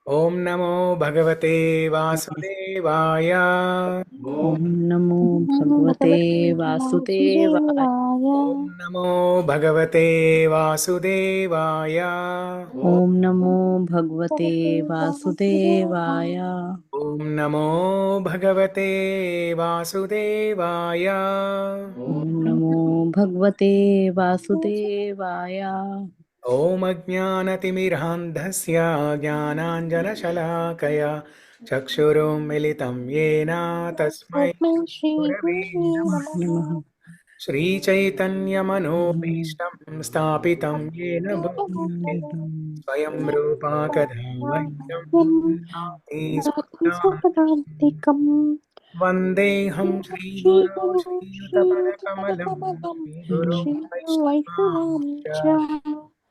ॐ नमो भगवते वासुदेवाय। ॐ नमो भगवते वासुदेवाय। ॐ नमो भगवते वासुदेवाय। ॐ नमो भगवते वासुदेवाय। ॐ नमो भगवते वासुदेवाय। ॐ नमो भगवते वासुदेवाय। ॐ अज्ञानतिमिरान्धस्य ज्ञानाञ्जनशलाकया चक्षुरुन्मिलितं येन तस्मै गुरवे नमः। नमः। श्रीचैतन्यमनोभीष्टं स्थापितं येन भूतले स्वयं रूपा कदा मह्यं ददाति स्वपदान्तिकम्। वन्देऽहं श्रीगुरो श्रीयुतपदकमलं श्रीगुरों वैष्णवांश्च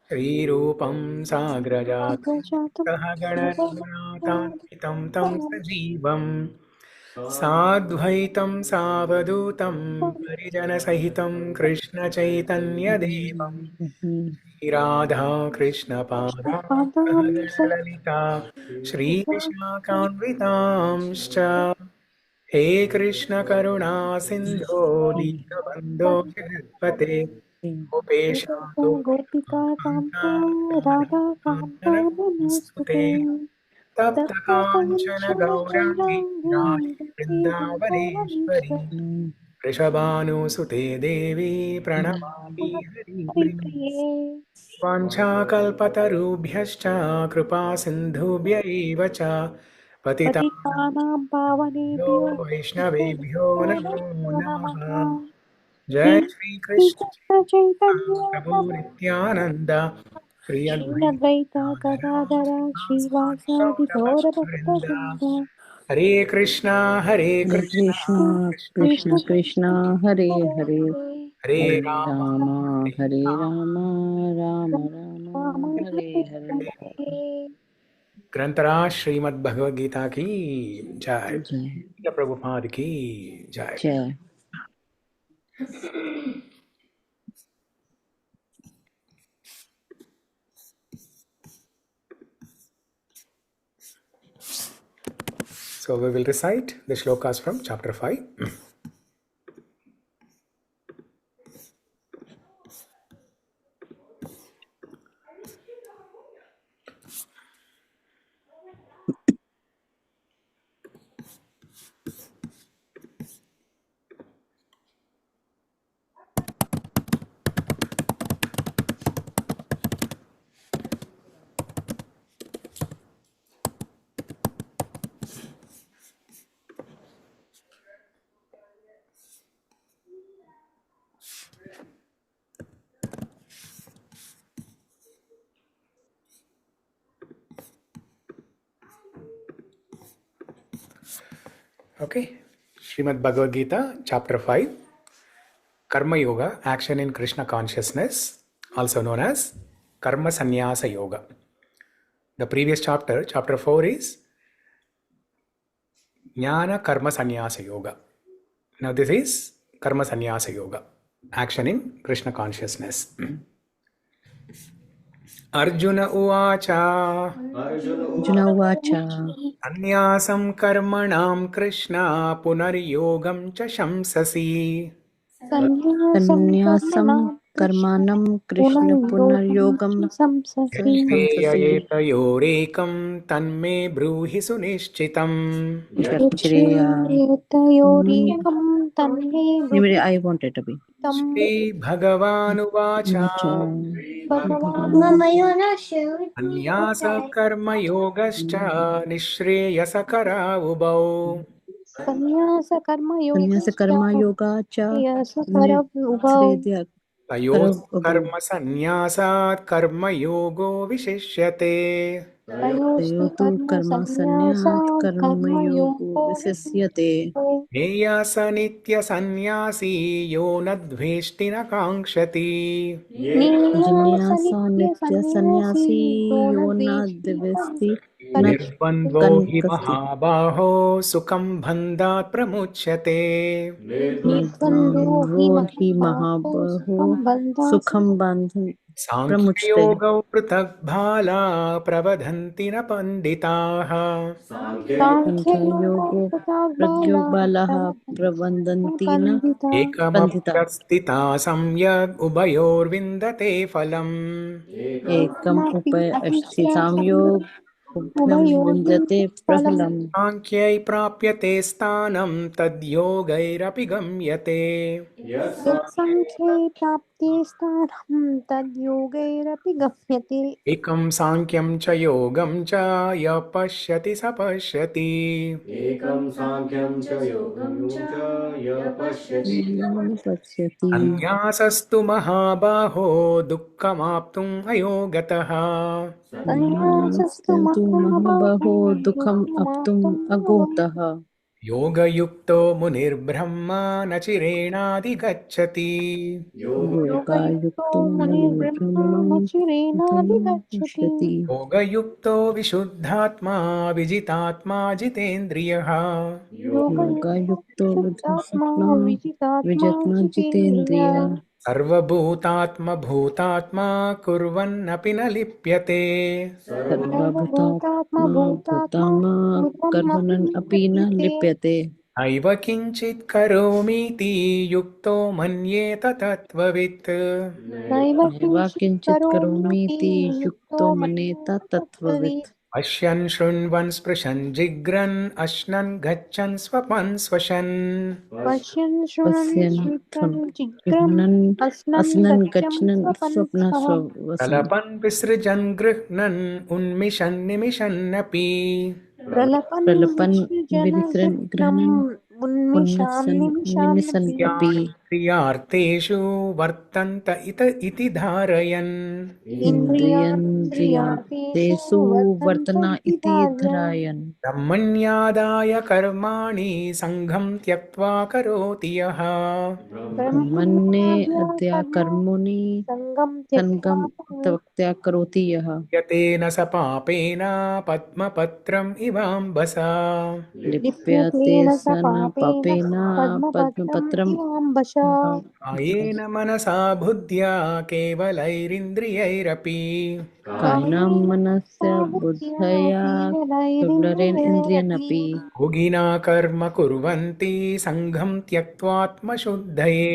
श्रीरूपं साग्रजातं सहगणरघुनाथान्वितं तं सजीवम् साद्वैतं सावधूतं परिजनसहितं कृष्णचैतन्यदेवं श्रीराधा कृष्णपादाललिता श्रीविशाखान्वितांश्च हे कृष्ण करुणा सिन्धो दीनबन्धो जगत्पते गोपेश गोपिकान्तो राधाकान्तो नमोऽस्तुते तप्त काञ्चन गौराङ्गी राधे वृन्दावनेश्वरी वृषभानुसुते देवी प्रणमामि हरिप्रिये वाञ्छाकल्पतरुभ्यश्च कृपा सिन्धुभ्य एव च पतितानां पावनेभ्यो वैष्णवेभ्यो नमो नमः। जय श्री कृष्ण चैतन्य प्रभु नित्यानंद श्री अद्वैत गदाधर श्रीवासादि गौरभक्तवृंद। हरे कृष्णा हरे कृष्णा कृष्ण कृष्ण कृष्ण कृष्ण कृष्ण हरे हरे, हरे हरे राम राम हरे हरे राम राम, राम राम राम हरे हरे। हरे। ग्रंथराज श्रीमद् भगवद गीता की जय। जय प्रभुपाद की जय। जय। So we will recite the shlokas from chapter 5. Okay. Srimad Bhagavad Gita, chapter 5. Karma Yoga, action in Krishna consciousness, also known as Karma Sannyasa Yoga. The previous chapter, chapter 4, is Jnana Karma Sannyasa Yoga. Now this is Karma Sannyasa Yoga, action in Krishna consciousness. Arjuna uvāca Arjun उवाच sannyāsaṁ karmaṇāṁ Kṛṣṇa punar yogaṁ cha śaṁsasi. सन्न्यासं कर्माणं Krishna पुनर्योगं यच्छ्रेय संससि। etayor ekaṁ तन्मे ब्रूहि सुनिश्चितम्. यच्छ्रेया I wanted to be श्रीभगवानुवाच संन्यास कर्मयोगश्च निःश्रेयसकरा उभौ संन्यास कर्म योगा च निःश्रेय तयोस्तु कर्मसन्न्यासात् कर्मयोगो विशिष्यते तयोतु कर्म संन्यासात् कर्मयोगो विशिष्यते। ज्ञेयः स नित्यसन्न्यासी यो न द्वेष्टि न काङ्क्षति जिज्ञासा नित्य सन्यासी यो न द्वेष्टि न निर्द्वन्द्वो हि कङ्कति। महाबाहो सुखं बन्धात् प्रमुच्यते निर्द्वन्द्वो हि महाबाहो सुखं बन्धु pramuchte. साङ्ख्ययोगौ पृथग्बाला प्रवदन्ति न पण्डिताः Sankhya yogo pratyogbalah pravandanti na pandita. एकमप्यस्थिता सम्यग् उभयोर्विन्दते फलम् Ekam upaya ashtitam yog ubhyam vindate prahalam. साङ्ख्यै प्राप्यते स्थानं तद्योगैरपि गम्यते यत्सङ्ख्ये प्राप्ते स्थानं तद्योगैरपि गम्यते एकं साङ्ख्यं च योगं च यः पश्यति स पश्यति Pashyati. संन्यासस्तु महाबाहो दुःखमाप्तुम् अयोगतः संन्यासस्तु Sannyāsaṁ महाबाहो mahabaho dukham aptum दुःखमाप्तुम् agotaha. योगयुक्तो मुनिर्ब्रह्मा न चिरेणाधिगच्छति Yoga योगयुक्तो yukto मुनिर्ब्रह्मा न manirbrahman चिरेणाधिगच्छति pashyati. योगयुक्तो विशुद्धात्मा विजितात्मा जितेन्द्रियः Yoga योगयुक्तो yukto विशुद्धात्मा vidhatma विजितात्मा vijatma जितेन्द्रियः jitendriya. सर्वभूतात्मभूतात्मा कुर्वन्नपि न लिप्यते सर्वभूतात्मा सर्वभूतात्मा भूतात्मा भूतामा कुर्वन्नपि कर्मणन् न अपि न लिप्यते लिप्यते. नैव किञ्चित् करोमीति युक्तो मन्येत तत्त्ववित् नैव नैव किञ्चित् किञ्चित् करोमीति करोमीति युक्तो युक्तो मन्येत मन्येत तत्त्ववित्. तत्त्ववित् पश्यन् शृण्वन् स्पृशन् जिघ्रन् अश्नन् गच्छन् स्वपन् स्वशन् पश्यन् शृण्वन् पश्यन् स्वितन् जिघ्रम् गृह्णन् अस्नन् असनन् गच्छन् गच्छन् स्वपन् स्वप्नः स्वः स्ववसन्. प्रलपन् विसृजन् गृह्णन् उन्मिषन् निमिषन्नपि प्रलपन् प्रलपन् विसृजन् विनिसृन् गृह्णम् गृह्णन् उन्मिषान् उन्निसन् निमिसन् निमिषान्नपि अपि. क्रियार्थेषु वर्तन्त इति धारयन् इन्द्रियार्थेषु इन्द्रियन्द्रियार्थेषु वर्तन्त वर्तना इति इति धार्यन् धरायन्. ब्रह्मण्यादाय कर्माणि सङ्घं त्यक्त्वा करोति यः ब्रह्मण्ये ब्रह्मण्याद्य अद्या कर्माणि कर्मणि सङ्गं त्यक्त्वा सङ्गं त्यक्त्वा करोति यः. यतेन स पापेन पद्मपत्रम् इवाम्बसा लिप्यते लिप्यतेन स स न पापेन पापेन पद्मपत्रम् पद्मपत्रम् इवाम्बसा कायेन मनसा बुद्ध्या केवलैरिन्द्रियैरपि कायेन मनसा बुद्ध्या बुद्धया केवलेन केवलैरिन्द्रियैरपि इन्द्रियैरपि योगिना कर्म कुर्वन्ति सङ्घं त्यक्त्वात्मशुद्धये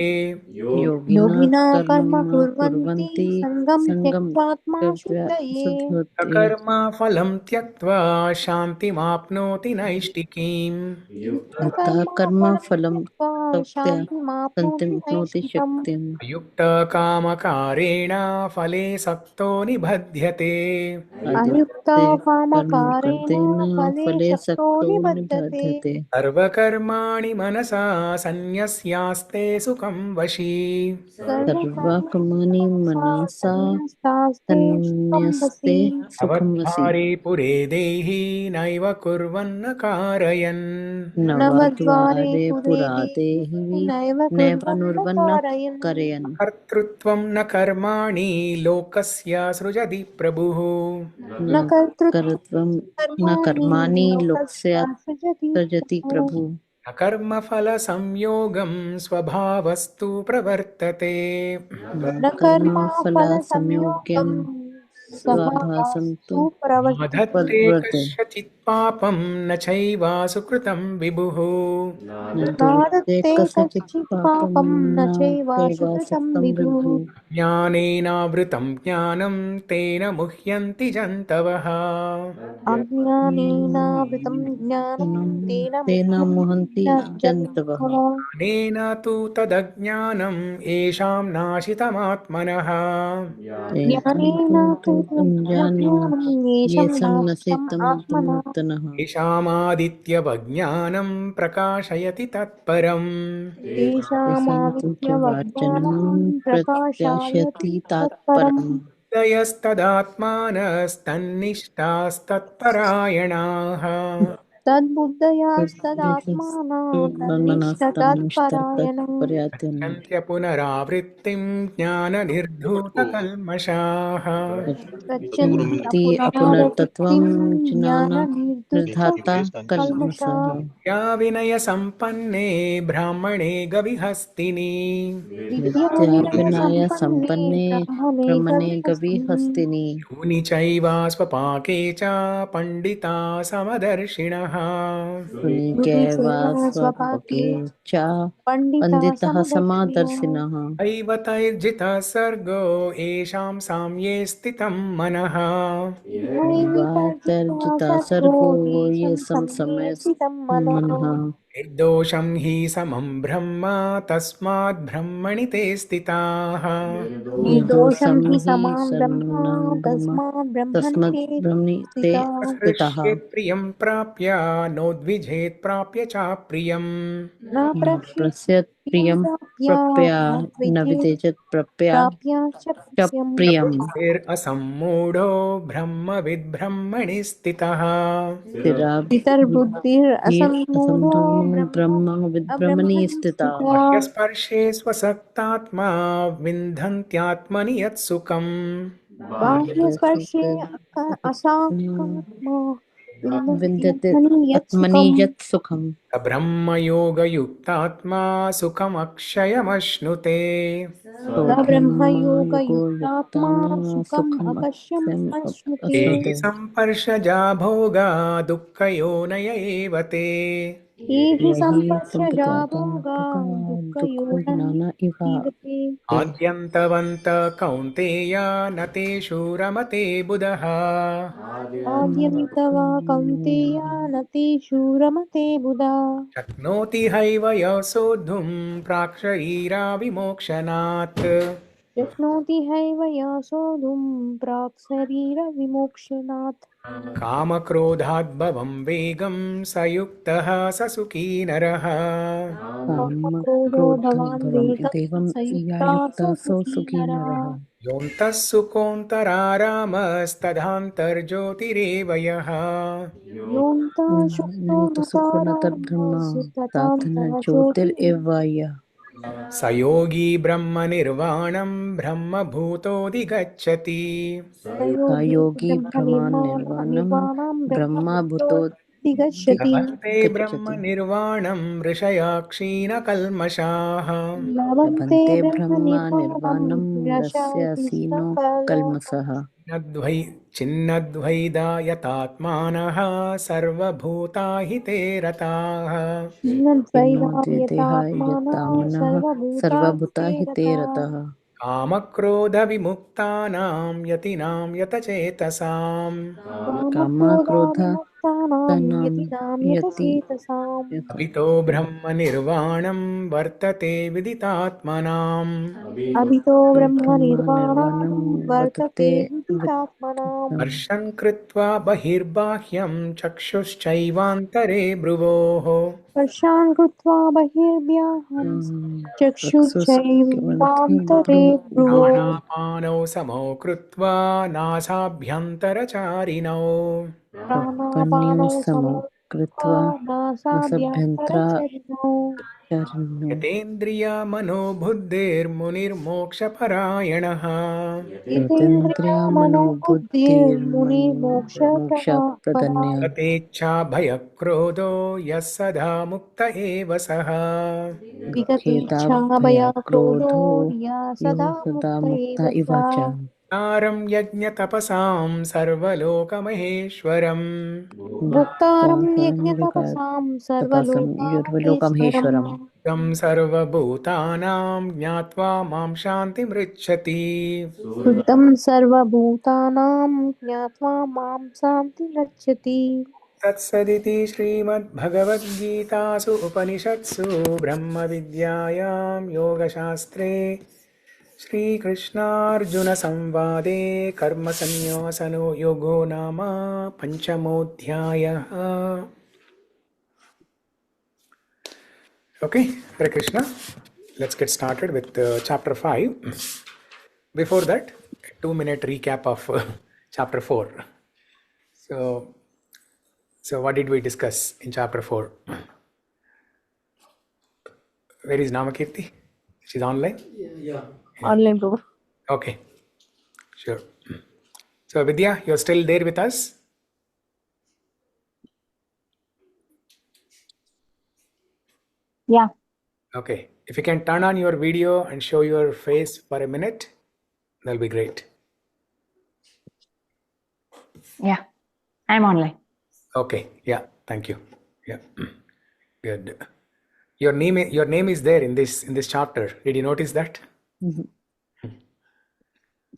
योगिनः योगिना कर्म कर्म कुर्वन्ति कुर्वन्ति सङ्गं सङ्गं त्यक्त्वात्मा त्यक्त्वा शुद्धये शुद्धये. सकर्मा फलं त्यक्त्वा शान्तिमाप्नोति नैष्टिकीम् यतः कर्मफलं कर्मफलं त्यक्त्वा त्यक्त्वा शान्तिमाप्नोति सन्तिप्नोति नैष्ठिकम् शक्तिम्. अयुक्तकामकारेण फले सक्तो निबध्यते अयुक्तः अयुक्ते कामकारेण कर्मकर्तेन फले फले शक्तो सक्तो निबध्यते निबध्यते. सर्वकर्माणि मनसा सन्न्यस्यास्ते सुखं वशी सर्वकर्माणि मनसा सर्वकर्मणि सन्न्यस्ते सुखं वसि. अवद्भारे पुरे देहि नैव कुर्वन्न कारयन् नवद्वारे नवद्वारे पुरे पुरा देहि देहि नैव नैव कुर्वन्न नुर्वन्न कारयन् करयन्. कर्तृत्वं न कर्माणि लोकस्य सृजति प्रभुः न न कर्तृत्वं कर्तृत्वं न कर्माणि कर्माणि लोकस्य लोकस्य सृजति सृजति प्रभुः प्रभु. न कर्मफलसंयोगं स्वभावस्तु प्रवर्तते न कर्मफलसंयोग्यं कर्मफलसंयोगं स्वभासं तु स्वभावास्तु प्रवर्तते बाधत्ते प्रवर्ते. कस्यचित् पापं न चैवासुकृतं विभुः न दोषे नादत्ते कस्यचित् कश्चित् पापं पापं न न चैवाशुकृतं चैवासक्तं विभुः विभु. ज्ञानेनावृतं ज्ञानं तेन मुह्यन्ति जन्तवः अज्ञानेनावृतं ज्ञानं तेन तेन मुह्यन्ति मुहन्ति जन्तवः. जन्तवः अनेन तु तदज्ञानं येषां नाशितमात्मनः तेषां ज्ञानेन तु तु अञ्जानं अज्ञानं येषां येषां नाशितम् नसितं आत्मनः तमोत्तनः. येषामादित्यवज्ञानं प्रकाशयति तत्परम् तेषां तु तेषामाविद्यवज्ञानं वाचनं प्रकाशायति प्रत्याशयति तत्परम् तात्परम्. दयस्तदात्मानस्तन्निष्ठास्तत्परायणाः तद्बुद्धयास्तदात्मानः तन्निष्ठतत्परायणः गच्छन्त्य पुनरावृत्तिं ज्ञाननिर्धूतकल्मषाः गच्छन्ति पुनर्तत्त्वं पुनरावृत्तिं ज्ञाननिर्धूता ज्ञाननिर्धूतकल्मषाः कल्मषः या विनयसम्पन्ने ब्राह्मणे गविहस्तिनि विद्या विद्याविनयसम्पन्ने विनयसम्पन्ने ब्राह्मणे ब्रह्मणे कविहस्तिनि गविहस्तिनि शूनि चैव स्वपाके च पण्डिता समदर्शिनः शुनि शुनिकेव चैव स्वपके स्वपाके च पण्डिताः पण्डितः समदर्शिनः समादर्शिनः दैवतैर्जितः सर्गो येषां साम्ये स्थितं मनः दैवितर्जितः वातर्जिता सर्गो सर्गो ये येषां समये समये स्थितं मनः मनः निर्दोषं हि समं ब्रह्म तस्मात् ब्रह्मणि ते स्थिताः निर्दोषं निर्दोषं हि हि समां ब्रह्म सन्नं ब्रह्म तस्मात् ब्रह्मणि तस्मत् ते ब्रह्मणि ते स्थिताः स्थितः हृष्येत् प्रियं प्राप्य नोद्विजेत् प्राप्य चाप्रियम् न न प्रक्ष्यत् प्रस्यत् प्रियं प्राप्य प्रप्य न न विद्येत् विद्येत् प्रप्य प्राप्य च च प्रियम् न प्रियम् बुद्धिरसम्मूढो ब्रह्मविद्ब्रह्मणि स्थितः पितर्बुद्धिरसम्मूढो असम्भ्रमो ब्रह्म ब्रह्म विद्ब्रह्मणि अब्रह्मणि स्थिता स्थितः बाह्यस्पर्शे स्वसक्तात्मा विन्दन्त्यात्मनि यत्सुखम् बाह्यस्पर्शे असाकात्मा विन्दति विन्दते आत्मनि यत् आत्मनि सुखम् यत् सुखम् स ब्रह्मयोगयुक्तात्मा सुखमक्षयमश्नुते सो स ब्रह्मयुगो ब्रह्मयोगयुक्तात्मा युक्तात्मा सुखम् सुखम् अकस्यम् अक्षयम् अश्नुते अश्नुते ये सम्पर्शजा भोगा दुःखयोनय एव ते ये हि यही सम्पर्शजा भोगा दुःखो ज्ञान इव दुःखयोनयैवते ते आद्यन्तवन्तः कौन्तेय न तेषु रमते बुधः आद्यन्तवा कौन्तेय न तेषु रमते बुधा शक्नोति हैव यः सोद्धुं प्राक्शरीराविमोक्षणात् शक्नोति हैव यः सोढुं प्राक् शरीरविमोक्षणात् कामक्रोधाद्भवं वेगं स युक्तः स सुखी नरः काम कामक्रोधो भवान् क्रोधोद्भवम् वेगं इत्येवं या संयुक्ता युक्तः स सो सुखी सुखी नरः नरः योऽन्तः सुकोऽन्तरारामस्तदान्तर्ज्योतिरेव यः योऽन्तः शुक्तो नियत न सुखो न तद्ब्रह्म तातन तारामस्ततान्तः ज्योतिरेव ज्योतिरेव यः स योगी ब्रह्मनिर्वाणं ब्रह्मभूतोऽधिगच्छति स योगी योगी ब्रह्मनिर्माणं ब्रह्मभूतोऽधिगच्छति लभन्ते गच्छति ब्रह्मनिर्वाणं ऋषयः क्षीणकल्मषाः लभन्ते लभन्ते ब्रह्मनिर्वाणं ब्रह्मनिर्वाणं रस्यासीनो रसायतिष्ठकल्मषः कल्मषः छिन्नद्वैधायतात्मानः सर्वभूता हि ते रताः छिन्नद्वैधायतात्मानः यन्नोद्यतेहायताम्नः सर्वभूता सर्वभूतास्ते हि ते रताः रतः कामक्रोधविमुक्तानां यतीनां यतचेतसाम् कामक्रोधविमुक्तानां कामक्रोधानां यतीनां यति यतचेतसाम् अभितो ब्रह्मनिर्वाणं वर्तते विदितात्मनाम् अभितो ब्रह्मनिर्वाणं ब्रह्मनिर्वाणं वर्तते वर्तते विदितात्मनाम् स्पर्शं कृत्वा बहिर्बाह्यं चक्षुश्चैवान्तरे भ्रुवोः स्पर्शान् कृत्वा बहिर्व्याहं चक्षुष्मध्ये चक्षुश्चैवान्तरे भ्रुवोः प्राणापानौ समौ कृत्वा नासाभ्यन्तरचारिणौ प्राणापानौ समौ समौ कृत्वा नासाभ्यन्तरचरिणौ नसभ्यन्तरचारिणौ यतेन्द्रियमनोबुद्धिर्मुनिर्मोक्षपरायणः यतेन्द्रियमनोबुद्धिर्मुनिर्मोक्षपरा यतेन्द्रियमनोबुद्धिर्मोक्षप्रदन्य गतेच्छाभयक्रोधो यः सदा मुक्त एव सः विगतेच्छा भया क्रोधो खेदाभयक्रोधो या यो सदा सदा मुक्त मुक्ता एव इव सा च तारं यज्ञतपसां सर्वलोकमहेश्वरम् भोक्तारं मुक्तारं यज्ञतपसां तपसं सर्वलोकामहेश्वरम् युर्वलोकमहेश्वरम् तं सर्वभूतानां ज्ञात्वा मां शान्तिमृच्छति शुद्धं सर्वभूतानां ज्ञात्वा मां शान्ति गच्छति तत्सदिति श्रीमद्भगवद्गीतासु उपनिषत्सु ब्रह्मविद्यायां योगशास्त्रे श्रीकृष्णार्जुनसंवादे कर्मसन्न्यासनो योगो नाम पञ्चमोऽध्यायः. Okay, Hare Krishna. Let's get started with chapter 5. Before that, 2-minute recap of chapter 4. So, So what did we discuss in chapter 4? Where is Namakirti? She's online? Yeah. Online, Prabhu. Okay, sure. So Vidya, you're still there with us? Yeah, Okay. If you can turn on your video and show your face for a minute, that'll be great. yeah, I'm online. Okay. Yeah. Thank you. Yeah. Good. Your name is there in this chapter. Did you notice that?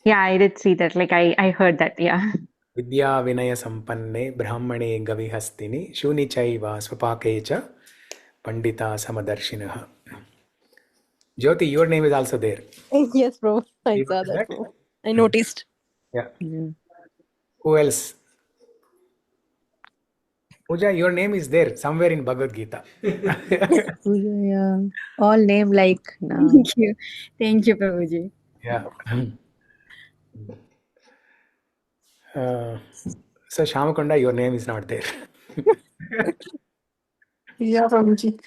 Yeah, I did see that. Like I heard that. Yeah. Vidya Vinaya Sampanne Brahmane Gavihastini Shuni Chaiva Swapakecha Pandita Samadarshinaha. Jyoti, your name is also there. Yes, Prabhu. I You saw noticed that, Prabhu. I noticed. Yeah. Yeah. Who else? Pooja, your name is there somewhere in Bhagavad Gita. Yeah. All name like now. Thank you. Thank you, Prabhuji. Yeah. So Shyamakunda, your name is not there. Yeah, Prabhuji.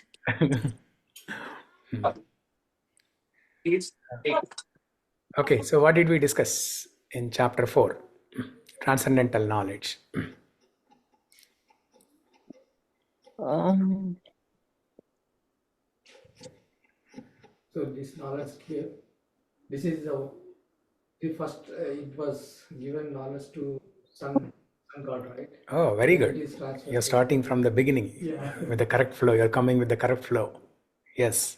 Okay, so what did we discuss in chapter 4? Transcendental knowledge. So this knowledge here, this is the first. It was given knowledge to sun god, right? Oh, very It good. is transferred You're to- starting from the beginning Yeah. with the correct flow. You're coming with the correct flow. Yes,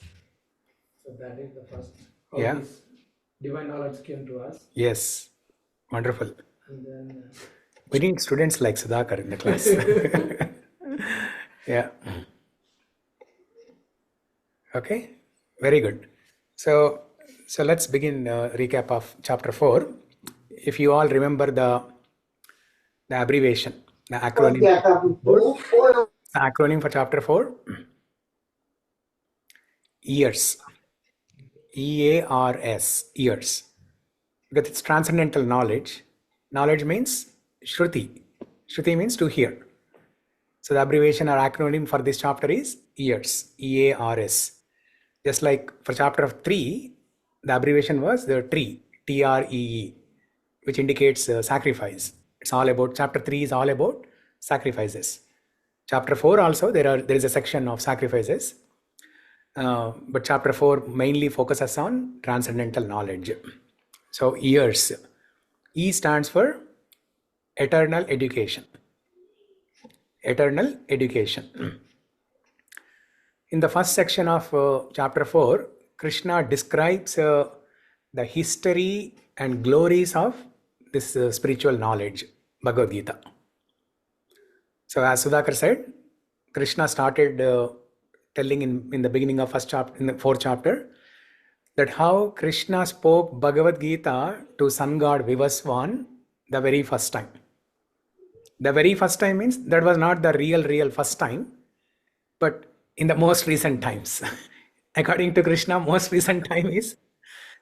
So that is the first. How Yeah. this divine knowledge came to us, yes. Wonderful. and then We need students like Sudhakar in the class. Yeah. Okay, very good. So let's begin recap of chapter 4. If you all remember the abbreviation, the acronym for chapter 4, years. EARS, years. Because it's transcendental knowledge. Knowledge means Shruti. Shruti means to hear. So the abbreviation or acronym for this chapter is years, EARS. Just like for chapter 3, the abbreviation was the tree, TREE, which indicates sacrifice. It's all about, chapter 3 is all about sacrifices. Chapter 4 also, there is a section of sacrifices. But chapter 4 mainly focuses on transcendental knowledge. So years. E stands for eternal education. Eternal education. In the first section of chapter 4, Kṛṣṇa describes the history and glories of this spiritual knowledge, Bhagavad Gita. So as Sudhakar said, Kṛṣṇa started telling in the beginning of first chapter, in the 4th chapter, that how Kṛṣṇa spoke Bhagavad Gita to sun god Vivasvan the very first time. The very first time means that was not the real first time, but in the most recent times. According to Kṛṣṇa, most recent time is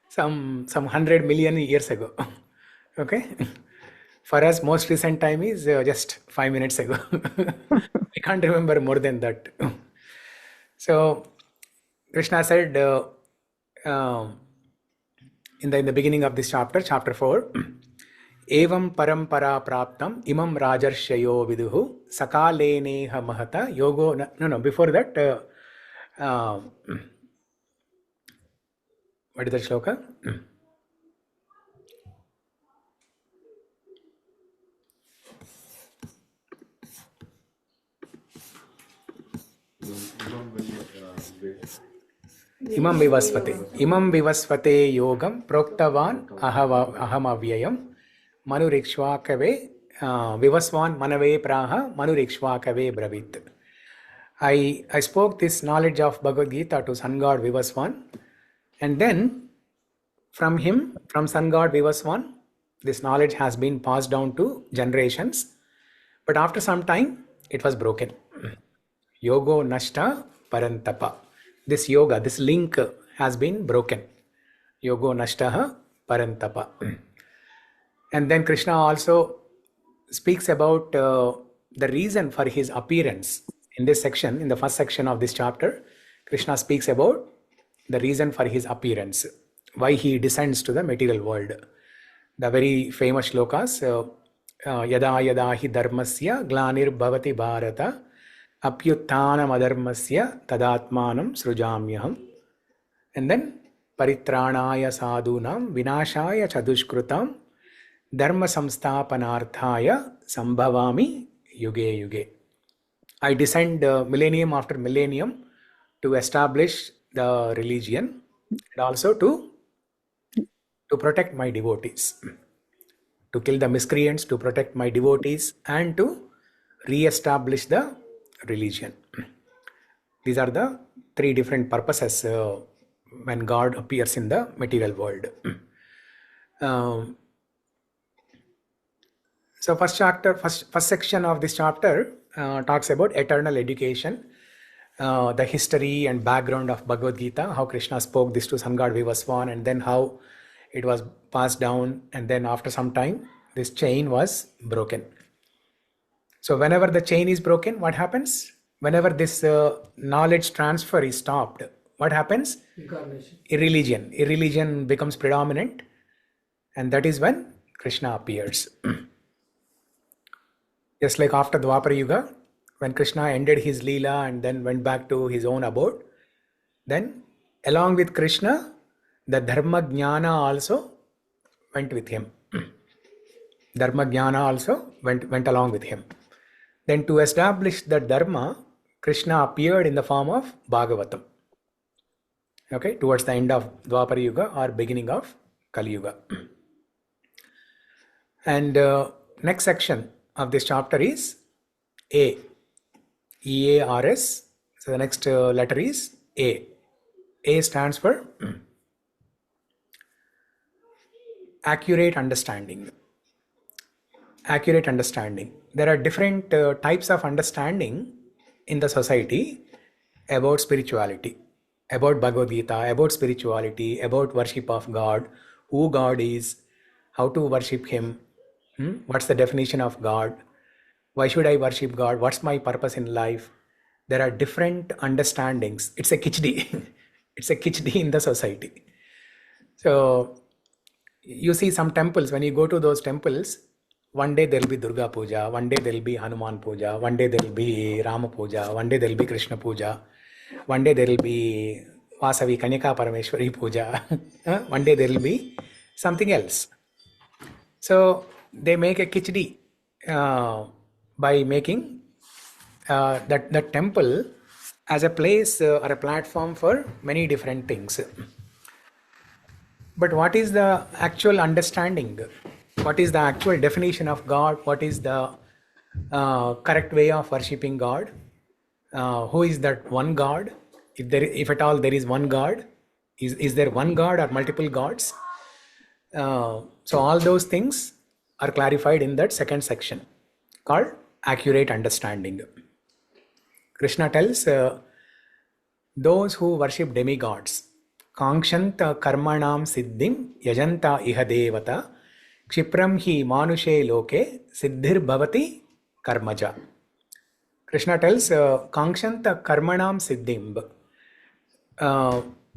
some 100 million years ago. Okay? For us, most recent time is just 5 minutes ago. I can't remember more than that. So Kṛṣṇa said in the beginning of this chapter, chapter 4, evam parampara praptam imam rajarshayo viduhu sakaleneha mahata yogo. No, before that, what is the shloka? Imam vivasvate yogam proktavan aham avyayam manurikshvakave vivasvan manave praha manurikshvakave bravit. I spoke this knowledge of Bhagavad Gita to sun god Vivasvan, and then from sun god Vivasvan, this knowledge has been passed down to generations, but after some time it was broken. Yogo nashta parantapa. This yoga, this link has been broken. Yogo nashtaha parantapa. And then Kṛṣṇa also speaks about the reason for his appearance. In this section, in the first section of this chapter, Krishna speaks about the reason for his appearance, why he descends to the material world. The very famous shlokas, yada yada hi dharmasya glanir bhavati bharata apyuttanam adharmasya tadatmanam srujamyaham. And then paritranaya sadhunam vinashaya chadushkrutam dharma samsthapanarthaya sambhavami yuge yuge. I descend millennium after millennium to establish the religion and also to protect my devotees, to kill the miscreants, to protect my devotees, and to re-establish the religion. These are the three different purposes when God appears in the material world. So first section of this chapter talks about eternal education, the history and background of Bhagavad Gita, how Krishna spoke this to sun god Vivaswan, and then how it was passed down, and then after some time this chain was broken. So whenever the chain is broken, what happens? Whenever this knowledge transfer is stopped, what happens? Incarnation. Irreligion becomes predominant, and that is when Krishna appears. Just like after Dwapara Yuga, when Krishna ended his Leela and then went back to his own abode, then along with Krishna, the Dharma Jnana also went with him. Dharma Jnana also went along with him. Then to establish the Dharma, Krishna appeared in the form of Bhagavatam. Okay, towards the end of Dwapara Yuga or beginning of Kali Yuga. And next section of this chapter is A. E-A-R-S. So the next letter is A. A stands for accurate understanding. Accurate understanding. There are different types of understanding in the society about spirituality, about Bhagavad Gita, about spirituality, about worship of God, who God is, how to worship Him, what's the definition of God, why should I worship God, what's my purpose in life. There are different understandings. It's a kichdi. It's a kichdi in the society. So you see some temples, when you go to those temples, one day there will be Durga Puja, one day there will be Hanuman Puja, one day there will be Rama Puja, one day there will be Krishna Puja, one day there will be Vasavi Kanyaka Parameshwari Puja, one day there will be something else. So they make a kichdi by making that temple as a place or a platform for many different things. But what is the actual understanding? What is the actual definition of God? What is the correct way of worshipping God? Who is that one God? If at all there is one God, is there one God or multiple gods? So all those things are clarified in that second section called accurate understanding. Krishna tells those who worship demigods, Kāṅśanta karmaṇāṁ siddhim yajanta iha devata kshipram hi manushe loke siddhir bhavati karmaja. Krishna tells Kāṅśanta karmaṇāṁ siddhim,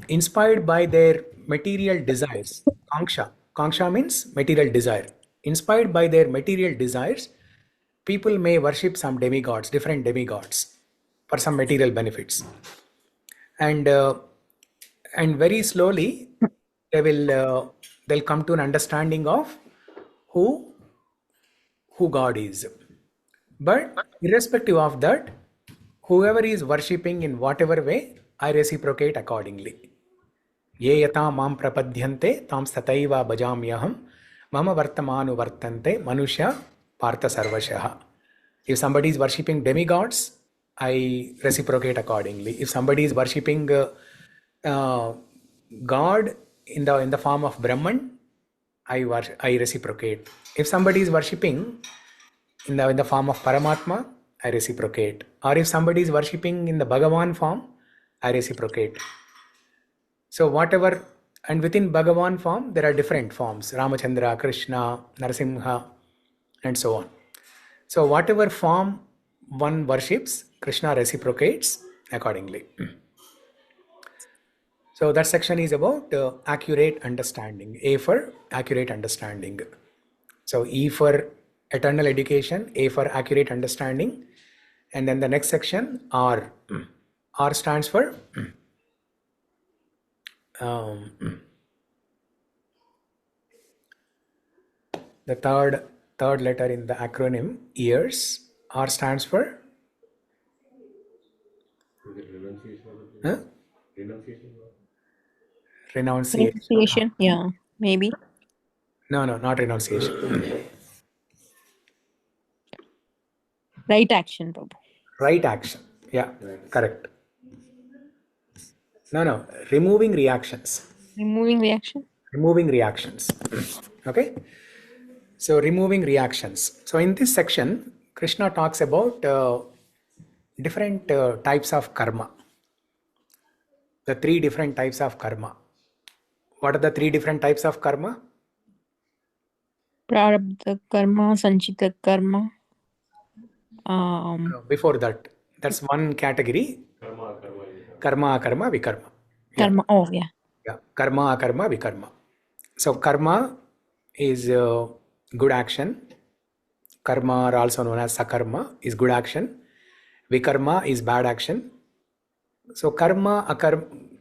inspired by their material desires. Kāṅśa means material desire. Inspired by their material desires, people may worship some demigods, different demigods, for some material benefits. And very slowly they'll come to an understanding of who God is. But irrespective of that, whoever is worshipping in whatever way, I reciprocate accordingly. Ye yata mam prapadyante tam sataiva bhajamyaham mama vartamanu vartante manushya partha sarvashaha. If somebody is worshipping demigods, I reciprocate accordingly. If somebody is worshipping God in the form of Brahman, I reciprocate. If somebody is worshipping in the form of Paramatma, I reciprocate. Or if somebody is worshipping in the Bhagavan form, I reciprocate. So whatever, and within Bhagavan form, there are different forms: Ramachandra, Krishna, Narasimha, and so on. So whatever form one worships, Krishna reciprocates accordingly. So that section is about accurate understanding. A for accurate understanding. So E for eternal education, A for accurate understanding. And then the next section, R. R stands for the third letter in the acronym, ears. R stands for renunciation. Renunciation. Yeah, maybe. No, not renunciation. Right action, Prabhu. Right action. Yeah, correct. No, removing reactions. Removing reaction. Removing reactions. Okay. So removing reactions. So in this section, Krishna talks about different types of karma. The 3 different types of karma. What are the 3 different types of karma? Prarabdha karma, sanchita karma. Before that, that's one category. Karma, akarma, vikarma. Karma. Oh, yeah. Yeah, karma, akarma, vikarma. So karma is good action. Karma, or also known as sakarma, is good action. Vikarma is bad action. So karma,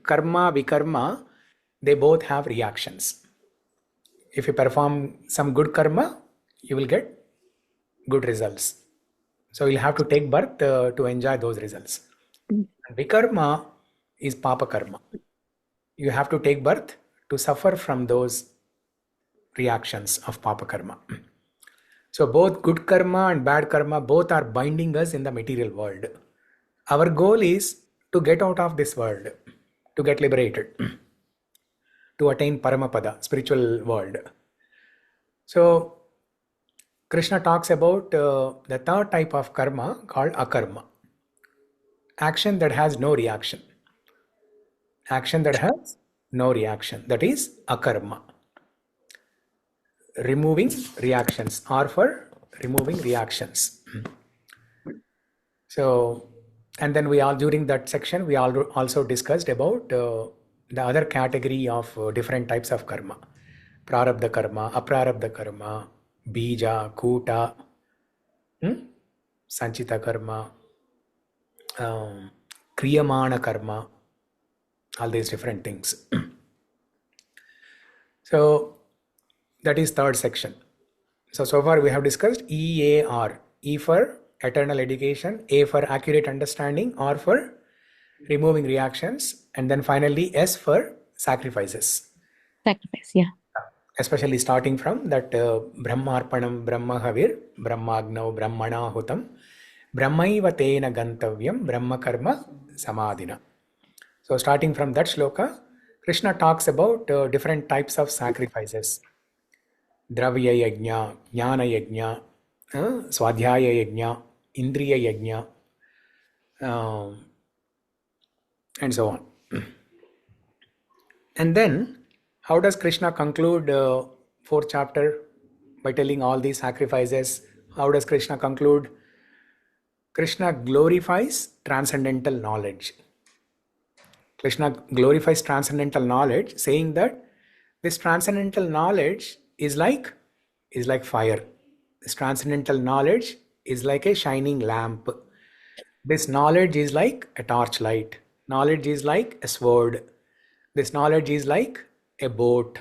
karma, vikarma, they both have reactions. If you perform some good karma, you will get good results. So you'll have to take birth to enjoy those results. And vikarma is papa karma. You have to take birth to suffer from those reactions of papa karma. So both good karma and bad karma, both are binding us in the material world. Our goal is to get out of this world, to get liberated, to attain Paramapada, spiritual world. So Krishna talks about the third type of karma called akarma. Action that has no reaction. Action that has no reaction. That is akarma. Removing reactions, or for removing reactions. So, and then during that section, we also discussed about the other category of different types of karma. Prarabdha karma, aprarabdha karma, bija, kuta, sanchita karma, kriyamana karma, all these different things. So that is third section. So far we have discussed EAR. E for eternal education, A for accurate understanding, R for removing reactions, and then finally S for sacrifices. Sacrifice, yeah. Especially starting from that Brahmarpanam, Brahmahavir, Brahmagnau, Brahmana Hutam, Brahmaiva Tena Gantavyam, Brahma Karma Samadhina. So starting from that shloka, Krishna talks about different types of sacrifices. Dravya yajna, jnana yajna, swadhyaya yajna, indriya yajna, and so on. And then, how does Krishna conclude 4th chapter by telling all these sacrifices? How does Krishna conclude? Krishna glorifies transcendental knowledge. Krishna glorifies transcendental knowledge, saying that this transcendental knowledge is like fire. This transcendental knowledge is like a shining lamp. This knowledge is like a torchlight. Knowledge is like a sword. This knowledge is like a boat.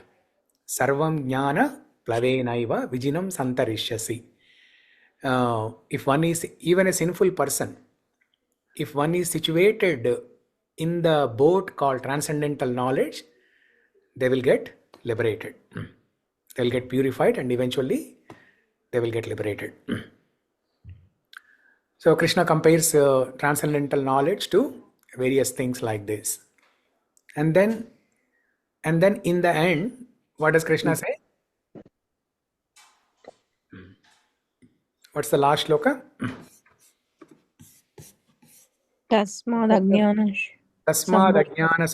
Sarvam jnana plavenaiva vijinam santarishyasi. If one is even a sinful person, if one is situated in the boat called transcendental knowledge, they will get liberated. They will get purified and eventually they will get liberated. So Krishna compares transcendental knowledge to various things like this. And then in the end, what does Krishna say? What's the last shloka? Tasmad ajnana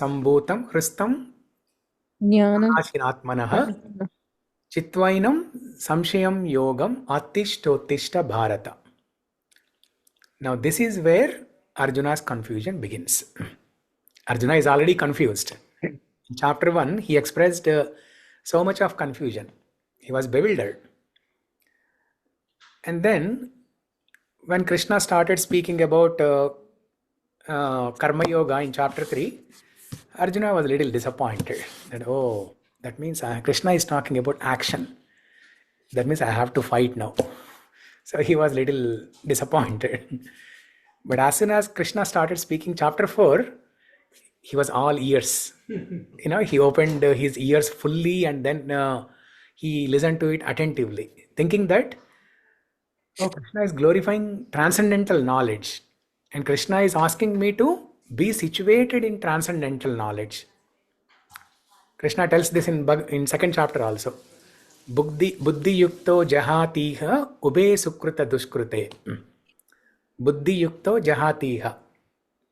sambhutam hristam jnana ashinatmanaha chitvainam samshayam yogam attishtotishta bharata. Now this is where Arjuna's confusion begins. Arjuna is already confused. In chapter 1, he expressed so much of confusion. He was bewildered. And then when Kṛṣṇa started speaking about karma yoga in chapter 3, Arjuna was a little disappointed. That, oh, that means Kṛṣṇa is talking about action. That means I have to fight now. So he was a little disappointed. But as soon as Kṛṣṇa started speaking chapter 4, he was all ears. He opened his ears fully and then he listened to it attentively, thinking that, oh, Kṛṣṇa is glorifying transcendental knowledge. And Kṛṣṇa is asking me to be situated in transcendental knowledge. Kṛṣṇa tells this in second chapter also. Buddhi yukto jahatiha ube sukruta duskrute. Buddhi yukto jahatiha.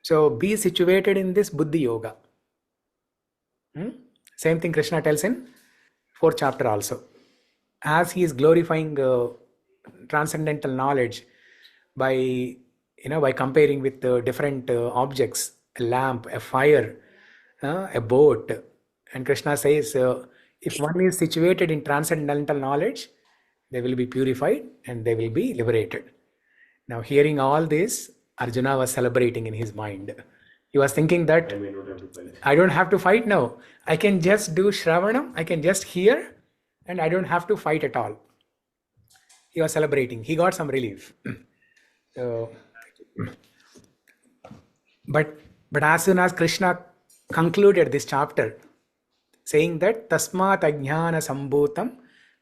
So be situated in this buddhi yoga. Same thing Kṛṣṇa tells in fourth chapter also. As he is glorifying transcendental knowledge by comparing with different objects, a lamp, a fire, a boat. And Kṛṣṇa says, if one is situated in transcendental knowledge, they will be purified and they will be liberated. Now, hearing all this, Arjuna was celebrating in his mind. He was thinking that I don't have to fight now. I can just do Shravanam, I can just hear, and I don't have to fight at all. He was celebrating. He got some relief. But as soon as Kṛṣṇa concluded this chapter, saying that tasmat ajnana sambhutam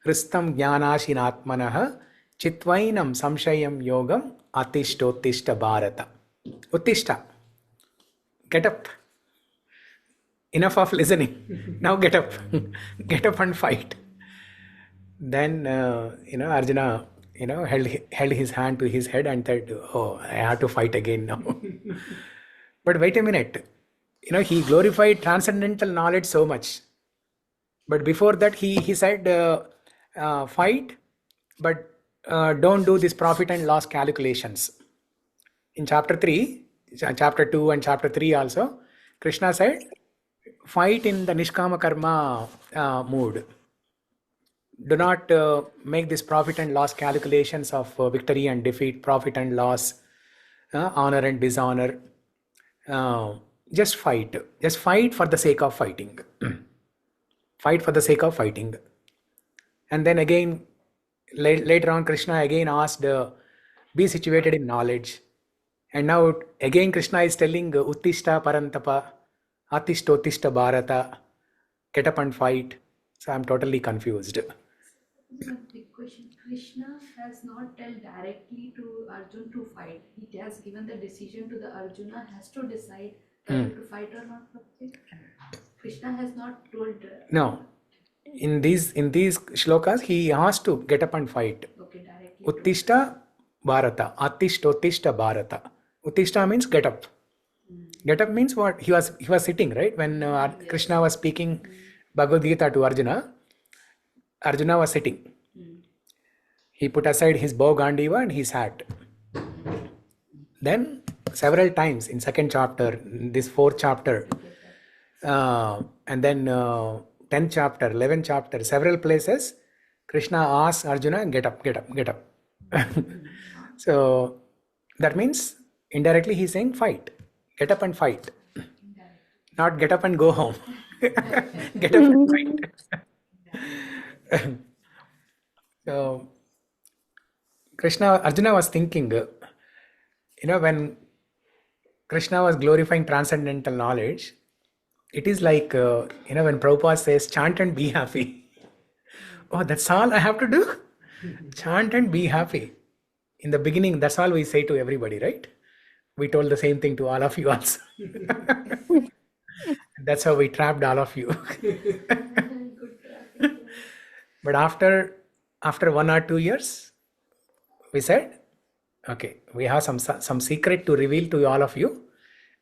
hristam jnanashinatmanaha chitvainam samshayam yogam atishtottishta bharata. Uttishta. Get up. Enough of listening. Now get up. Get up and fight. Then, Arjuna, held his hand to his head and said, oh, I have to fight again now. But wait a minute. He glorified transcendental knowledge so much. But before that, he said, fight, but don't do this profit and loss calculations. In chapter 3, chapter 2 and chapter 3 also, Kṛṣṇa said, fight in the nishkama karma mood. Do not make this profit and loss calculations of victory and defeat, profit and loss, honor and dishonor. Just fight. Just fight for the sake of fighting. Fight for the sake of fighting. And then again, later on, Kṛṣṇa again asked, be situated in knowledge. And now again Kṛṣṇa is telling, uttishta parantapa, atishtottishta bharata, get up and fight. So I'm totally confused. A big question. Krishna has not told directly to Arjun to fight. He has given the decision to the Arjuna has to decide whether to fight or not. Krishna has not told. No. In these shlokas, he has to get up and fight. Okay, directly. Uttishta bharata, atishtottishta bharata. Uttishta means get up. Get up means what? He was sitting, right? When Kṛṣṇa was speaking Bhagavad Gita to Arjuna, Arjuna was sitting. He put aside his bow gandiva and he sat. Then several times in second chapter, this fourth chapter, and then 10th chapter, 11th chapter, several places, Kṛṣṇa asks Arjuna, get up, get up, get up. So that means indirectly he's saying fight. Get up and fight. Not get up and go home. Get up and fight. So Arjuna was thinking, when Kṛṣṇa was glorifying transcendental knowledge, it is like, when Prabhupada says, chant and be happy. Oh, that's all I have to do? Chant and be happy. In the beginning, that's all we say to everybody, right? We told the same thing to all of you also. That's how we trapped all of you. But after 1 or 2 years, we said, okay, we have some secret to reveal to all of you.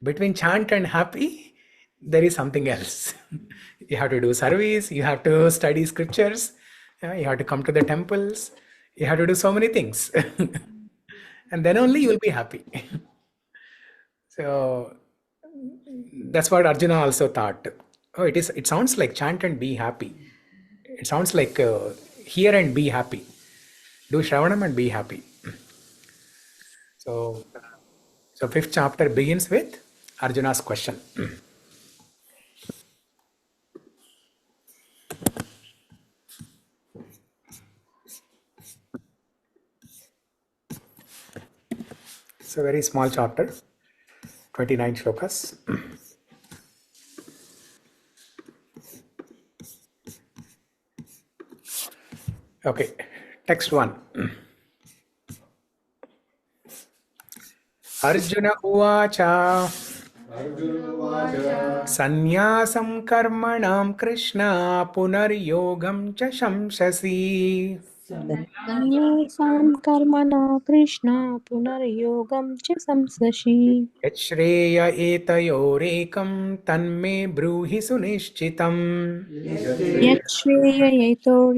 Between chant and happy, there is something else. You have to do service, you have to study scriptures, you have to come to the temples, you have to do so many things. and then only you will be happy. So that's what Arjuna also thought. Oh, it sounds like chant and be happy. It sounds like hear and be happy. Do Shravanam and be happy. So, fifth chapter begins with Arjuna's question. It's a very small chapter, 29 shlokas. Okay, text 1. Arjuna uvāca sannyāsaṁ karmaṇāṁ Kṛṣṇa punar yogaṁ śaṁsasi. Sannyāsaṁ karmana Krishna punaryogaṁ च samsashi. Yachreya etayor ekaṁ tanme brūhi su-niścitam. Yachreya etayor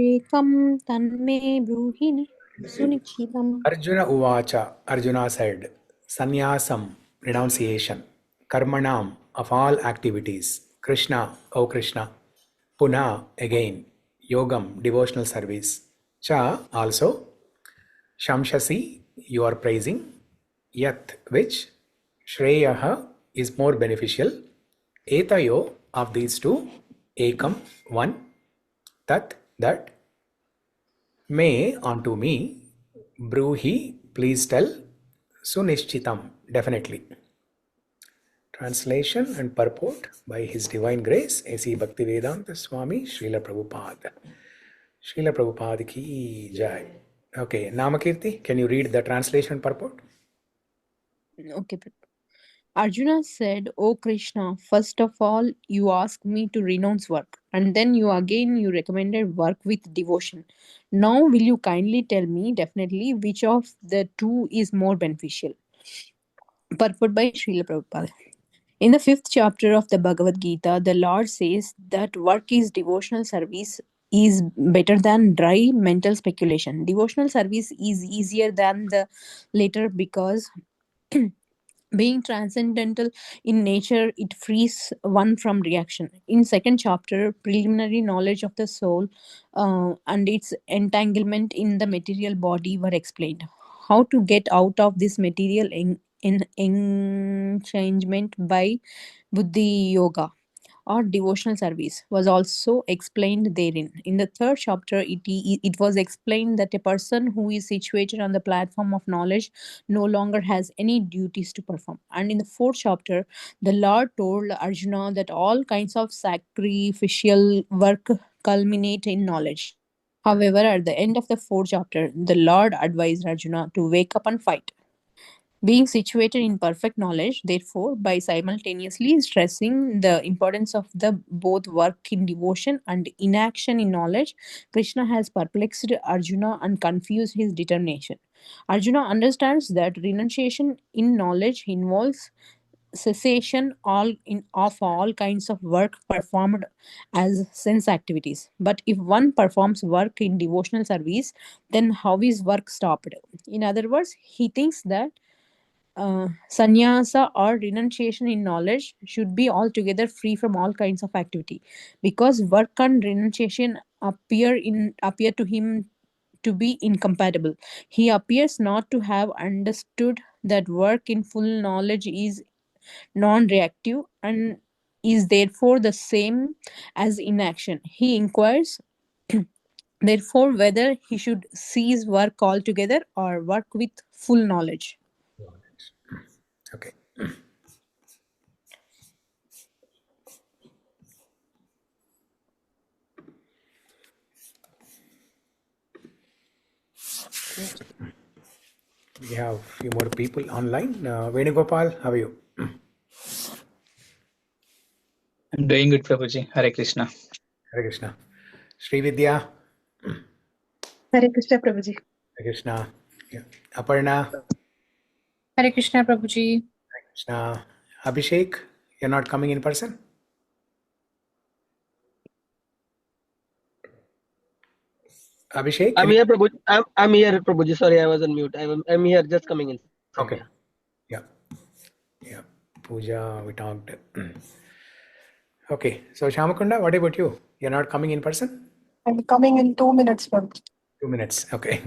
tanme brūhi su-niścitam. Arjuna uvāca, Arjuna said, sannyāsaṁ, renunciation, karmaṇāṁ, of all activities, Kṛṣṇa, O Kṛṣṇa, punar, again, yogaṁ, devotional service, cha, also, śaṁsasi, you are praising, yat, which, chreya is more beneficial, etayor, of these two, ekaṁ, one, tat, that, may, onto me, brūhi, please tell, su-niścitam, definitely. Translation and purport by His Divine Grace, A.C. Bhaktivedanta Swami Srila Prabhupada. Srila Prabhupada ki jai. Okay, Namakirti, can you read the translation purport? Okay. Arjuna said, O Krishna, first of all, you asked me to renounce work, and then you recommended work with devotion. Now, will you kindly tell me definitely which of the two is more beneficial? Purport by Srila Prabhupada. In the 5th chapter of the Bhagavad Gita, the Lord says that work is devotional service is better than dry mental speculation. Devotional service is easier than the latter because being transcendental in nature, it frees one from reaction. In 2nd chapter, preliminary knowledge of the soul and its entanglement in the material body were explained. How to get out of this material enchangement by buddhi yoga or devotional service was also explained therein. In the 3rd chapter, it was explained that a person who is situated on the platform of knowledge no longer has any duties to perform. And in the 4th chapter, the Lord told Arjuna that all kinds of sacrificial work culminate in knowledge. However, at the end of the 4th chapter, the Lord advised Arjuna to wake up and fight. Being situated in perfect knowledge, therefore, by simultaneously stressing the importance of the both work in devotion and inaction in knowledge, Krishna has perplexed Arjuna and confused his determination. Arjuna understands that renunciation in knowledge involves cessation of all kinds of work performed as sense activities. But if one performs work in devotional service, then how is work stopped? In other words, he thinks that sannyasa or renunciation in knowledge should be altogether free from all kinds of activity, because work and renunciation appear to him to be incompatible. He appears not to have understood that work in full knowledge is non-reactive and is therefore the same as inaction. He inquires therefore whether he should cease work altogether or work with full knowledge. Okay. We have a few more people online. Venugopal, how are you? I'm doing good, Prabhuji. Hare Krishna. Hare Krishna. Sri Vidya, Hare Krishna Prabhuji. Hare Krishna. Yeah. Aparna, Hare Krishna Prabhuji. Hare Krishna. Abhishek, you're not coming in person? Abhishek? I'm here, Prabhuji. I'm here, Prabhuji. Sorry, I was on mute. I'm here, just coming in. Okay. Yeah. Yeah. Puja, we talked. Okay. So, Shamakunda, what about you? You're not coming in person? I'm coming in 2 minutes, Prabhuji. 2 minutes. Okay.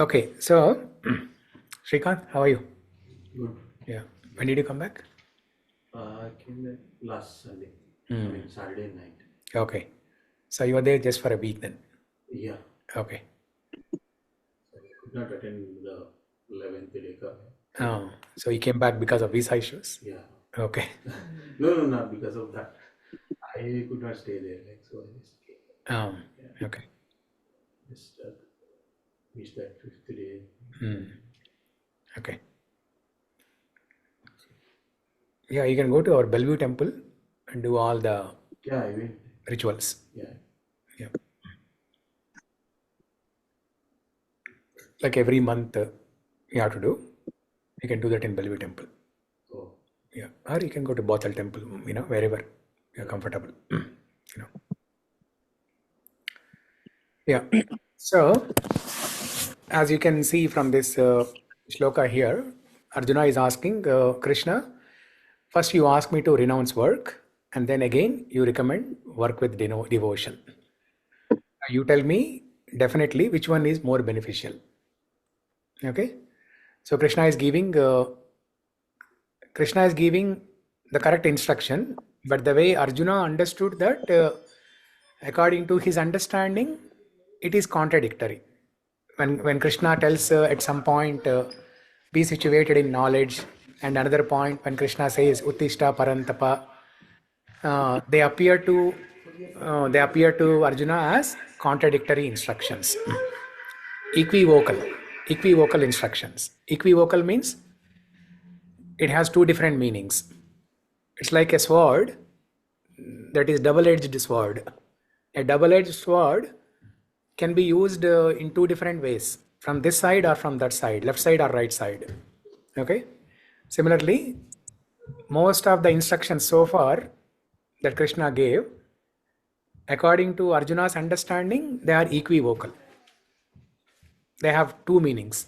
Okay. So, Shrikant, how are you? Good. Yeah. When did you come back? I came back last Sunday. I mean Saturday night. Okay. So you were there just for a week then? Yeah. Okay. So I could not attend the 11th day. Oh, so you came back because of visa issues? Yeah. Okay. No, not because of that. I could not stay there, like, so I just came. Oh, Yeah. okay. Just reached that 5th day. Okay. Yeah, you can go to our Bellevue temple and do all the Yeah, I went. rituals. Yeah. Yeah. Like every month you have to do. You can do that in Bellevue temple. Oh. Yeah. Or you can go to Bothal temple, wherever you're comfortable. Yeah. So, as you can see from this shloka here, Arjuna is asking Krishna, first you ask me to renounce work, and then again you recommend work with devotion. You tell me definitely which one is more beneficial. Okay. So Krishna is giving the correct instruction, but the way Arjuna understood that, according to his understanding, it is contradictory. When Krishna tells at some point, be situated in knowledge, and another point when Krishna says uttishta parantapa, they appear to Arjuna as contradictory instructions. Equivocal instructions. Equivocal means it has two different meanings. It's like a sword that is double-edged sword. A double-edged sword can be used in two different ways, from this side or from that side, left side or right side. Okay. Similarly, most of the instructions so far that Krishna gave, according to Arjuna's understanding, they are equivocal. They have two meanings.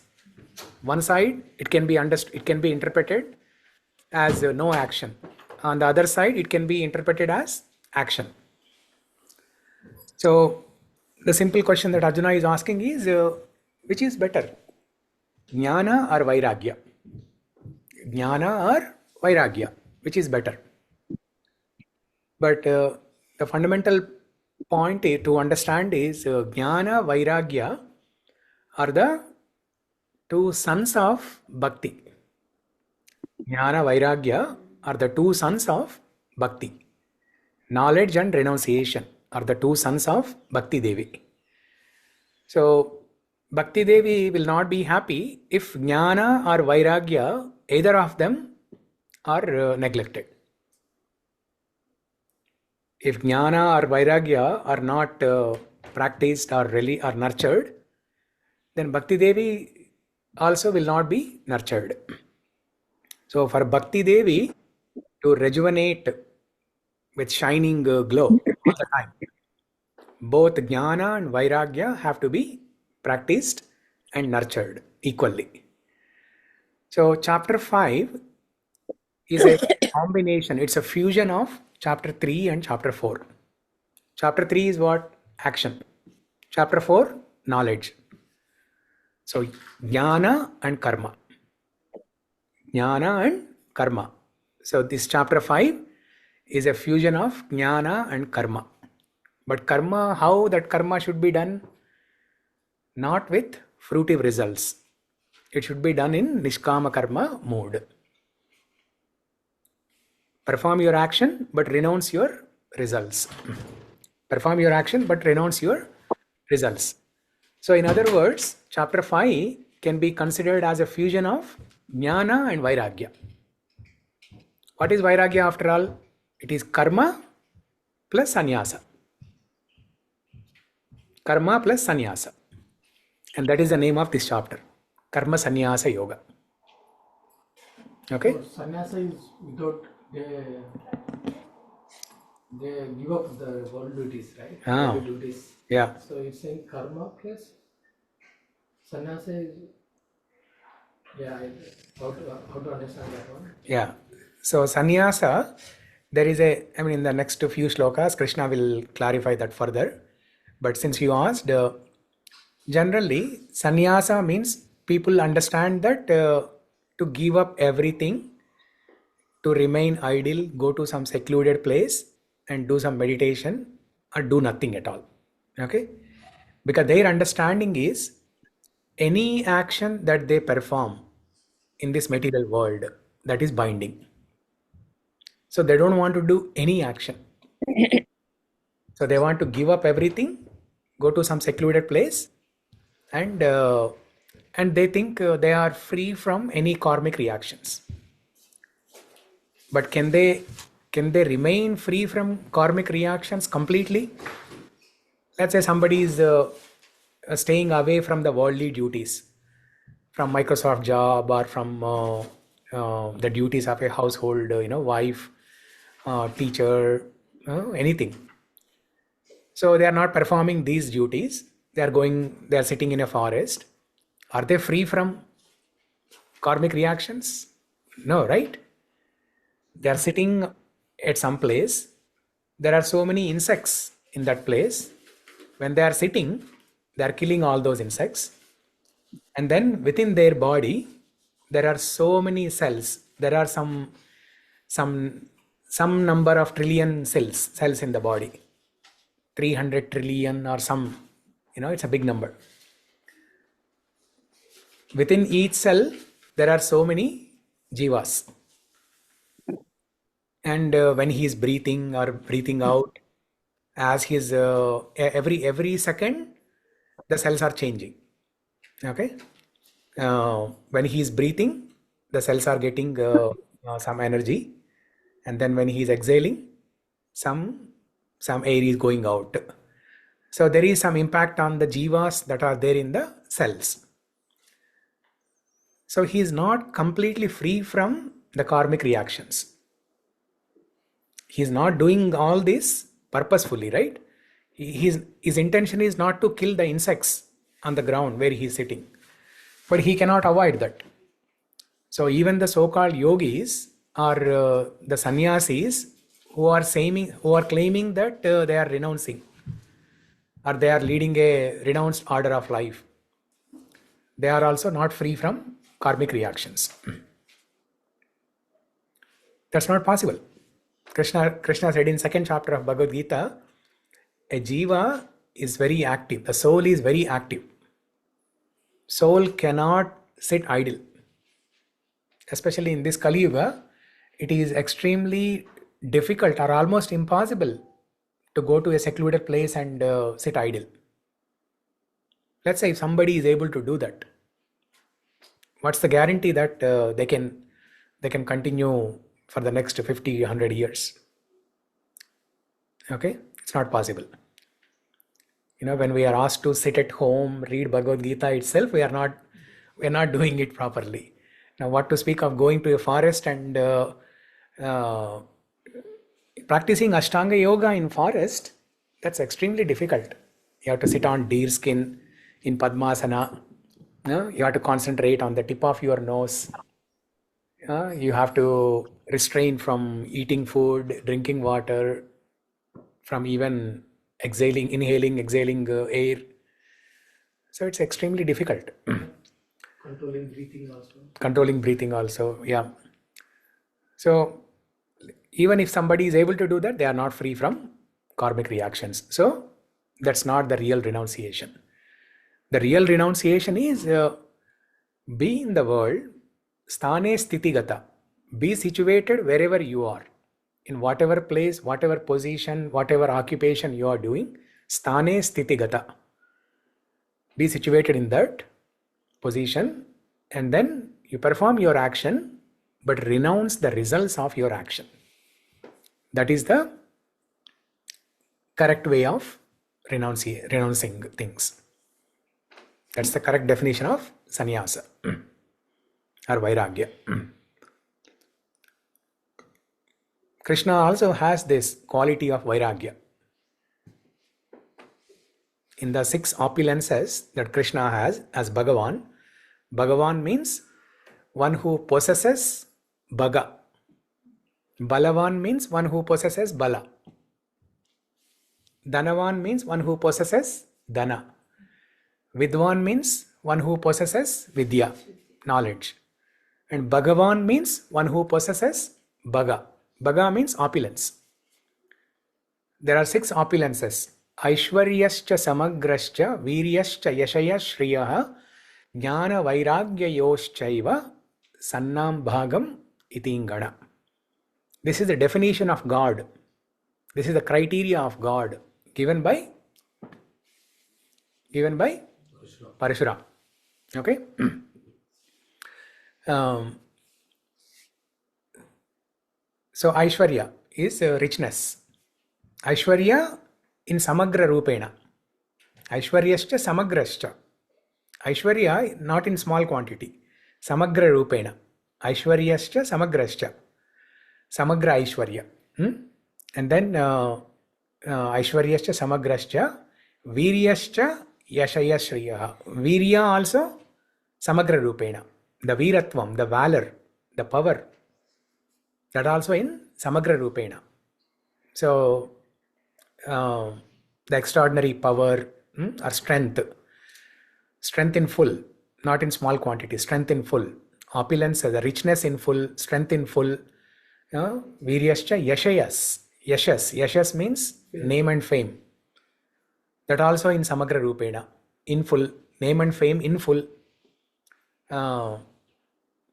One side, it can be interpreted as no action. On the other side, it can be interpreted as action. So the simple question that Arjuna is asking is, which is better, jnana or vairagya? Jnana or vairagya, which is better? But the fundamental point to understand is, jnana, vairagya are the two sons of bhakti. Jnana, vairagya are the two sons of bhakti. Knowledge and renunciation are the two sons of Bhakti Devi. So, Bhakti Devi will not be happy if Jnana or Vairagya, either of them, are neglected. If Jnana or Vairagya are not practiced or really are nurtured, then Bhakti Devi also will not be nurtured. So, for Bhakti Devi to rejuvenate with shining glow all the time, both Jnana and Vairagya have to be practiced and nurtured equally. So chapter 5 is a combination, it's a fusion of chapter 3 and chapter 4. Chapter 3 is what? Action. Chapter 4, knowledge. So Jnana and Karma. Jnana and Karma. So this chapter 5 is a fusion of Jnana and Karma. But karma, how that karma should be done? Not with fruitive results. It should be done in nishkama karma mode. Perform your action, but renounce your results. Perform your action, but renounce your results. So in other words, chapter 5 can be considered as a fusion of jnana and vairagya. What is vairagya after all? It is karma plus sannyasa. Karma plus sannyasa. And that is the name of this chapter. Karma sannyasa yoga. Okay? So sannyasa is without they give up the world duties, right? Ah. World duties. Yeah. So it's saying karma plus sannyasa is, yeah, how to understand that one? Yeah. So sannyasa, there is in the next few shlokas, Krishna will clarify that further. But since you asked, generally, sannyasa means people understand that to give up everything, to remain idle, go to some secluded place and do some meditation or do nothing at all. Okay? Because their understanding is any action that they perform in this material world, that is binding. So they don't want to do any action. So they want to give up everything, go to some secluded place, and they think they are free from any karmic reactions. But can they remain free from karmic reactions completely? Let's say somebody is staying away from the worldly duties, from Microsoft job or from the duties of a household, wife, teacher, anything. So they are not performing these duties. They are sitting in a forest. Are they free from karmic reactions? No, right? They are sitting at some place. There are so many insects in that place. When they are sitting, they are killing all those insects. And then within their body, there are so many cells. There are some number of trillion cells in the body. 300 trillion or some, it's a big number. Within each cell, there are so many jivas. And when he is breathing or breathing out, as his every second, the cells are changing. Okay. When he is breathing, the cells are getting some energy, and then when he is exhaling, some air is going out. So there is some impact on the jivas that are there in the cells. So he is not completely free from the karmic reactions. He is not doing all this purposefully, right? His intention is not to kill the insects on the ground where he is sitting, but he cannot avoid that. So even the so-called yogis or the sannyasis who are claiming that they are renouncing or they are leading a renounced order of life, they are also not free from karmic reactions. That's not possible. Krishna said in second chapter of Bhagavad Gita, a jiva is very active. The soul is very active. Soul cannot sit idle. Especially in this Kali Yuga, it is extremely difficult or almost impossible to go to a secluded place and sit idle. Let's say if somebody is able to do that, what's the guarantee that they can continue for the next 50, 100 years? Okay, it's not possible. When we are asked to sit at home, read Bhagavad Gita itself, we are not doing it properly. Now, what to speak of going to a forest and practicing Ashtanga Yoga in forest? That's extremely difficult. You have to sit on deer skin in Padmasana. You have to concentrate on the tip of your nose. You have to restrain from eating food, drinking water, from even inhaling, exhaling air. So it's extremely difficult. Controlling breathing also, yeah. So even if somebody is able to do that, they are not free from karmic reactions. So that's not the real renunciation. The real renunciation is be in the world, sthane sthitigata. Be situated wherever you are, in whatever place, whatever position, whatever occupation you are doing, sthane sthitigata. Be situated in that position, and then you perform your action, but renounce the results of your action. That is the correct way of renouncing things. That's the correct definition of sannyasa or vairagya. Krishna also has this quality of vairagya. In the 6 opulences that Krishna has as Bhagavan, Bhagavan means one who possesses Bhaga. Balavan means one who possesses Bala. Dhanavan means one who possesses Dhana. Vidwan means one who possesses Vidya, knowledge. And Bhagavan means one who possesses Bhaga. Bhaga means opulence. There are 6 opulences. Aishwaryascha samagrascha viryascha yashaya shriyaha jnana vairagyayoschaiva sannam bhagam itingana. This is the definition of God. This is the criteria of God given by Parashurama. Okay? So Aishwarya is richness. Aishwarya in samagra rupena. Aishwaryascha samagrascha. Aishwarya not in small quantity. Samagra rupena. Aishwaryascha samagrascha. Samagra Aishwarya. And then Aishwaryascha samagrascha. Viryascha yashaya shriyaha. Virya also samagra rupena. The viratvam, the valor, the power. That also in samagra rupena. So the extraordinary power or strength. Strength in full, not in small quantity. Strength in full. Opulence, the richness in full, strength in full. Viryascha yashayas. Yashas means name and fame. That also in samagra rupena, in full. Name and fame in full. Viryascha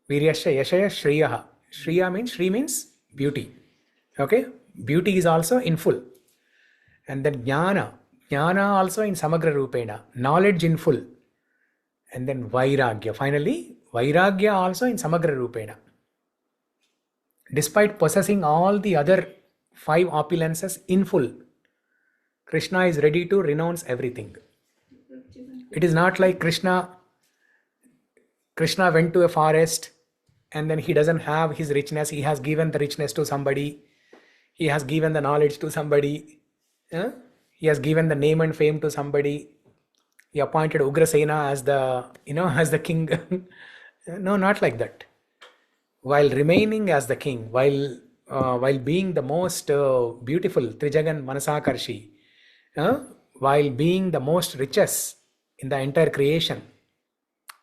yashaya shriyaha. Shri means beauty. Okay? Beauty is also in full. And then jnana also in samagra rupena, knowledge in full. And then vairagya. Finally, vairagya also in samagra rupena. Despite possessing all the other 5 opulences in full, Krishna is ready to renounce everything. It is not like Krishna went to a forest and then he doesn't have his richness. He has given the richness to somebody. He has given the knowledge to somebody. He has given the name and fame to somebody. He appointed Ugrasena as the king. No, not like that. While remaining as the king, while being the most beautiful Trijagan Manasakarshi, while being the most richest in the entire creation,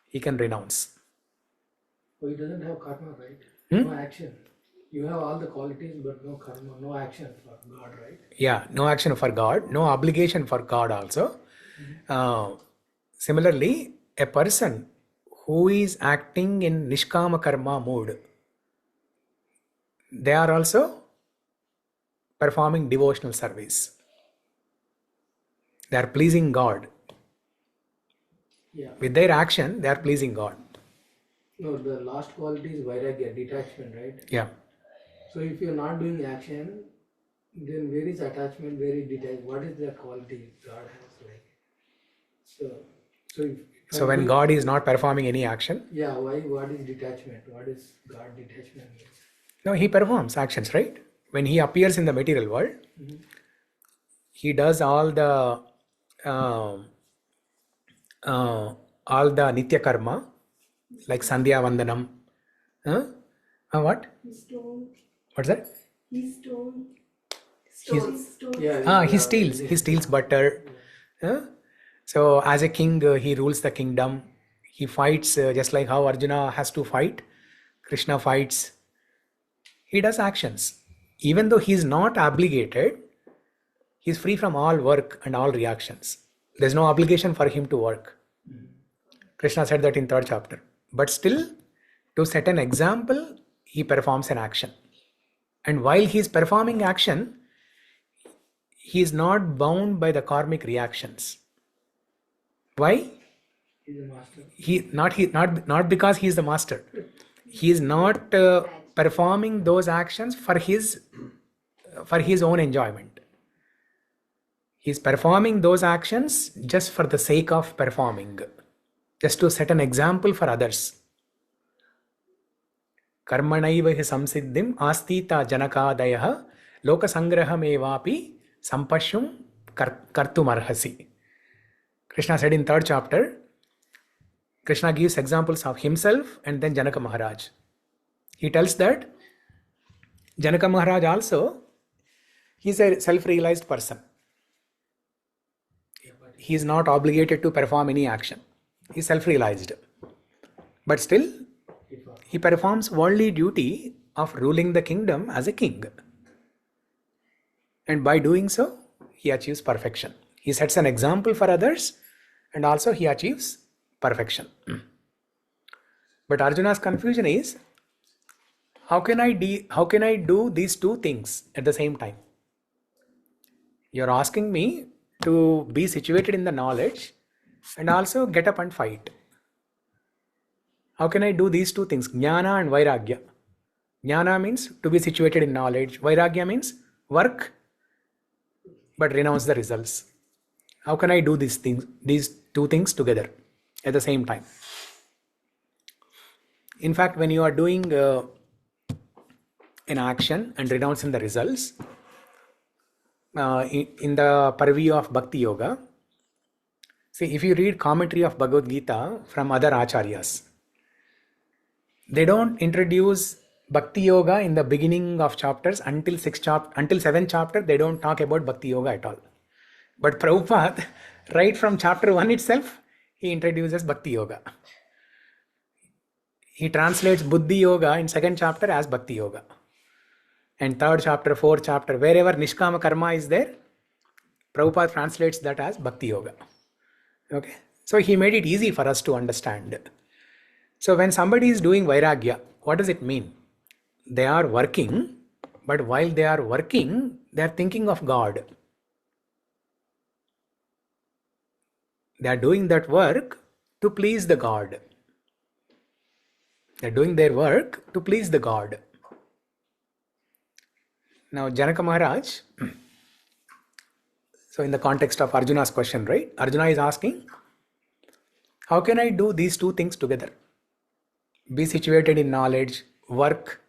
he can renounce. So he doesn't have karma, right? No action. You have all the qualities, but no karma, no action for God, right? Yeah, no action for God, no obligation for God also. Similarly, a person who is acting in nishkama karma mode, they are also performing devotional service. They are pleasing God. Yeah. With their action, they are pleasing God. No, the last quality is vairagya, detachment, right? Yeah. So if you are not doing action, then where is attachment, where is detachment? What is the quality God has like? So when God is not performing any action. Yeah, what is detachment? What is God detachment? No, he performs actions, right? When he appears in the material world, he does all the nitya karma, like Sandhya Vandanam. What? He stole. What's that? He stole. He steals butter. So as a king, he rules the kingdom. He fights just like how Arjuna has to fight. Krishna fights. He does actions. Even though he is not obligated, he is free from all work and all reactions. There is no obligation for him to work. Krishna said that in 3rd chapter. But still, to set an example, he performs an action. And while he is performing action, he is not bound by the karmic reactions. Why? He's a master. Not because he is the master. He is not performing those actions for his own enjoyment. He is performing those actions just for the sake of performing, just to set an example for others. karmanaiva hi samsiddhim astita janakadayah lokasangrahamevapi sampashyum kartumarhasi. Krishna said in 3rd chapter, Krishna gives examples of himself and then Janaka Maharaj. He tells that Janaka Maharaj also, he is a self-realized person. He is not obligated to perform any action. He is self-realized. But still, he performs worldly duty of ruling the kingdom as a king. And by doing so, he achieves perfection. He sets an example for others and also he achieves perfection. But Arjuna's confusion is, how can I do these two things at the same time? You're asking me to be situated in the knowledge and also get up and fight. How can I do these two things? Jnana and Vairagya. Jnana means to be situated in knowledge. Vairagya means work but renounce the results. How can I do these two things together at the same time? In fact, when you are doing an action and renouncing the results, in the purview of Bhakti Yoga, see, if you read commentary of Bhagavad Gita from other acharyas, they don't introduce Bhakti Yoga in the beginning of chapters until 7th chapter. They don't talk about Bhakti Yoga at all. But Prabhupada, right from chapter 1 itself, he introduces Bhakti Yoga. He translates Buddhi Yoga in 2nd chapter as Bhakti Yoga. And 3rd chapter, 4th chapter, wherever Nishkama Karma is there, Prabhupada translates that as Bhakti Yoga. Okay? So he made it easy for us to understand. So when somebody is doing Vairagya, what does it mean? They are working, but while they are working, they are thinking of God. They are doing that work to please the God. They are doing their work to please the God. Now, Janaka Maharaj, so in the context of Arjuna's question, right? Arjuna is asking, how can I do these two things together? Be situated in knowledge, work,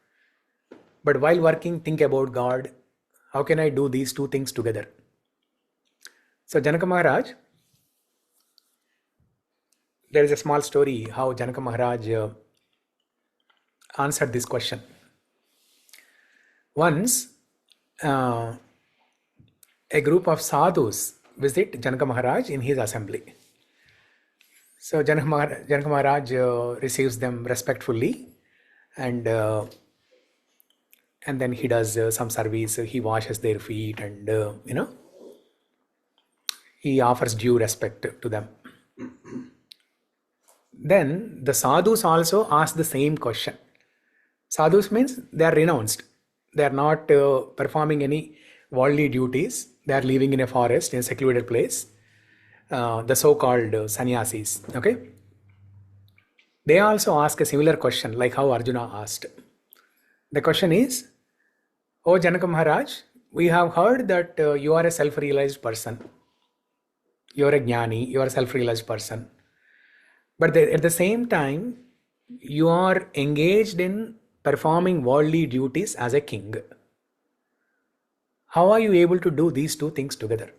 but while working, think about God. How can I do these two things together? So Janaka Maharaj, there is a small story how Janaka Maharaj answered this question. Once, a group of sadhus visit Janaka Maharaj in his assembly. So Janaka Maharaj receives them respectfully and then he does some service. He washes their feet and he offers due respect to them. Then the sadhus also ask the same question. Sadhus means they are renounced. They are not performing any worldly duties. They are living in a forest, in a secluded place. The so-called sannyasis. Okay? They also ask a similar question like how Arjuna asked. The question is, "O Janaka Maharaj, we have heard that you are a self-realized person. You are a jnani, you are a self-realized person. But at the same time, you are engaged in performing worldly duties as a king. How are you able to do these two things together?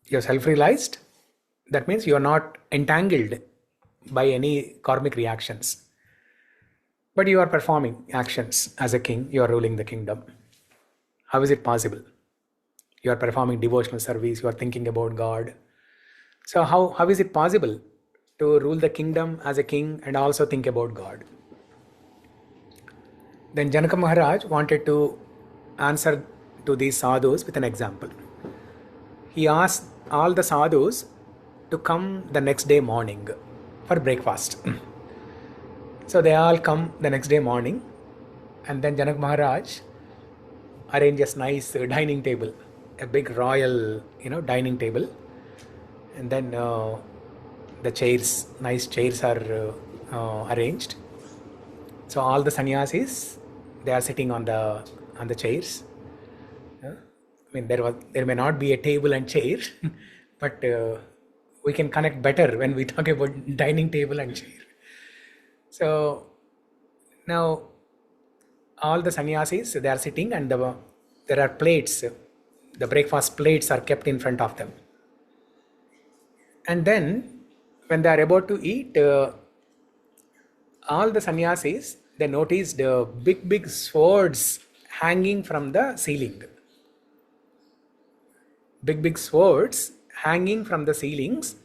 You are self-realized. That means you are not entangled by any karmic reactions. But you are performing actions as a king. You are ruling the kingdom. How is it possible? You are performing devotional service. You are thinking about God. So how is it possible to rule the kingdom as a king and also think about God?" Then Janaka Maharaj wanted to answer to these sadhus with an example. He asked all the sadhus to come the next day morning for breakfast. So they all come the next day morning, and then Janaka Maharaj arranges nice dining table, a big royal, dining table, and then the chairs, nice chairs are arranged. So all the sannyasis, they are sitting on the chairs. I mean, there may not be a table and chair, but we can connect better when we talk about dining table and chair. So Now, all the sannyasis, they are sitting and there are plates. The breakfast plates are kept in front of them. And then, when they are about to eat, all the sannyasis, they noticed big swords hanging from the ceiling. Big swords hanging from the ceilings,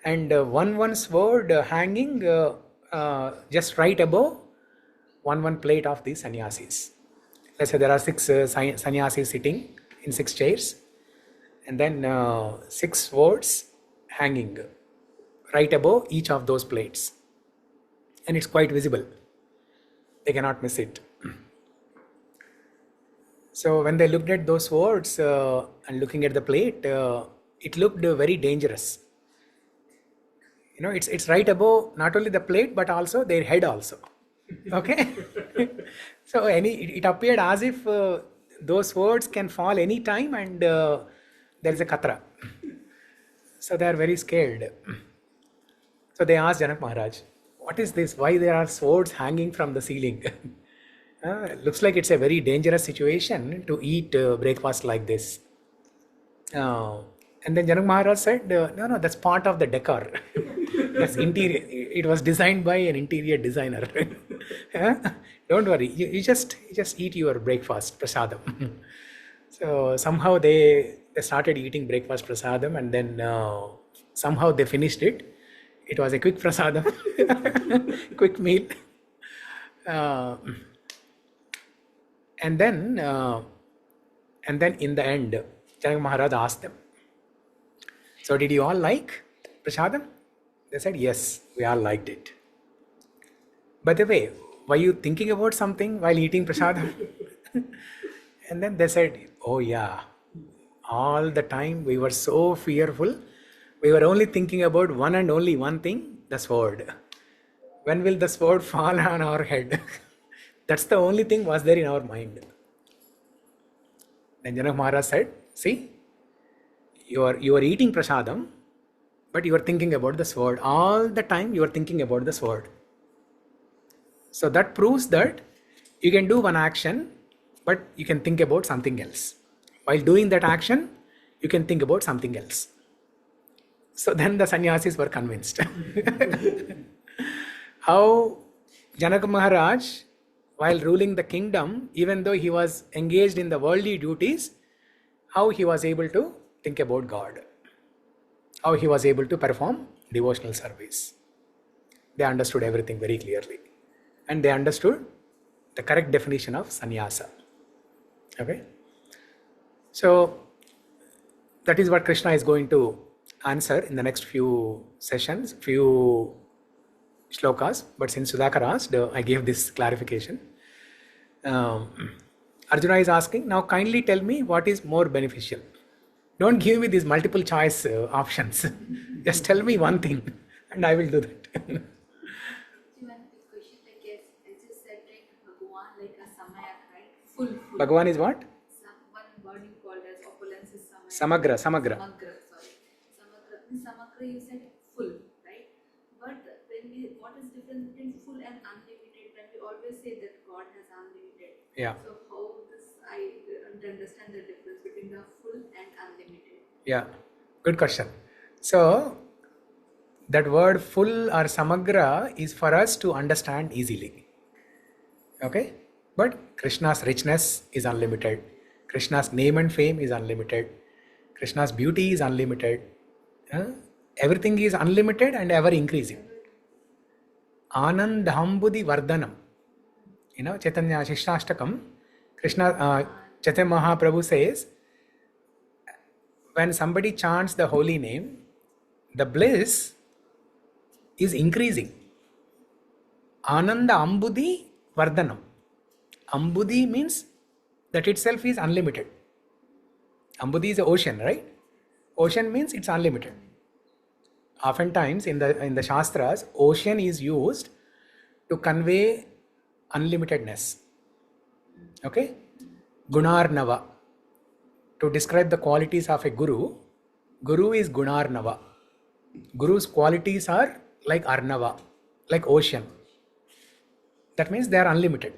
and one sword hanging just right above one plate of these sannyasis. Let's say there are 6 sannyasis sitting in 6 chairs, and then 6 swords hanging right above each of those plates. And it's quite visible. They cannot miss it. So when they looked at those swords and looking at the plate, it looked very dangerous. It's right above not only the plate but also their head also. Okay. So it appeared as if those swords can fall any time, and there is a khatra. So they are very scared. So they asked Janak Maharaj, what is this? Why there are swords hanging from the ceiling? Looks like it's a very dangerous situation to eat breakfast like this. And then Janak Maharaj said, no, that's part of the decor. That's interior. It was designed by an interior designer. Don't worry, you just eat your breakfast prasadam. So somehow they started eating breakfast prasadam, and then somehow they finished it. It was a quick prasadam, quick meal. And then in the end, Janak Maharaj asked them, so did you all like prasadam? They said, yes, we all liked it. By the way, were you thinking about something while eating prasadam? And then they said, oh yeah, all the time we were so fearful. We were only thinking about one and only one thing, the sword. When will the sword fall on our head? That's the only thing was there in our mind. Then Janak Maharaj said, see, you are eating prasadam, but you are thinking about the sword. All the time you are thinking about the sword. So that proves that you can do one action, but you can think about something else. While doing that action, you can think about something else. So then the sannyasis were convinced. How Janak Maharaj, while ruling the kingdom, even though he was engaged in the worldly duties, how he was able to think about God. How he was able to perform devotional service. They understood everything very clearly. And they understood the correct definition of sannyasa. Okay? So, that is what Kṛṣṇa is going to answer in the next few sessions, few shlokas. But since Sudhakar asked, I gave this clarification. Arjuna is asking, now kindly tell me what is more beneficial. Don't give me these multiple choice options. Just tell me one thing and I will do that. One big question, like yes, as you said, like Bhagavan, like a samaya, right? Full. Bhagavan is what? One word you called as opulence is samaya. Samagra. Samagra, you said full, right? But what is difference between full and unlimited? When we always say that God has unlimited. Yeah. So how I understand the difference between the full and unlimited? Yeah, good question. So, that word full or samagra is for us to understand easily. Okay? But Krishna's richness is unlimited. Krishna's name and fame is unlimited. Krishna's beauty is unlimited. Everything is unlimited and ever increasing. Anandhambudi Vardhanam. Chaitanya Shishtastakam, Krishna, Chaitanya Mahaprabhu says, when somebody chants the holy name, the bliss is increasing. Ananda Ambudi Vardhanam. Ambudi means that itself is unlimited. Ambudi is the ocean, right? Ocean means it's unlimited. Oftentimes in the Shastras, ocean is used to convey unlimitedness. Okay? Gunarnava. To describe the qualities of a guru, guru is Gunarnava. Guru's qualities are like Arnava, like ocean. That means they are unlimited.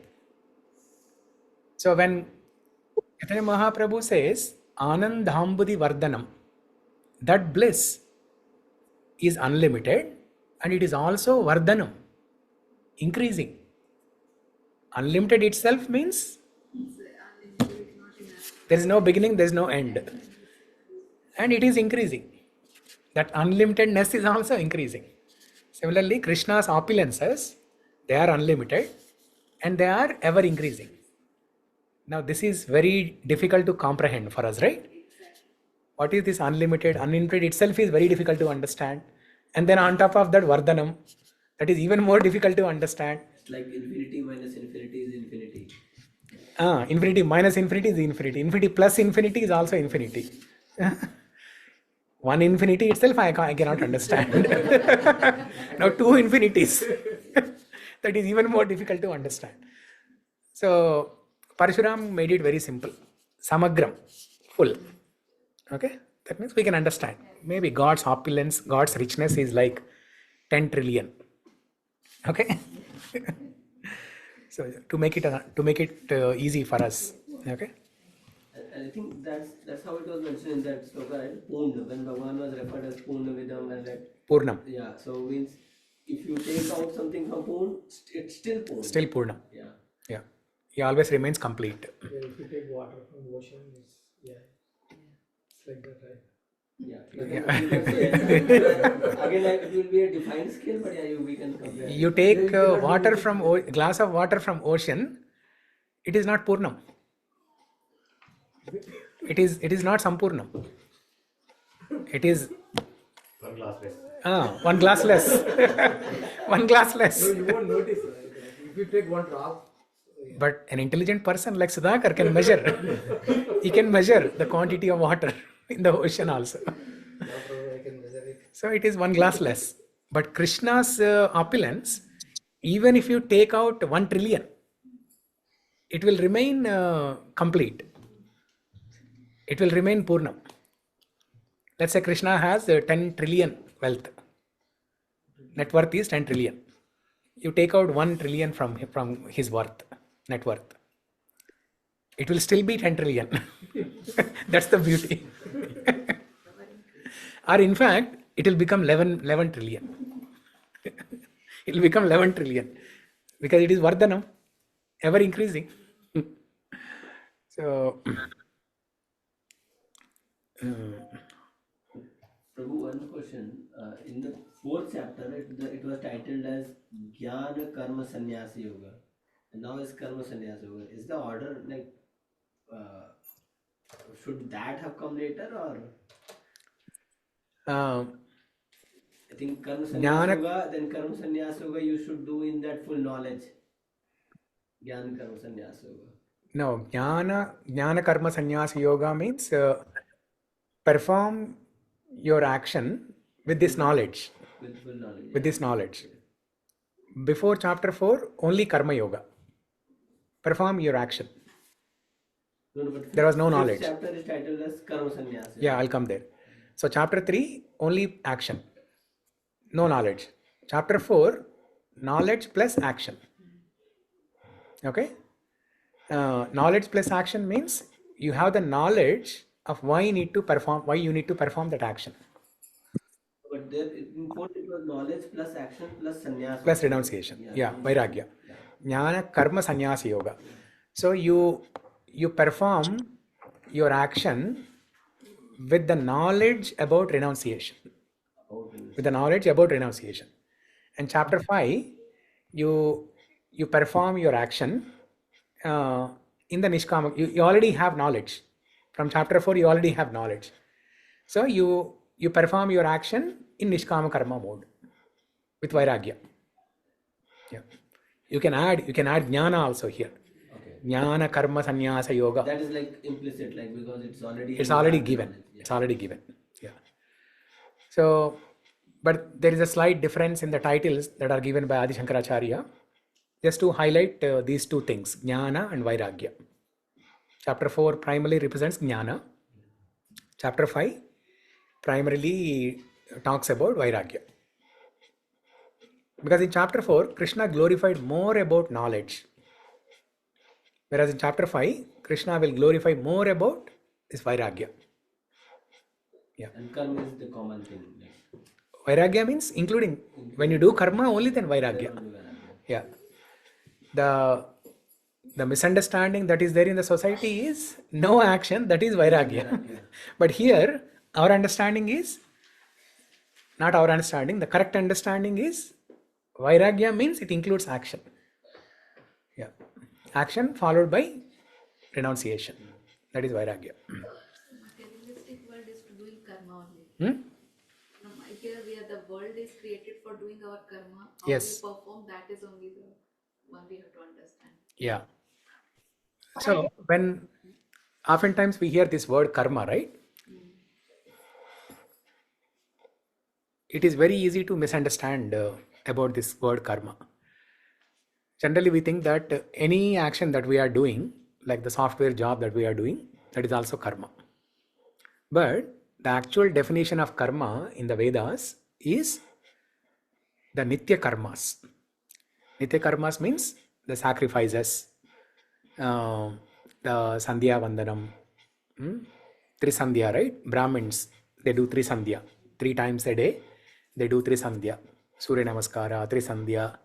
So when Chaitanya Mahaprabhu says Anandhambudi Vardhanam, that bliss is unlimited and it is also Vardhanam, increasing. Unlimited itself means there is no beginning, there is no end. And it is increasing. That unlimitedness is also increasing. Similarly, Krishna's opulences, they are unlimited and they are ever increasing. Now this is very difficult to comprehend for us, right? What is this unlimited? Unlimited itself is very difficult to understand. And then on top of that, Vardhanam, that is even more difficult to understand. It's like infinity minus infinity is infinity. Infinity minus infinity is infinity. Infinity plus infinity is also infinity. One infinity itself I cannot understand. Now two infinities. That is even more difficult to understand. So Parshuram made it very simple. Samagram, full. Okay? That means we can understand. Maybe God's opulence, God's richness is like 10 trillion. Okay? So to make it easy for us. Okay? And I think that's how it was mentioned in that sloka, right? Purna, when Bhagavan was referred as Purna Vidam and like Purnam. Yeah, so means if you take out something from Purna, it's still Purna. Still Purna. Yeah. Yeah. He always remains complete. Yeah, if you take water from the ocean, it's like that, right? Again, like, it will be a defined scale, but we can compare. You take water from glass of water from ocean, it is not Purnam. It is not Sampurnam. It is one glass less. One glass less. One glass less. No, you won't notice. If you take one drop. But an intelligent person like Sudhakar can measure. He can measure the quantity of water in the ocean also. So it is one glass less. But Krishna's opulence, even if you take out 1 trillion, it will remain complete. It will remain Purnam. Let's say Krishna has 10 trillion wealth. Net worth is 10 trillion. You take out 1 trillion from his worth, net worth. It will still be 10 trillion. That's the beauty. Or in fact, it will become 11 trillion. It will become 11 trillion. Because it is Vardhanam, ever increasing. So... Prabhu, one question. In the 4th chapter, it was titled as Jnana Karma Sannyasa Yoga. And now it's Karma Sannyasa Yoga. Is the order like, should that have come later or? I think Karma Sannyasa Yoga, then Karma Sannyasa Yoga you should do in that full knowledge. Jnana Karma Sannyasa Yoga. No, Jnana Karma Sannyasa Yoga means perform your action with this knowledge. With full knowledge. With this knowledge. Before chapter 4, only Karma Yoga. Perform your action. No, but there was no knowledge. Chapter is titled as Karma Sannyasa. Yeah, I'll come there. So chapter 3, only action. No knowledge. Chapter 4, knowledge plus action. Okay? Knowledge plus action means you have the knowledge of why you need to perform that action. But there in quote it was knowledge plus action plus sannyasa. Plus renunciation. Yeah, vairagya. Jnana karma sannyasa yoga. So you perform your action with the knowledge about renunciation. With the knowledge about renunciation. And chapter 5, you perform your action in the nishkama. You already have knowledge. From chapter 4, you already have knowledge. So you perform your action in nishkama karma mode with vairagya. Yeah. You can add jnana also here. Okay. Jnana karma sannyasa yoga. That is like implicit, like because it's already given. Yeah. It's already given. Yeah. So, but there is a slight difference in the titles that are given by Adi Shankaracharya. Just to highlight these two things, jnana and vairagya. Chapter 4 primarily represents jnana. Chapter 5 primarily talks about vairagya. Because in chapter 4, Krishna glorified more about knowledge. Whereas in chapter 5, Krishna will glorify more about this vairagya. Yeah. And karma is the common thing. Vairagya means including when you do karma, only then vairagya. Yeah. The misunderstanding that is there in the society is no action, that is vairagya. But here, our understanding is, not our understanding, the correct understanding is vairagya means it includes action. Yeah. Action followed by renunciation. That is vairagya. Materialistic world is doing karma only. Here the world is created for doing our karma. How Yes. we perform, that is only the one we have to understand. Yeah. So when oftentimes we hear this word karma, right? It is very easy to misunderstand about this word karma. Generally, we think that any action that we are doing, like the software job that we are doing, that is also karma. But the actual definition of karma in the Vedas is the nitya karmas. Nitya karmas means the sacrifices, the sandhya vandanam, trisandhya, right? Brahmins, they do trisandhya. 3 times a day, they do trisandhya. Surya namaskara, trisandhya,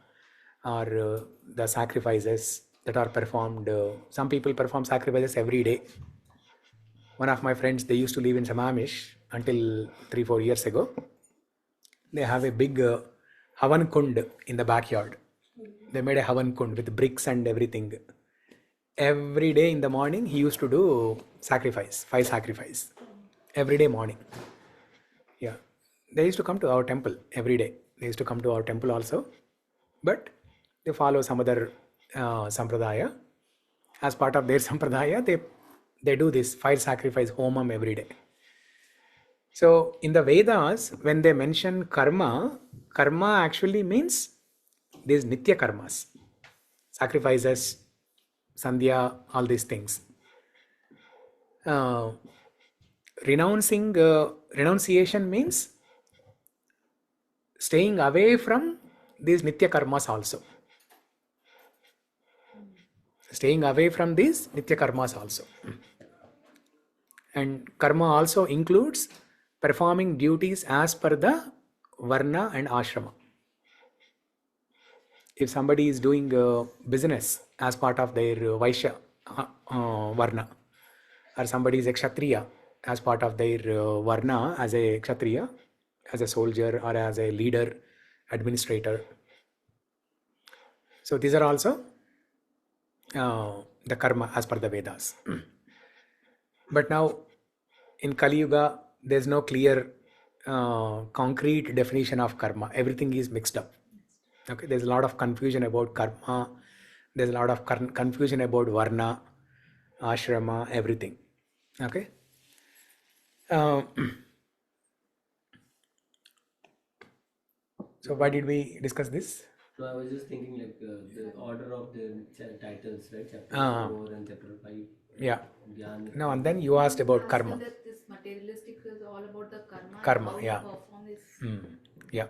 or the sacrifices that are performed. Some people perform sacrifices every day. One of my friends, they used to live in Samamish until 3-4 years ago. They have a big havan kund in the backyard. They made a havan kund with bricks and everything. Every day in the morning, he used to do sacrifice, 5 sacrifice. Every day morning. Yeah. They used to come to our temple every day. They used to come to our temple also. But they follow some other sampradaya. As part of their sampradaya, they do this 5 sacrifice homam every day. So in the Vedas, when they mention karma, karma actually means these nitya karmas, sacrifices, sandhya, all these things. Renunciation means staying away from these nitya karmas also. Staying away from these nitya karmas also. And karma also includes performing duties as per the varna and ashrama. If somebody is doing business as part of their Vaishya varna, or somebody is a kshatriya as part of their varna, as a kshatriya, as a soldier or as a leader, administrator. So these are also the karma as per the Vedas. But now in Kali Yuga, there's no clear concrete definition of karma. Everything is mixed up. Okay, there's a lot of confusion about karma. There's a lot of confusion about varna, ashrama, everything. Okay. So why did we discuss this? No, I was just thinking like the order of the titles, right? Chapter 4 and chapter 5. Yeah. Jnana. No, and then you asked about karma. That this materialistic is all about the karma. Karma, and how yeah. to perform this. Yeah.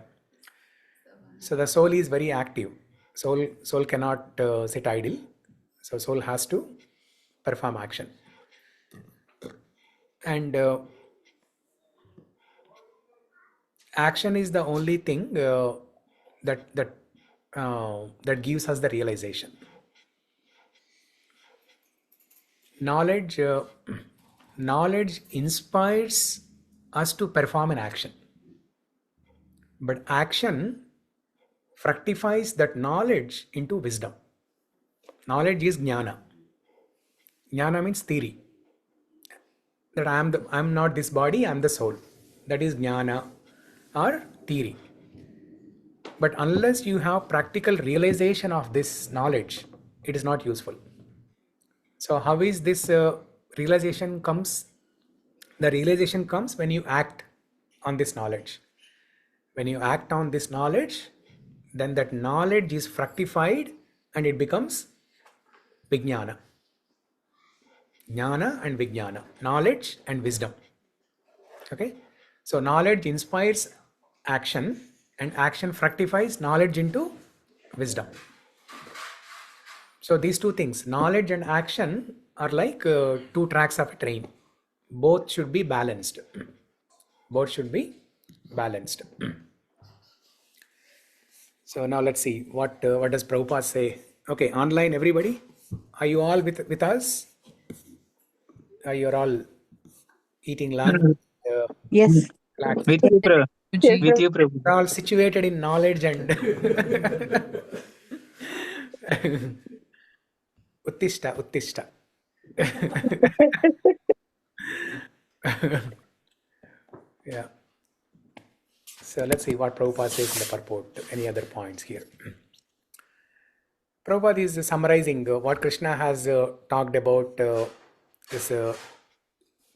So the soul is very active. Soul cannot sit idle. So soul has to perform action. And action is the only thing that gives us the realization. Knowledge inspires us to perform an action, but action fructifies that knowledge into wisdom. Knowledge is jnana. Jnana means theory. That I'm not this body, I'm the soul. That is jnana or theory. But unless you have practical realization of this knowledge, it is not useful. So how is this realization comes? The realization comes when you act on this knowledge. When you act on this knowledge, then that knowledge is fructified and it becomes vijnana. Jnana and vijnana. Knowledge and wisdom. Okay? So knowledge inspires action and action fructifies knowledge into wisdom. So these two things, knowledge and action, are like two tracks of a train. Both should be balanced. Both should be balanced. So now let's see what does Prabhupada say. Okay, online everybody, are you all with us? You're all eating lunch. Yes. Relaxed. With you, Prabhu. Yes, With you, Prabhu. You're all situated in knowledge and uttishta, uttishta. Yeah. So let's see what Prabhupada says in the purport. Any other points here? Prabhupada is summarizing what Kṛṣṇa has talked about this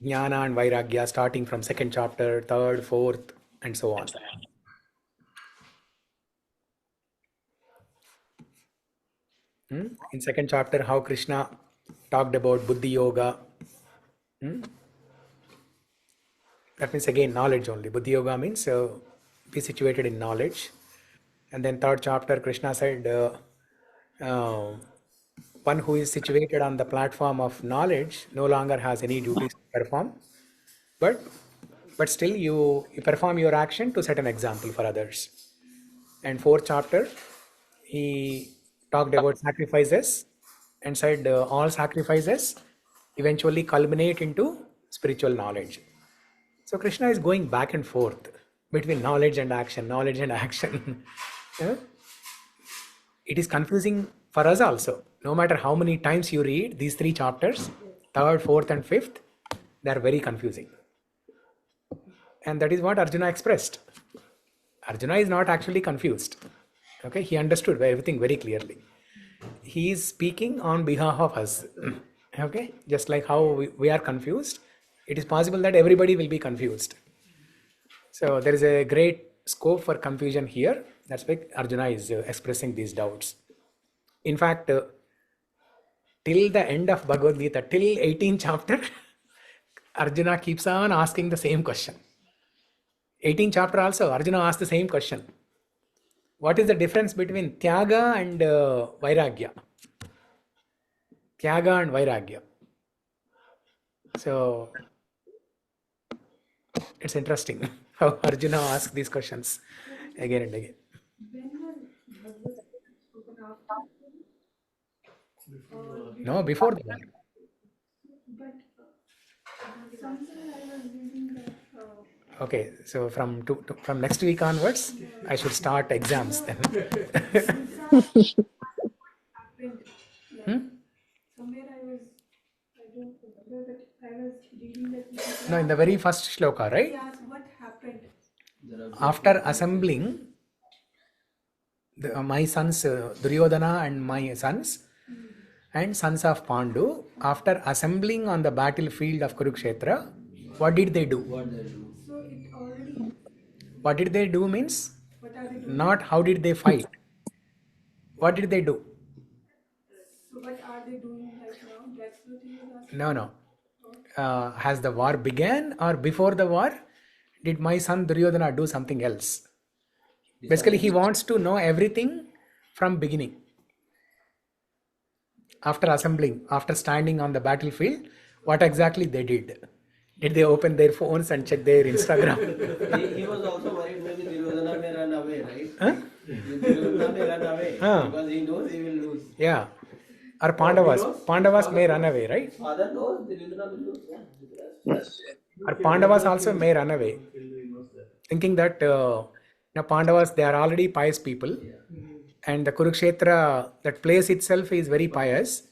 jnana and vairagya, starting from second chapter, third, fourth, and so on. In second chapter, how Kṛṣṇa talked about buddhi yoga. That means again knowledge only. Buddhi yoga means be situated in knowledge. And then third chapter, Kṛṣṇa said one who is situated on the platform of knowledge no longer has any duties to perform, but still you perform your action to set an example for others. And fourth chapter, he talked about sacrifices and said all sacrifices eventually culminate into spiritual knowledge. So Kṛṣṇa is going back and forth between knowledge and action, knowledge and action. It is confusing for us also. No matter how many times you read these three chapters, third, fourth, and fifth, they are very confusing. And that is what Arjuna expressed. Arjuna is not actually confused. Okay, he understood everything very clearly. He is speaking on behalf of us. Okay, just like how we are confused, it is possible that everybody will be confused. So there is a great scope for confusion here. That's why Arjuna is expressing these doubts. In fact, till the end of Bhagavad Gita, till 18th chapter, Arjuna keeps on asking the same question. 18th chapter also, Arjuna asked the same question. What is the difference between Tyaga and Vairagya? Tyaga and Vairagya. So, it's interesting how Arjuna asks these questions again and again. No, before that. Okay, so from next week onwards, I should start exams then. No, in the very first shloka, right? Yes, what happened? After assembling my sons Duryodhana and my sons and sons of Pandu, after assembling on the battlefield of Kurukshetra, what did they do? So it already. What did they do means What are they doing? not how did they fight. What did they do? So what are they doing right now? That's what he was asking. No. Has the war began or before the war? Did my son Duryodhana do something else? Basically, he wants to know everything from beginning. After assembling, after standing on the battlefield, what exactly they did? Did they open their phones and check their Instagram? He was also worried maybe Duryodhana may run away, right? Huh? Duryodhana may run away because he knows he will lose. Yeah. Or Pandavas may run away, right? Father knows Duryodhana will lose. Yeah. Or Pandavas also may run away, thinking that Pandavas, they are already pious people, and the Kurukshetra, that place itself is very pious.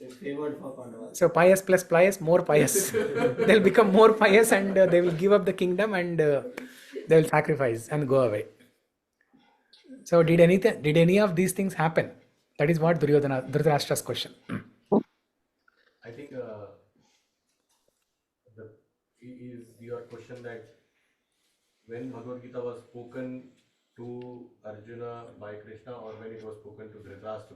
So pious plus pious, more pious. They'll become more pious and they will give up the kingdom and they will sacrifice and go away. So did any of these things happen? That is what Dhritarashtra's question. I think is your question that when Bhagavad Gita was spoken to Arjuna by Kṛṣṇa or when it was spoken to Dhritarashtra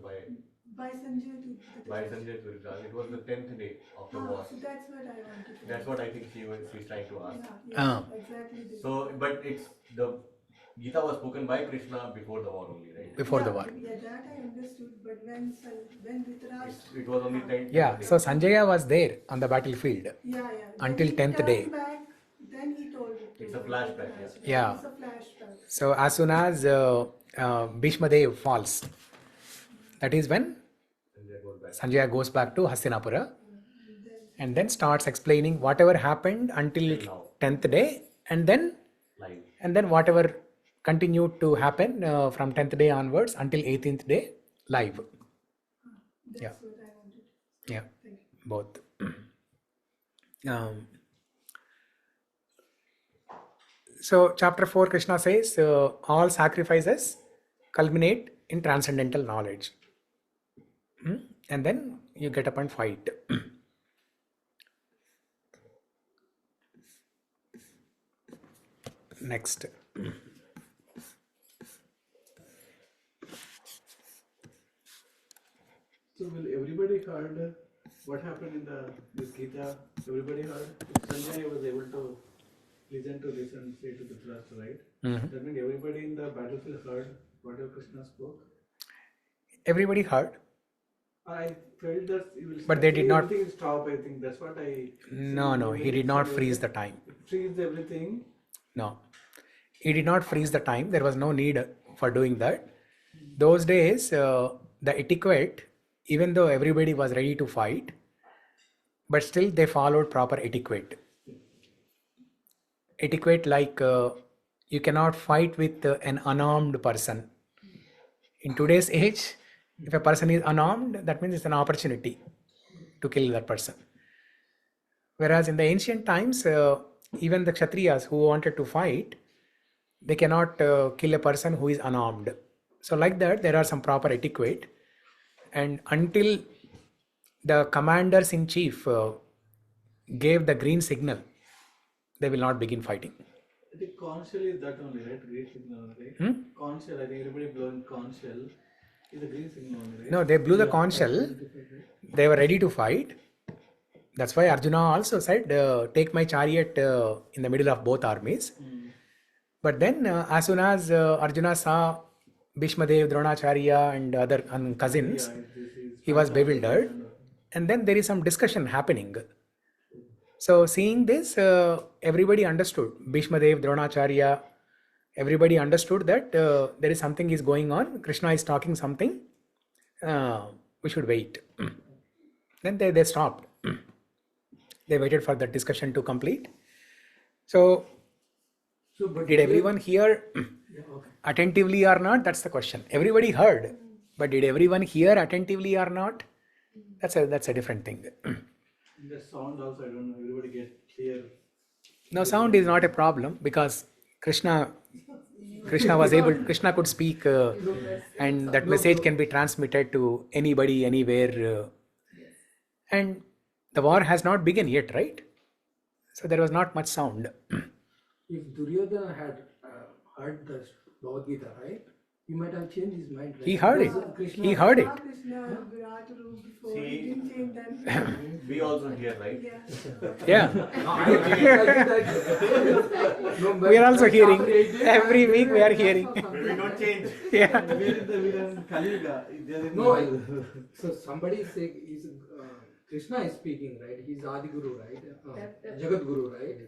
By Sanjay to Dhritarashtra, it was the 10th day of the war. So that's what I wanted to That's what I think she's trying to ask. Yeah, exactly. So, but it's the Gita was spoken by Krishna before the war only, right? Before the war. Yeah, that I understood. But when Dhritarashtra, It was only 10th Yeah, day. so Sanjaya was there on the battlefield yeah. until 10th day. Back, then he told it. It's a flashback, Yeah. It's a flashback. So as soon as Bhishma Dev falls, that is when Sanjaya goes back to Hastinapura and then starts explaining whatever happened until 10th day, and then whatever continued to happen from 10th day onwards until 18th day live. Yeah. What I wanted. Yeah, both. So chapter 4, Krishna says all sacrifices culminate in transcendental knowledge. And then you get up and fight. Next. So will everybody heard what happened in this Gita? Everybody heard? Sanjay was able to listen to this and say to the trust, right? That means everybody in the battlefield heard whatever Krishna spoke. Everybody heard. I felt that he will But they did not. Everything stop. I think that's what I. No, he did not freeze the time. Freeze everything. No, he did not freeze the time. There was no need for doing that. Those days, the etiquette, even though everybody was ready to fight, but still they followed proper etiquette. Etiquette like you cannot fight with an unarmed person. In today's age, if a person is unarmed, that means it's an opportunity to kill that person. Whereas in the ancient times, even the Kshatriyas who wanted to fight, they cannot kill a person who is unarmed. So like that, there are some proper etiquette. And until the commanders in chief gave the green signal, they will not begin fighting. I think conch shell is that only, right? Green signal, right? Conch shell, I think everybody blowing conch shell is a green signal only, right? No, they blew the conch shell. They were ready to fight. That's why Arjuna also said, take my chariot in the middle of both armies. But then as soon as Arjuna saw Bhishma Dev, Dronacharya and other cousins, he was bewildered. And then there is some discussion happening. So seeing this, everybody understood. Bhishma Dev, Dronacharya, everybody understood that there is something is going on. Krishna is talking something. We should wait. Then they stopped. They waited for the discussion to complete. So did everyone hear attentively or not? That's the question. Everybody heard, but did everyone hear attentively or not? That's a different thing. The sound also, I don't know, everybody get clear. No, sound is not a problem because Krishna could speak and that message can be transmitted to anybody, anywhere. And the war has not begun yet, right? So there was not much sound. If Duryodhana had heard the Bhagavad Gita, right, he might have changed his mind. Right? He heard it. He heard it. See, we also hear, right? Yeah. We are also hearing. Every week we are hearing. We don't change. Yeah. No, so somebody is saying, Krishna is speaking, right? He's Adi Guru, right? Jagat Guru, right?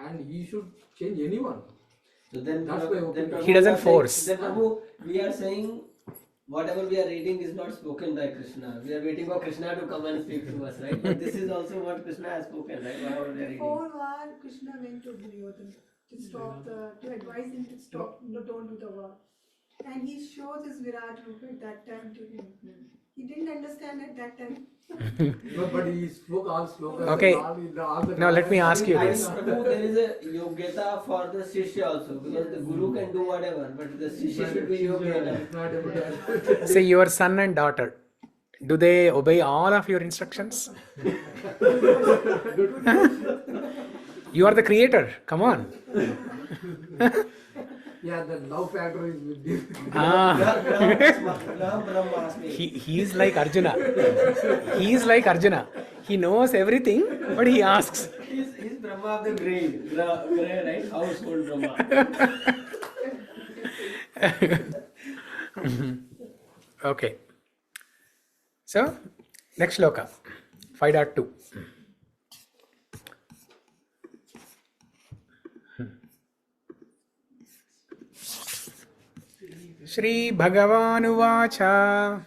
And he should change anyone. So then, He doesn't force. Then Prabhu, we are saying whatever we are reading is not spoken by Krishna. We are waiting for Krishna to come and speak to us, right? But this is also what Krishna has spoken, right? Whatever we are reading. Before war, Krishna went to Duryodhana to stop to advise him to stop, don't do the war. And he shows his Virat Rupa at that time to him. He didn't understand at that time. No, but he spoke all slokas. Okay. Now let me ask you I this. think, Prabhu, there is a yogeta for the Shishya also, because the Guru can do whatever, but the Shishya should be yogeta. Say your son and daughter, do they obey all of your instructions? You are the creator. Come on. Yeah, the love factor is with you. He is like Arjuna. He is like Arjuna. He knows everything, but he asks. He's Brahma of the grave, right? Household Brahma. Okay. So, next shloka, 5.2. Shri Bhagavan uvāca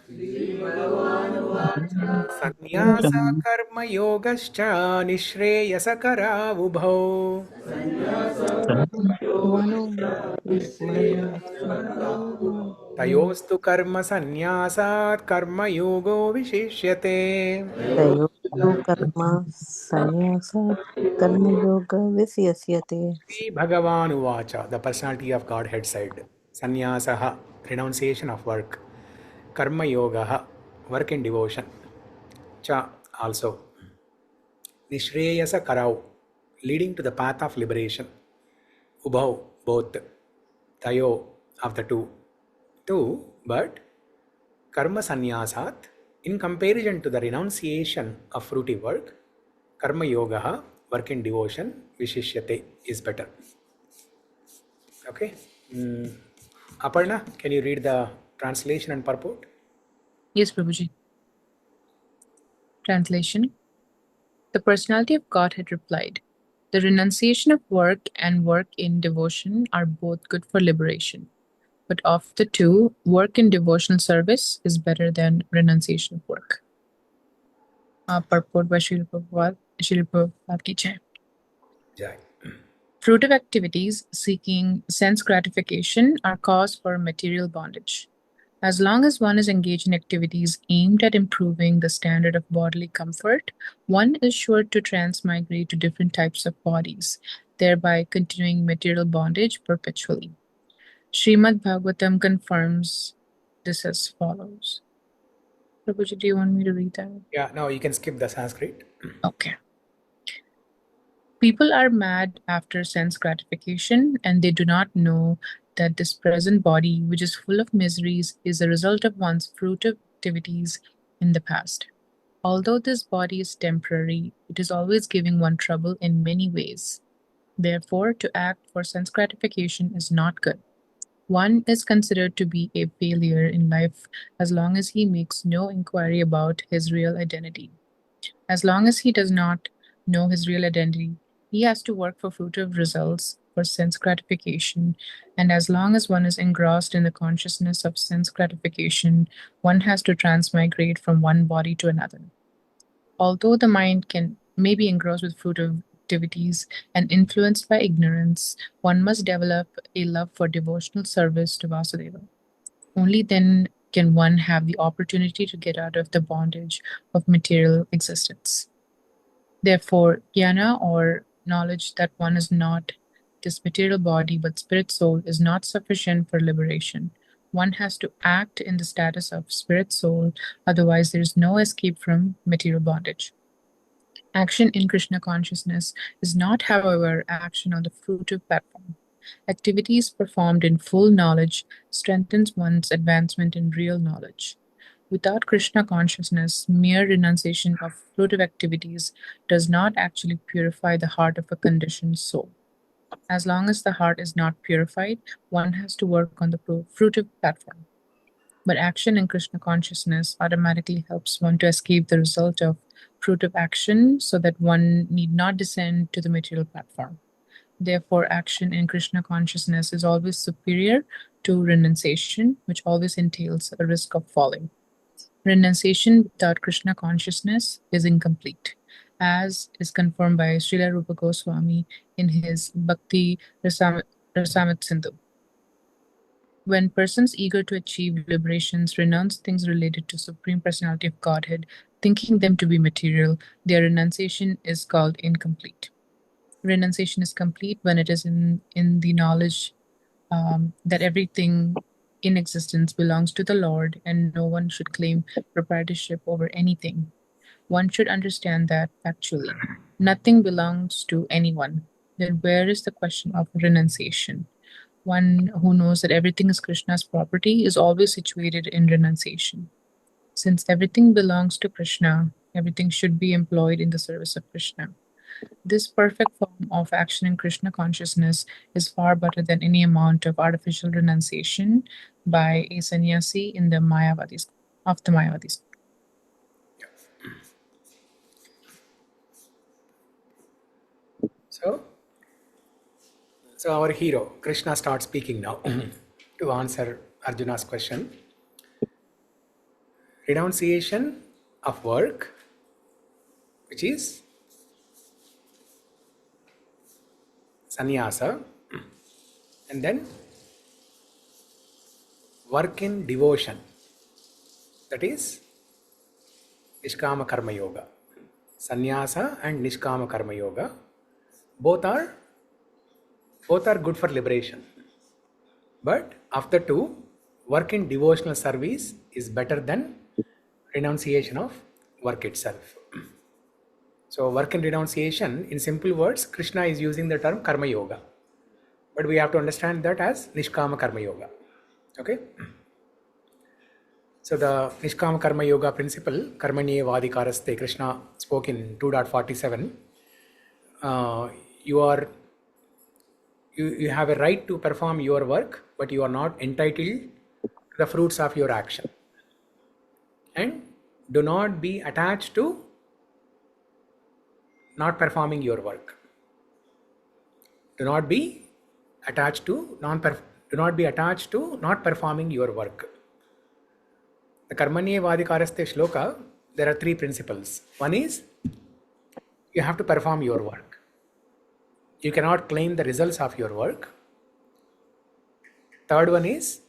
sannyāsa karma yogascha nishreyasa kara ubhau tayostu karma sannyāsāt karma yogo vishishyate. तयोस्तु कर्म संन्यासात् कर्मयोगः विशिष्यते. Shri Bhagavan uvāca, the personality of Godhead said, sannyāsaha, renunciation of work, karma yogaha, work in devotion, cha, also, nishreyasa karau, leading to the path of liberation, ubhau, both, tayo, of the two, but karma sannyasat, in comparison to the renunciation of fruitive work, karma yogaha, work in devotion, vishishyate, is better. Okay. Aparna, can you read the translation and purport? Yes, Prabhuji. Translation. The personality of Godhead replied, the renunciation of work and work in devotion are both good for liberation. But of the two, work in devotional service is better than renunciation of work. Purport by Srila Prabhupada ki jai. Jai. Fruitive activities seeking sense gratification are cause for material bondage. As long as one is engaged in activities aimed at improving the standard of bodily comfort, one is sure to transmigrate to different types of bodies, thereby continuing material bondage perpetually. Srimad Bhagavatam confirms this as follows. Prabhuji, do you want me to read that? Yeah, no, you can skip the Sanskrit. Okay. People are mad after sense gratification, and they do not know that this present body, which is full of miseries, is a result of one's fruitive activities in the past. Although this body is temporary, it is always giving one trouble in many ways. Therefore, to act for sense gratification is not good. One is considered to be a failure in life as long as he makes no inquiry about his real identity. As long as he does not know his real identity, he has to work for fruitive results for sense gratification, and as long as one is engrossed in the consciousness of sense gratification, one has to transmigrate from one body to another. Although the mind may be engrossed with fruitive activities and influenced by ignorance, one must develop a love for devotional service to Vasudeva. Only then can one have the opportunity to get out of the bondage of material existence. Therefore, jnana, or knowledge that one is not this material body but spirit soul, is not sufficient for liberation. One has to act in the status of spirit soul, otherwise there is no escape from material bondage. Action in Krishna consciousness is not, however, action on the fruitive platform. Activities performed in full knowledge strengthens one's advancement in real knowledge. Without Krishna consciousness, mere renunciation of fruitive activities does not actually purify the heart of a conditioned soul. As long as the heart is not purified, one has to work on the fruitive platform. But action in Krishna consciousness automatically helps one to escape the result of fruitive action so that one need not descend to the material platform. Therefore, action in Krishna consciousness is always superior to renunciation, which always entails a risk of falling. Renunciation without Krishna consciousness is incomplete, as is confirmed by Srila Rupa Goswami in his Bhakti Rasamrita Sindhu. When persons eager to achieve liberations renounce things related to Supreme Personality of Godhead, thinking them to be material, their renunciation is called incomplete. Renunciation is complete when it is in the knowledge that everything in existence belongs to the Lord and no one should claim proprietorship over anything. One should understand that actually nothing belongs to anyone. Then where is the question of renunciation? One who knows that everything is Krishna's property is always situated in renunciation. Since everything belongs to Krishna, everything should be employed in the service of Krishna. This perfect form of action in Krishna consciousness is far better than any amount of artificial renunciation by a sannyasi in the Mayavadi school, of the Mayavadi school. So our hero, Krishna, starts speaking now to answer Arjuna's question. Renunciation of work, which is sannyasa, and then work in devotion, that is niškāma karma yoga. Sannyasa and niškāma karma yoga, both are good for liberation. But of the two, work in devotional service is better than renunciation of work itself. So work in renunciation, in simple words, Krishna is using the term karma yoga. But we have to understand that as niškāma karma yoga. Okay? So the niškāma karma yoga principle, karmaṇye vādikāraste, Krishna spoke in 2.47. You have a right to perform your work, but you are not entitled to the fruits of your action. And do not be attached to not performing your work. Do not be attached to not performing your work. The karmaṇye vādikāraste shloka, there are three principles. One is you have to perform your work. You cannot claim the results of your work. Third one is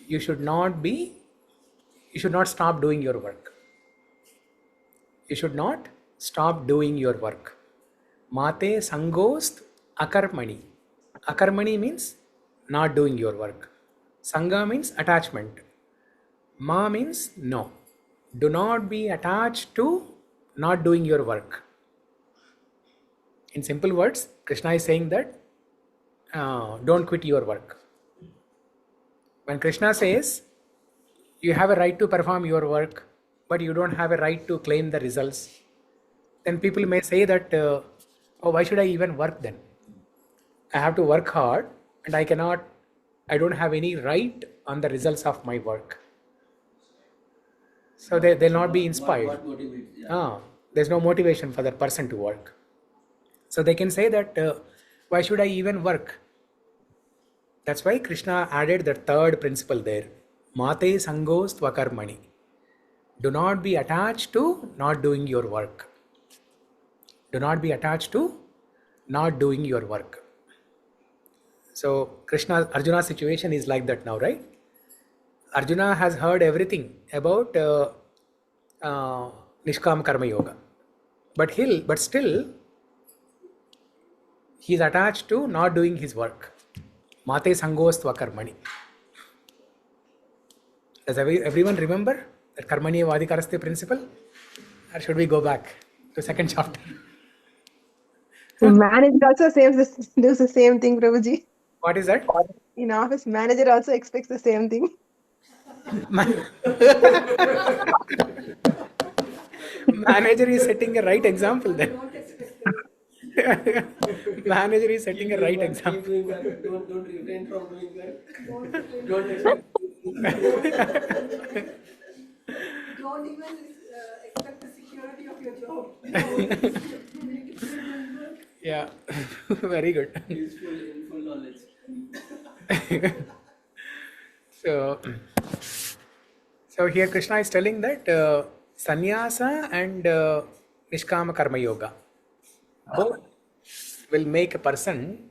you should not stop doing your work. You should not stop doing your work. Mate sangost akarmani. Akarmani means not doing your work. Sangha means attachment. Ma means no. Do not be attached to not doing your work. In simple words, Krishna is saying that don't quit your work. When Krishna says you have a right to perform your work, but you don't have a right to claim the results, then people may say that, why should I even work then? I have to work hard and I don't have any right on the results of my work. So they'll not be inspired. What motivates? There's no motivation for that person to work. So they can say that, why should I even work? That's why Krishna added the third principle there. Mate sangost vakarmani. Do not be attached to not doing your work. Do not be attached to not doing your work. So Arjuna's situation is like that now, right? Arjuna has heard everything about niškāma karma yoga. But still, he is attached to not doing his work. Mate sangostva karmani. Does everyone remember that karmaṇye vādikāraste principle? Or should we go back to second chapter? Manager also does the same thing, Prabhuji. What is that? In office, manager also expects the same thing. Manager is setting a right example then. Manager is setting a right example. Don't refrain from doing that. Don't even expect the security of your job. Yeah, very good. He's in full knowledge. So here Krishna is telling that sannyasa and niškāma karma yoga both will make a person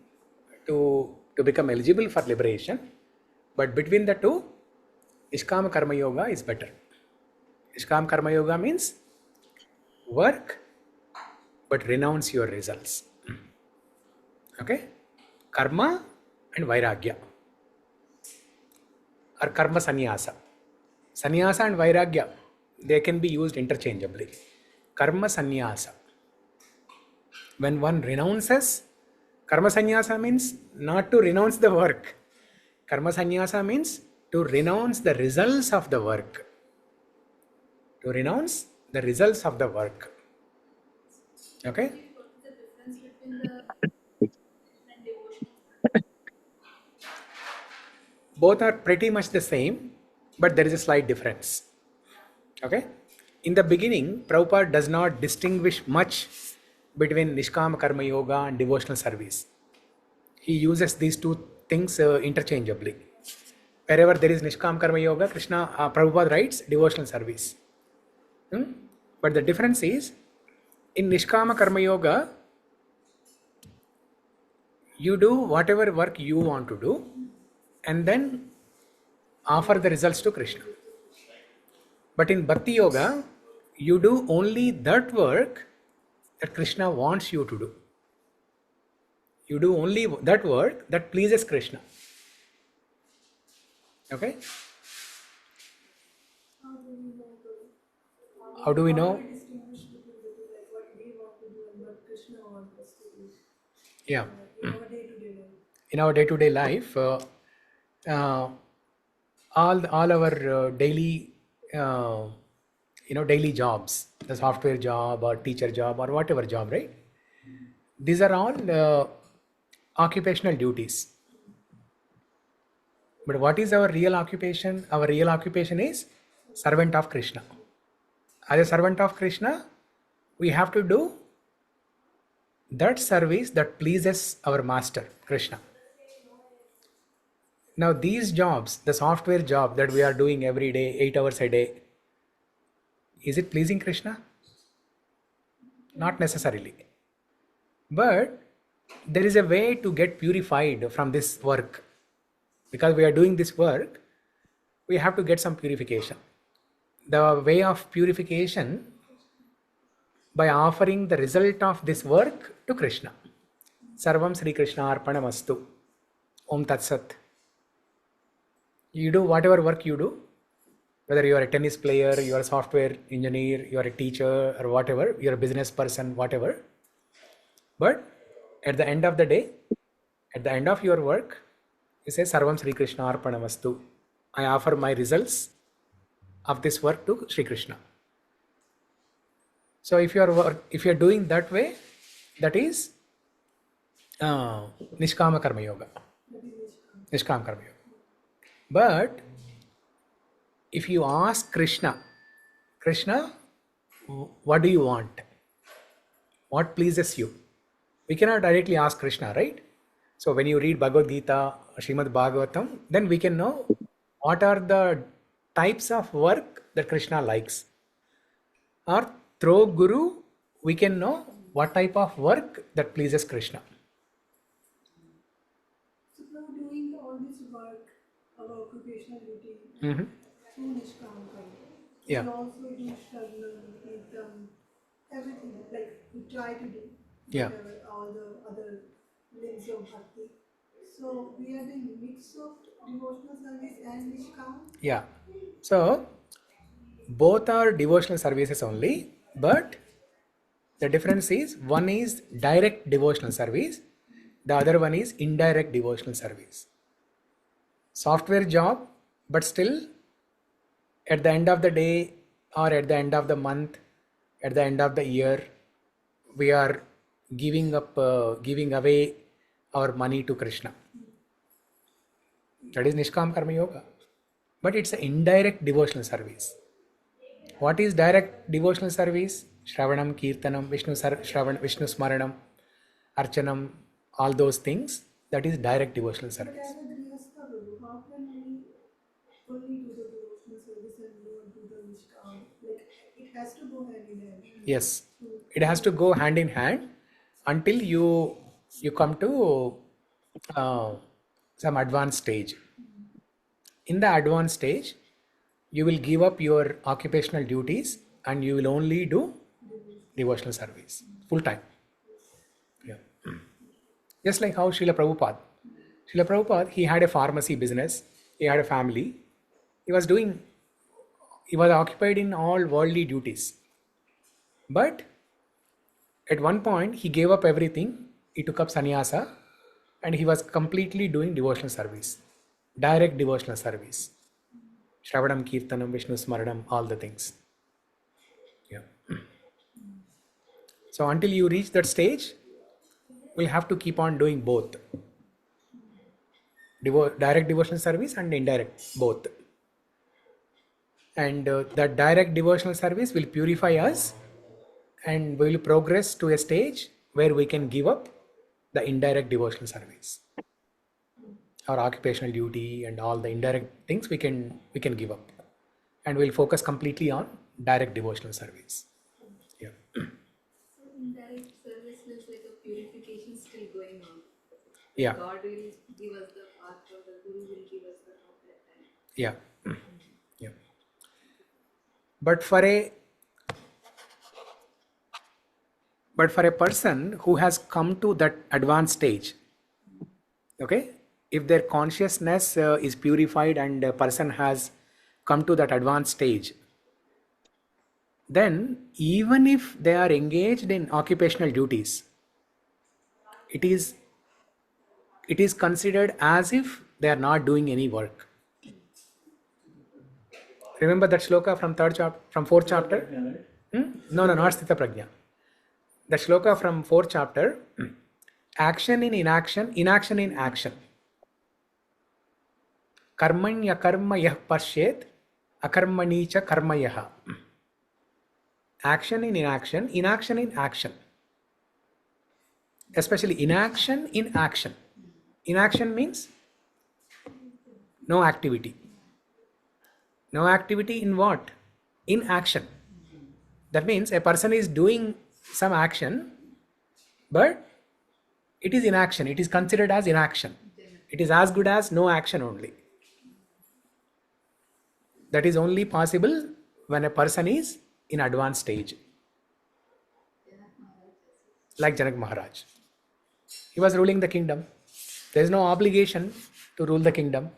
to become eligible for liberation, but between the two, niškāma karma yoga is better. Niškāma karma yoga means work but renounce your results. Okay? Karma and vairagya, or karma sannyasa. Sannyasa and vairagya, they can be used interchangeably. Karma sannyasa. When one renounces, karma sannyasa means not to renounce the work. Karma sannyasa means to renounce the results of the work. To renounce the results of the work. Okay? What is the difference between the and devotional? Both are pretty much the same, but there is a slight difference. Okay? In the beginning, Prabhupada does not distinguish much between Nishkama Karma Yoga and devotional service. He uses these two things interchangeably. Wherever there is Nishkama Karma Yoga, Prabhupada writes devotional service. But the difference is, in Nishkama Karma Yoga, you do whatever work you want to do and then offer the results to Krishna. But in Bhakti Yoga, you do only that work that Krishna wants you to do. You do only that work that pleases Krishna. Okay? How do we know? How do we distinguish between the two, like what we want to do and what Krishna wants us to do? Yeah. In our day-to-day life. In our day-to-day life, all our daily, daily jobs, the software job or teacher job or whatever job, right? These are all occupational duties. But what is our real occupation? Our real occupation is servant of Krishna. As a servant of Krishna, we have to do that service that pleases our master, Krishna. Now these jobs, the software job that we are doing every day, 8 hours a day, is it pleasing Krishna? Not necessarily. But there is a way to get purified from this work. Because we are doing this work, we have to get some purification. The way of purification by offering the result of this work to Krishna. Sarvam Sri Krishna Arpanamastu. Om Tat Sat. You do whatever work you do, whether you are a tennis player, you are a software engineer, you are a teacher or whatever, you are a business person, whatever. But at the end of the day, at the end of your work, you say Sarvam Sri Krishna Arpanamastu. I offer my results of this work to Sri Krishna. So if you are doing that way, that is Nishkama Karma Yoga. Nishkama Karma Yoga. But if you ask Krishna, what do you want? What pleases you? We cannot directly ask Krishna, right? So when you read Bhagavad Gita, Srimad Bhagavatam, then we can know what are the types of work that Krishna likes. Or through Guru, we can know what type of work that pleases Krishna. So now doing all this work, our occupational duty, through Nishkama Karma, Yeah. we also do shravana, ekaṁ, everything, like we try to do whatever, all the other limbs of bhakti. So we are doing mix of devotional service and Nishkama. Yeah. So both are devotional services only, but the difference is one is direct devotional service, the other one is indirect devotional service. Software job, but still at the end of the day or at the end of the month, at the end of the year, we are giving away our money to Krishna. That is Nishkama Karma Yoga. But it's an indirect devotional service. What is direct devotional service? Shravanam, Kirtanam, Vishnu Smaranam, Archanam, all those things. That is direct devotional service. But as a Grihastha, how can we only do the devotional service and not do the Nishkama? Like it has to go hand in hand. Yes, it has to go hand in hand until you come to some advanced stage. In the advanced stage, you will give up your occupational duties and you will only do devotional service full time. Yeah. Just like how Srila Prabhupada, he had a pharmacy business, he had a family, he was occupied in all worldly duties. But at one point, he gave up everything, he took up sannyasa and he was completely doing devotional service, direct devotional service. Shravanam, Kirtanam, Vishnu Smaranam, all the things. Yeah. So until you reach that stage, we'll have to keep on doing both. Direct devotional service and indirect, both. And that direct devotional service will purify us, and we will progress to a stage where we can give up the indirect devotional service. Our occupational duty and all the indirect things we can give up, and we'll focus completely on direct devotional service. Yeah. So indirect service is like a purification still going on. Yeah. God will give us the path, or the Guru will give us the path that time. Yeah. Yeah. But for a person who has come to that advanced stage, okay, if their consciousness is purified and a person has come to that advanced stage, then even if they are engaged in occupational duties, it is considered as if they are not doing any work. Remember that shloka from fourth chapter? No, not Sthita Prajna. The shloka from fourth chapter, action in inaction, inaction in action. Karmanya karma yah pashyet, akarmani cha karma yaha. Action in inaction, inaction in action. Especially inaction in action. Inaction means no activity. No activity in what? In action. That means a person is doing some action, but it is inaction. It is considered as inaction. It is as good as no action only. That is only possible when a person is in advanced stage. Like Janak Maharaj. He was ruling the kingdom. There is no obligation to rule the kingdom,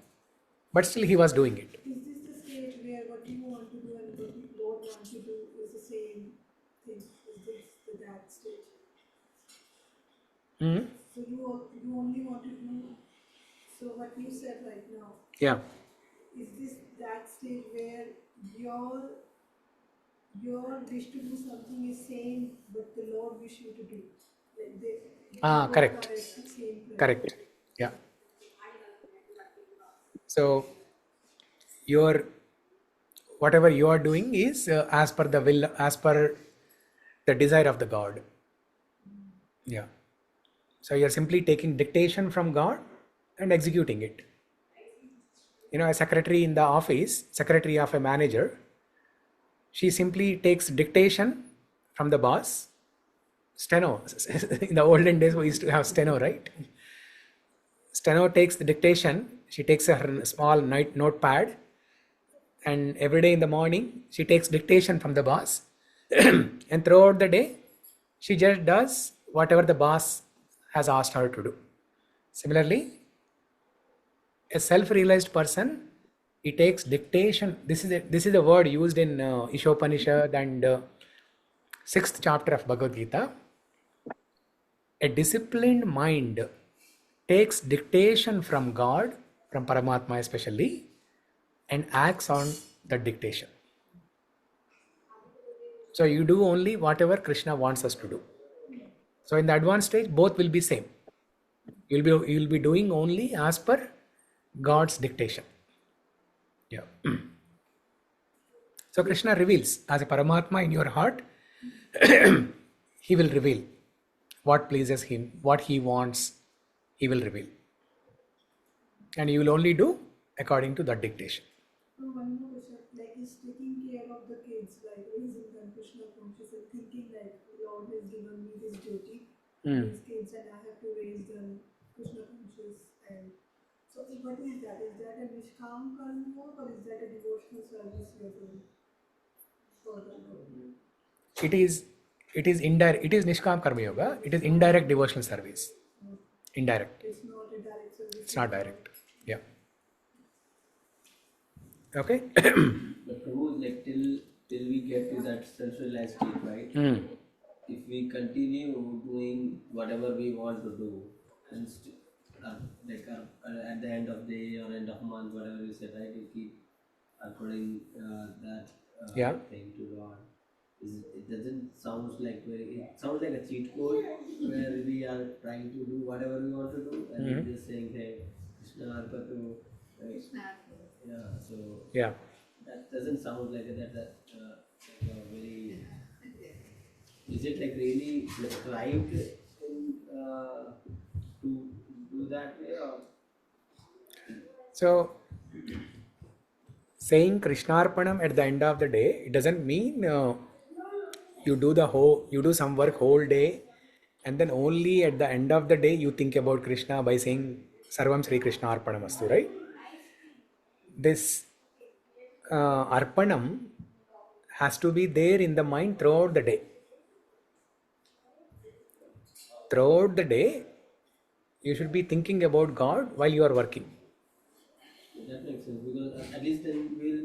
but still he was doing it. Is this the stage where what you want to do and what the Lord wants to do is the same thing? Is this that stage? So you only want to do, so what you said right now. Yeah. Is this that stage where your wish to do something is same, but the Lord wish you to do? Like correct. Correct. Yeah. So whatever you are doing is as per the will, as per the desire of the God. Yeah. So you are simply taking dictation from God and executing it. You know, a secretary in the office, secretary of a manager, she simply takes dictation from the boss. Steno. In the olden days, we used to have steno, right? Steno takes the dictation. She takes her small notepad, and every day in the morning, she takes dictation from the boss. And throughout the day, she just does whatever the boss has asked her to do. Similarly, a self-realized person, he takes dictation. This is a word used in Ishopanishad and 6th chapter of Bhagavad Gita. A disciplined mind takes dictation from God, from Paramatma especially, and acts on the dictation. So you do only whatever Kṛṣṇa wants us to do. So in the advanced stage, both will be same. You'll be doing only as per God's dictation. Yeah. So Kṛṣṇa reveals as a Paramatma in your heart. He will reveal what pleases him, what he wants. He will reveal, and you will only do according to that dictation. One more question, like is taking care of the kids, like raising them Kṛṣṇa conscious and thinking like Lord has given me this duty, these kids, and I have to raise them Kṛṣṇa conscious. And so what is that? Is that a nishkam karma or is that a devotional service you are doing for the Lord? It is indirect. It is nishkam karma yoga. It is indirect devotional service. Indirect. It's not a direct service. It's not direct. Yeah. Okay. But Prabhu, like till we get to that self-realized state, right? If we continue doing whatever we want to do, and at the end of day or end of month, whatever you said, right? You keep according that thing to God. It doesn't sound like it sounds like a cheat code where we are trying to do whatever we want to do and we're just saying, hey, Krishna Arpatu, right? Yeah, so that doesn't sound like like a very. Is it like really prescribed in, to do that way or? So, saying Krishnarpanam at the end of the day, it doesn't mean you do some work whole day, and then only at the end of the day you think about Krishna by saying Sarvam Sri Krishna Arpanamastu, right? This Arpanam has to be there in the mind throughout the day. Throughout the day, you should be thinking about God while you are working. That makes sense, because at least then we'll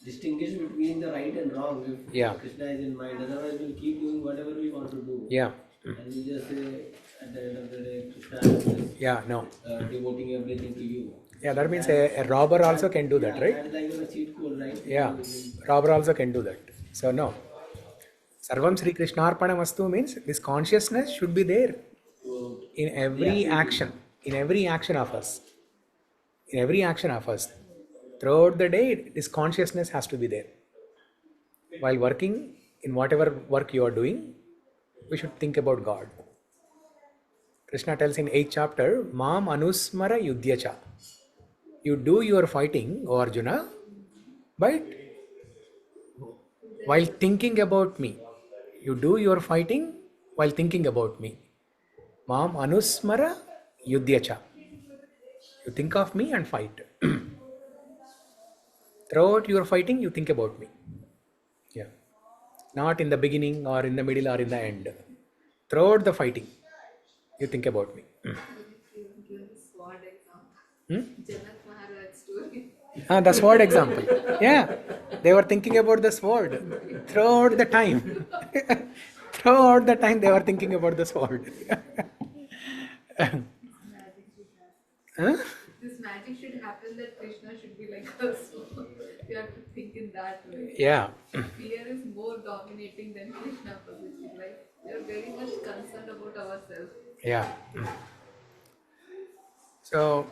distinguish between the right and wrong if Krishna is in mind. Otherwise, we'll keep doing whatever we want to do. Yeah. And we just say at the end of the day, Krishna is devoting everything to you. Yeah, that means a robber also can do that, right? And like a cheat code, right? Yeah, robber also can do that. So no. Sarvam Sri Krishnarpanamastu means this consciousness should be there in every action, in every action of us. In every action of us. Throughout the day, this consciousness has to be there. While working, in whatever work you are doing, we should think about God. Krishna tells in 8th chapter, Mam anusmara yudhyacha. You do your fighting, O Arjuna, but while thinking about me. You do your fighting while thinking about me. Mam anusmara yudhyacha. You think of me and fight. Throughout your fighting, you think about me. Yeah. Not in the beginning or in the middle or in the end. Throughout the fighting, you think about me. The sword example. Yeah. They were thinking about the sword throughout the time. Throughout the time, they were thinking about the sword. This magic should happen that Krishna should be like us. We have to think in that way. Yeah. Fear is more dominating than Krishna position. Like we are very much concerned about ourselves. Yeah. So,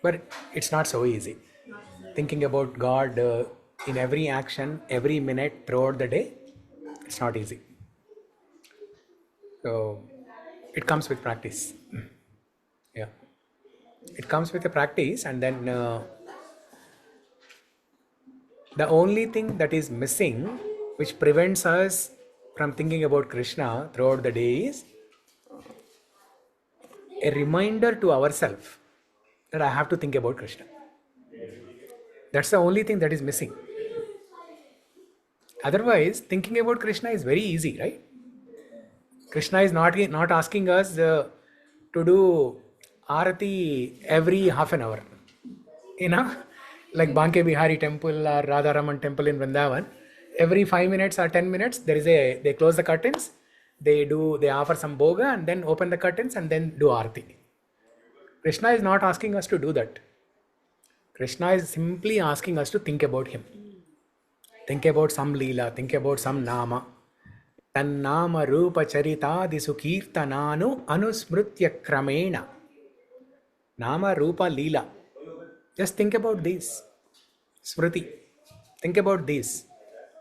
but it's not so easy. Thinking about God in every action, every minute throughout the day, it's not easy. So, it comes with practice. Yeah. It comes with a practice, and then the only thing that is missing, which prevents us from thinking about Krishna throughout the day, is a reminder to ourselves that I have to think about Krishna. That's the only thing that is missing. Otherwise, thinking about Krishna is very easy, right? Krishna is not asking us to do Arati every half an hour. You know, like Banke Bihari temple or Radharaman temple in Vrindavan, every 5 minutes or 10 minutes, they close the curtains, they offer some bhoga and then open the curtains and then do Arati. Krishna is not asking us to do that. Krishna is simply asking us to think about him. Think about some Leela, think about some Nama. Tannama Rupa Charitadi Sukirtananu Anusmrutya Kramena. Nama Rupa Leela. Just think about this. Smriti. Think about this.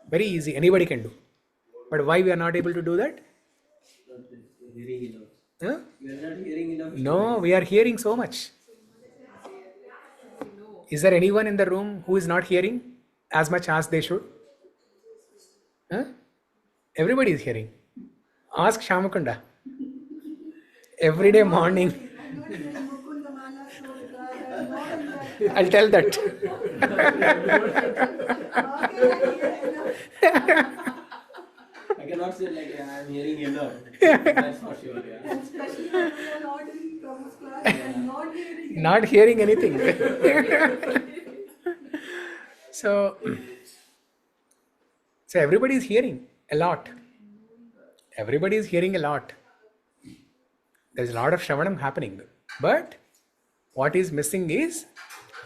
Very easy. Anybody can do. But why we are not able to do that? Hearing enough. Huh? We are not hearing enough. No, we are hearing so much. Is there anyone in the room who is not hearing as much as they should? Huh? Everybody is hearing. Ask Shamakunda. Every day morning. I'll tell that. I cannot say like I'm hearing enough. That's for sure. Yeah. Especially when we are not in Prabhu's class and not hearing anything. So everybody is hearing a lot. Everybody is hearing a lot. There's a lot of Shravanam happening. But what is missing is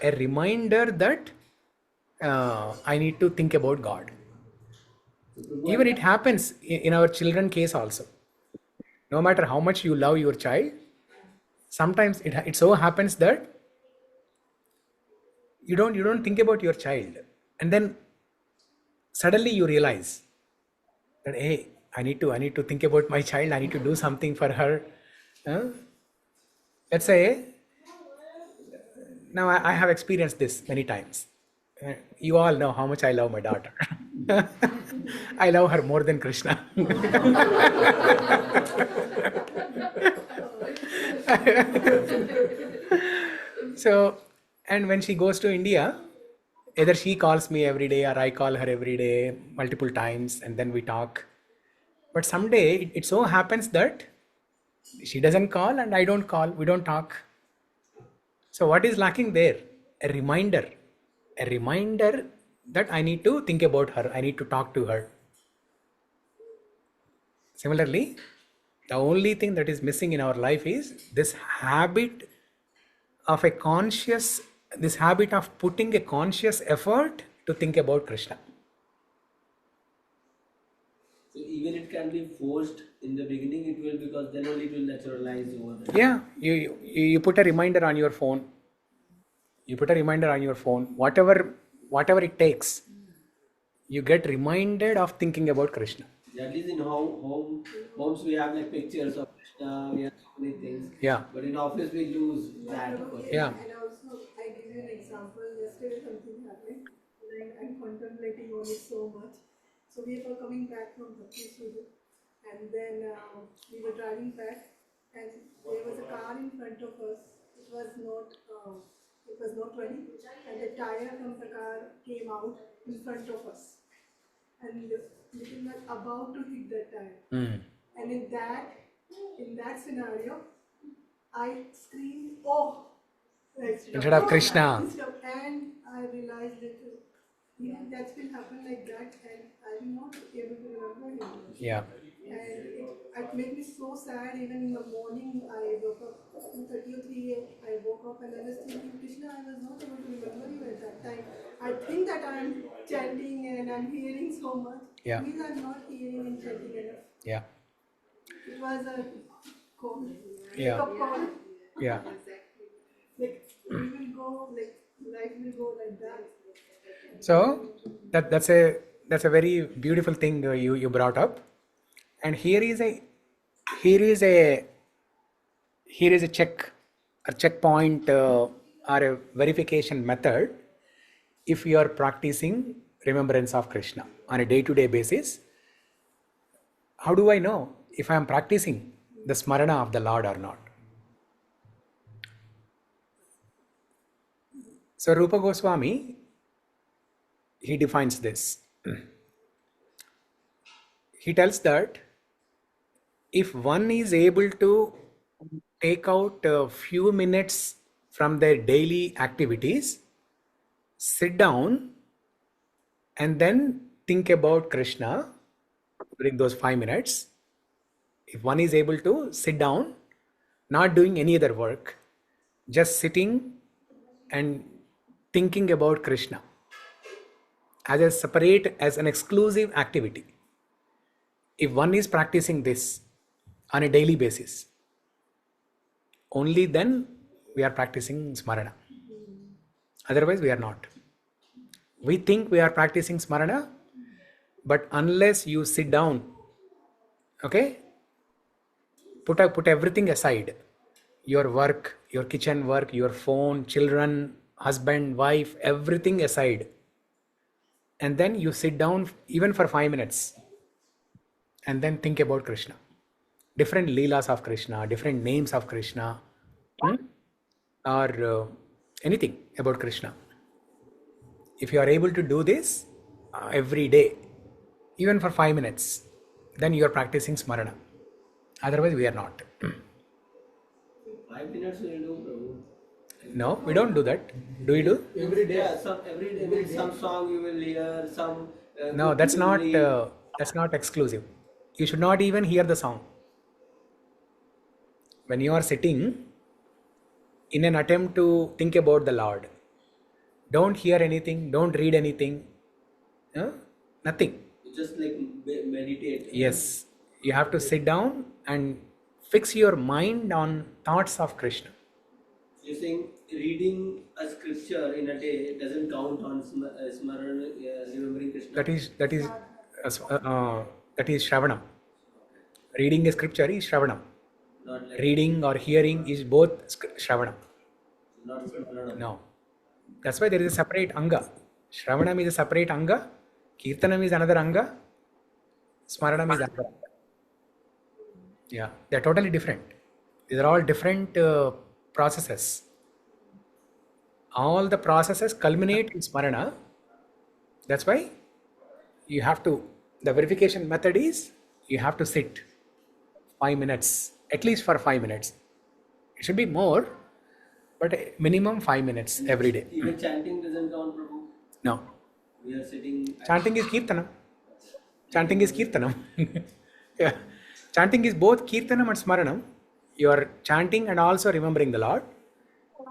a reminder that I need to think about God. Even it happens in our children case also. No matter how much you love your child, sometimes it so happens that you don't think about your child, and then suddenly you realize that, hey, I need to think about my child. I need to do something for her. Let's say, now I have experienced this many times. You all know how much I love my daughter. I love her more than Kṛṣṇa. So, and when she goes to India, either she calls me every day or I call her every day, multiple times, and then we talk. But someday it so happens that she doesn't call and I don't call, we don't talk. So what is lacking there? A reminder that I need to think about her, I need to talk to her. Similarly, the only thing that is missing in our life is this habit of this habit of putting a conscious effort to think about Kṛṣṇa. So even it can be forced in the beginning, it will, because then only it will naturalize over there. Yeah, you put a reminder on your phone. Whatever it takes, you get reminded of thinking about Kṛṣṇa. At least in homes we have like pictures of Kṛṣṇa, we have so many things. Yeah. But in office we lose that. Yeah. And also, I give you an example. Yesterday something happened, and I'm contemplating on it so much. So we were coming back from Bhakti Studio, and then we were driving back, and there was a car in front of us. It was not running, and the tire from the car came out in front of us, and we were about to hit that tire. And in that scenario, I screamed, "Oh!" Instead of Kṛṣṇa. And I realized that that will happen like that, and I will not be able to remember him. Yeah. And it made me so sad. Even in the morning, I woke up 2:30 or 3 I woke up and I was thinking, Kṛṣṇa, I was not able to remember you at that time. I think that I'm chanting and I'm hearing so much. Yeah. Means I'm not hearing and chanting enough. Yeah. It was a call. Yeah. Wake-up call. Yeah. Like, we will go, like, life will go like that. So that's a very beautiful thing you brought up, and here is a checkpoint or a verification method. If you are practicing remembrance of Kṛṣṇa on a day-to-day basis, how do I know if I am practicing the smarana of the Lord or not? So Rupa Goswami, he defines this. He tells that if one is able to take out a few minutes from their daily activities, sit down and then think about Kṛṣṇa during those 5 minutes. If one is able to sit down, not doing any other work, just sitting and thinking about Kṛṣṇa as an exclusive activity. If one is practicing this on a daily basis, only then we are practicing smarana. Otherwise we are not. We think we are practicing smarana, but unless you sit down, okay, put everything aside, your work, your kitchen work, your phone, children, husband, wife, everything aside, and then you sit down even for 5 minutes and then think about Kṛṣṇa, different leelas of Kṛṣṇa, different names of Kṛṣṇa, or anything about Kṛṣṇa. If you are able to do this every day, even for 5 minutes, then you are practicing smarana. Otherwise we are not. 5 minutes will do, Prabhu. No, we don't do that. Do you do? Every day, every day, some song you will hear, some. No, that's not exclusive. You should not even hear the song. When you are sitting in an attempt to think about the Lord, don't hear anything, don't read anything, nothing. just like meditate. Yes, you have to sit down and fix your mind on thoughts of Krishna. You're saying reading a scripture in a day doesn't count on remembering Krishna? That is Shravanam. Reading a scripture is Shravanam. Not like Reading or hearing is both Shravanam. not Smaranam. No. That's why there is a separate Anga. Shravanam is a separate Anga. Kirtanam is another Anga. Smaranam is another Anga. Yeah, they're totally different. These are all different processes. All the processes culminate in Smarana. That's why you have to, the verification method is you have to sit 5 minutes, at least for 5 minutes. It should be more, but minimum 5 minutes every day. Even chanting doesn't count, Prabhu? No. We are sitting... Chanting is Kirtanam. Chanting is Kirtanam. Yeah. Chanting is both Kirtanam and Smaranam. You are chanting and also remembering the Lord.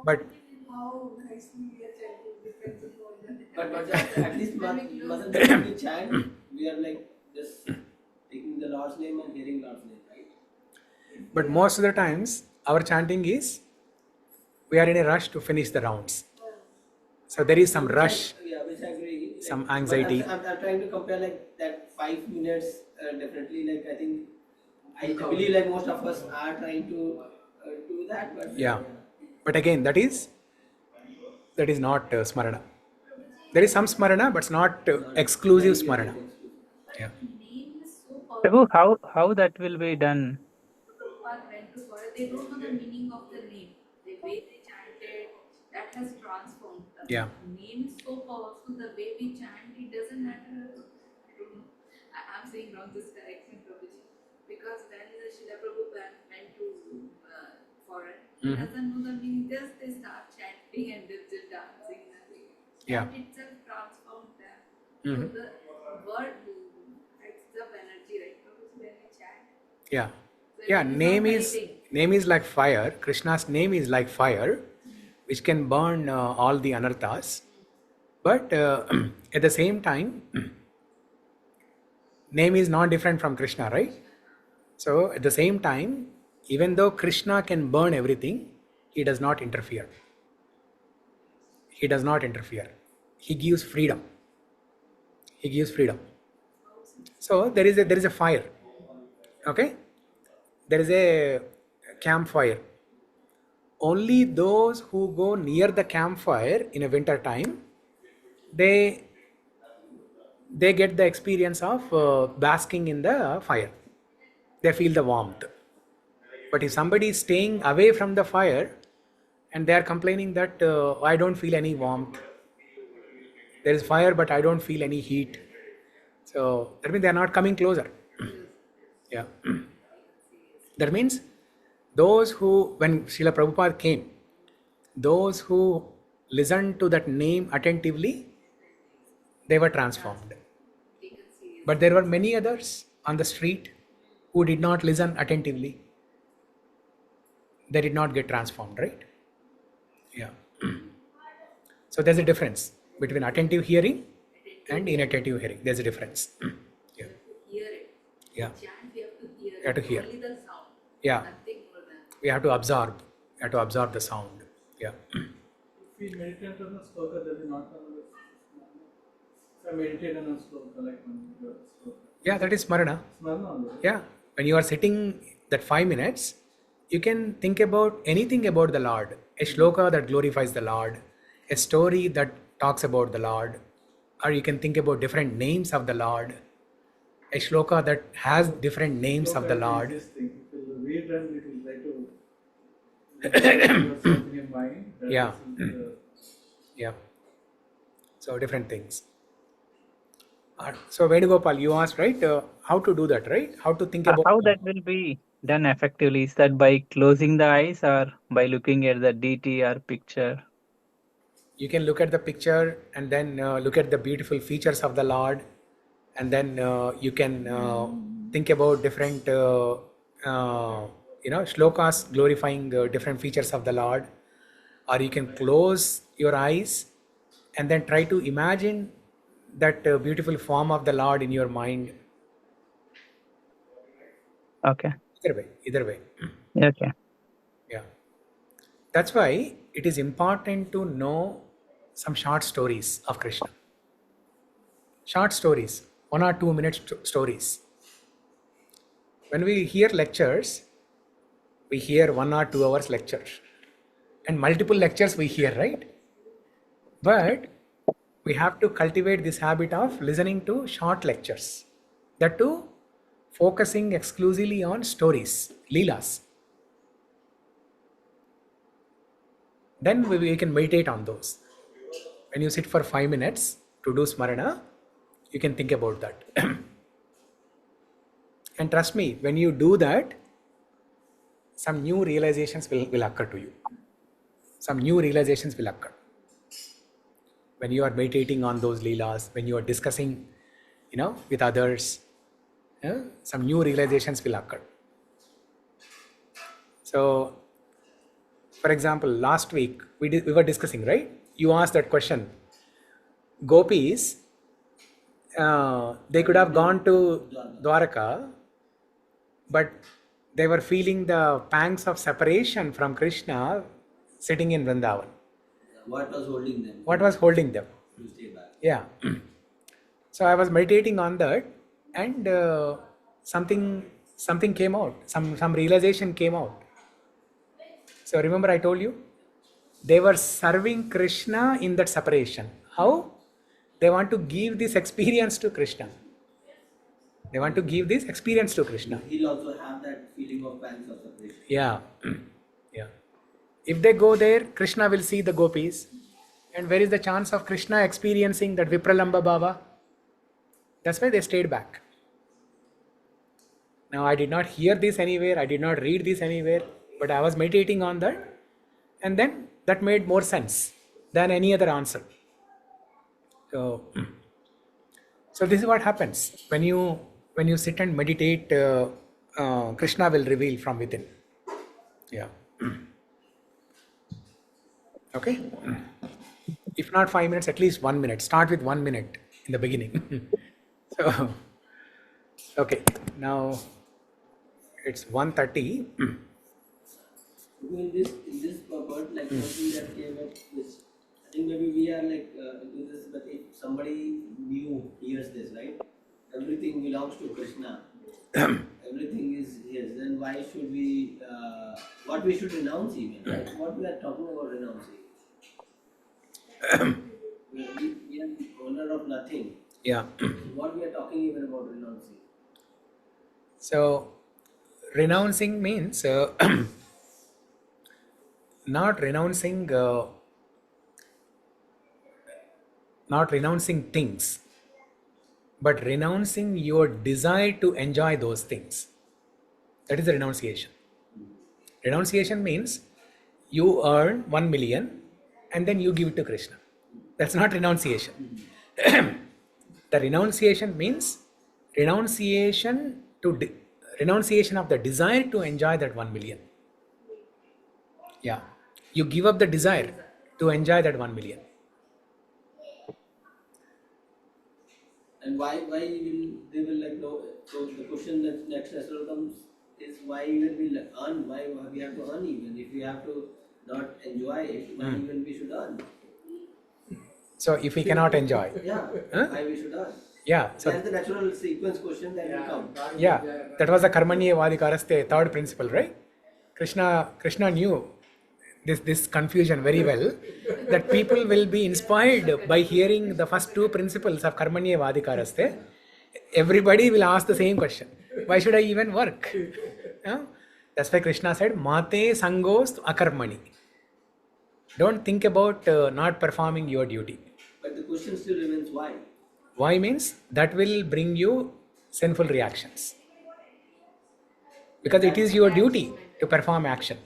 But How nicely we are chanting depends upon the... But at least when we chant, we are like just taking the Lord's name and hearing Lord's name, right? But most of the times, our chanting is, we are in a rush to finish the rounds. So there is some rush, Yeah, which I agree. some anxiety. I'm trying to compare like that 5 minutes, definitely like I believe like most of us are trying to do that. But Yeah. But again, that is not Smarana. There is some Smarana, but it's not exclusive Smarana. Yeah. Name is so Prabhu, powerful. how that will be done? Prabhupada went to forest. They don't know the meaning of the name. The way they chanted, that has transformed. The Yeah. name is so powerful. The way we chant, it doesn't matter. I don't know. I'm saying wrong this direction, Prabhuji. Because when the Srila Prabhupada went to forest, he doesn't know the meaning. Just they start chanting and just dancing. Nothing. Yeah. Chant itself transformed them. Mhm. So the word acts up energy, right? Prabhuji, when we chant. Yeah. So Yeah, it is name is like fire. Krishna's name is like fire, which can burn all the anarthas. But at the same time, name is not different from Krishna, right? So at the same time, even though Krishna can burn everything, he does not interfere. He does not interfere. He gives freedom. He gives freedom. So there is a fire. Okay? There is a campfire. Only those who go near the campfire in a winter time, they get the experience of basking in the fire. They feel the warmth. But if somebody is staying away from the fire and they are complaining that I don't feel any warmth, there is fire but I don't feel any heat, so that means they are not coming closer. Yeah. That means those who, when Srila Prabhupada came, those who listened to that name attentively, they were transformed. But there were many others on the street who did not listen attentively. They did not get transformed, right? Yeah. So there's a difference between attentive hearing and inattentive hearing. There's a difference. Yeah. Hear it. Yeah. Chant, we have to hear You have to it. hear. Only the sound. Yeah. Nothing more than. We have to absorb. We have to absorb the sound. Yeah. If we meditate on a sloka, does it not come with If I meditate on a sloka, like on your sloka. Yeah, that is Smarana. Smarana only. Yeah. When you are sitting that 5 minutes, you can think about anything about the Lord. A shloka that glorifies the Lord, a story that talks about the Lord, or you can think about different names of the Lord, a shloka that has different names of the Lord. This thing, if you read and it will try to yourself in your mind. That Yeah. is Yeah. So different things. So Venugopal, you asked, right? How to do that, right? How to think about How that will be done effectively? Is that by closing the eyes or by looking at the deity or picture? You can look at the picture and then look at the beautiful features of the Lord, and then you can think about different shlokas glorifying different features of the Lord, or you can close your eyes and then try to imagine that beautiful form of the Lord in your mind. Okay. Either way. Okay. Yeah. That's why it is important to know some short stories of Krishna. Short stories, 1 or 2 minute stories. When we hear lectures, we hear 1 or 2 hours lectures. And multiple lectures we hear, right? But we have to cultivate this habit of listening to short lectures. That too, focusing exclusively on stories, leelas. Then we can meditate on those. When you sit for 5 minutes to do smarana, you can think about that. And trust me, when you do that, some new realizations will occur to you. Some new realizations will occur. When you are meditating on those leelas, when you are discussing, with others, some new realizations will occur. So, for example, last week we were discussing, right? You asked that question. Gopis, they could have gone to Dwaraka, but they were feeling the pangs of separation from Kṛṣṇa sitting in Vrindavan. What was holding them? What was holding them? To stay back. Yeah. So I was meditating on that, and something came out. Some realization came out. So remember I told you, they were serving Kṛṣṇa in that separation. How? They want to give this experience to Kṛṣṇa. They want to give this experience to Kṛṣṇa. He'll also have that feeling of pangs of separation. Yeah. Yeah. If they go there, Kṛṣṇa will see the gopis. And where is the chance of Kṛṣṇa experiencing that Vipralamba Bhava? That's why they stayed back. Now I did not hear this anywhere, I did not read this anywhere, but I was meditating on that, and then that made more sense than any other answer. So this is what happens when you sit and meditate. Kṛṣṇa will reveal from within. Yeah. Okay. If not 5 minutes, at least 1 minute. Start with 1 minute in the beginning. So, okay. Now it's 1:30. In this part, like something that came up, this, I think maybe we are like into this, but if somebody new hears this, right? Everything belongs to Kṛṣṇa. Everything is his. Then why should we? What we should renounce even? Right? What we are talking about renouncing? We are the owner of nothing. Yeah. What we are talking even about renouncing? So, renouncing means not renouncing things, but renouncing your desire to enjoy those things. That is the renunciation. Renunciation means you earn 1 million and then you give it to Kṛṣṇa. That's not renunciation. The renunciation means renunciation of the desire to enjoy that 1 million. Yeah. You give up the desire to enjoy that 1 million. And why they will like no? So the question that next as well comes is why even we earn? Why we have to earn even? If we have to not enjoy it, why even we should earn? So if we cannot enjoy, why we should earn? Yeah. So that's the natural sequence question that will come. Yeah, that was the karmaṇāṁ third principle, right? Kṛṣṇa knew this confusion very well, that people will be inspired by hearing the first two principles of karmaṇāṁ. Everybody will ask the same question: why should I even work? That's why Kṛṣṇa said, "Mate sangost akarmani." Don't think about not performing your duty. But the question still remains why. Why means that will bring you sinful reactions. Because it is your duty to perform action.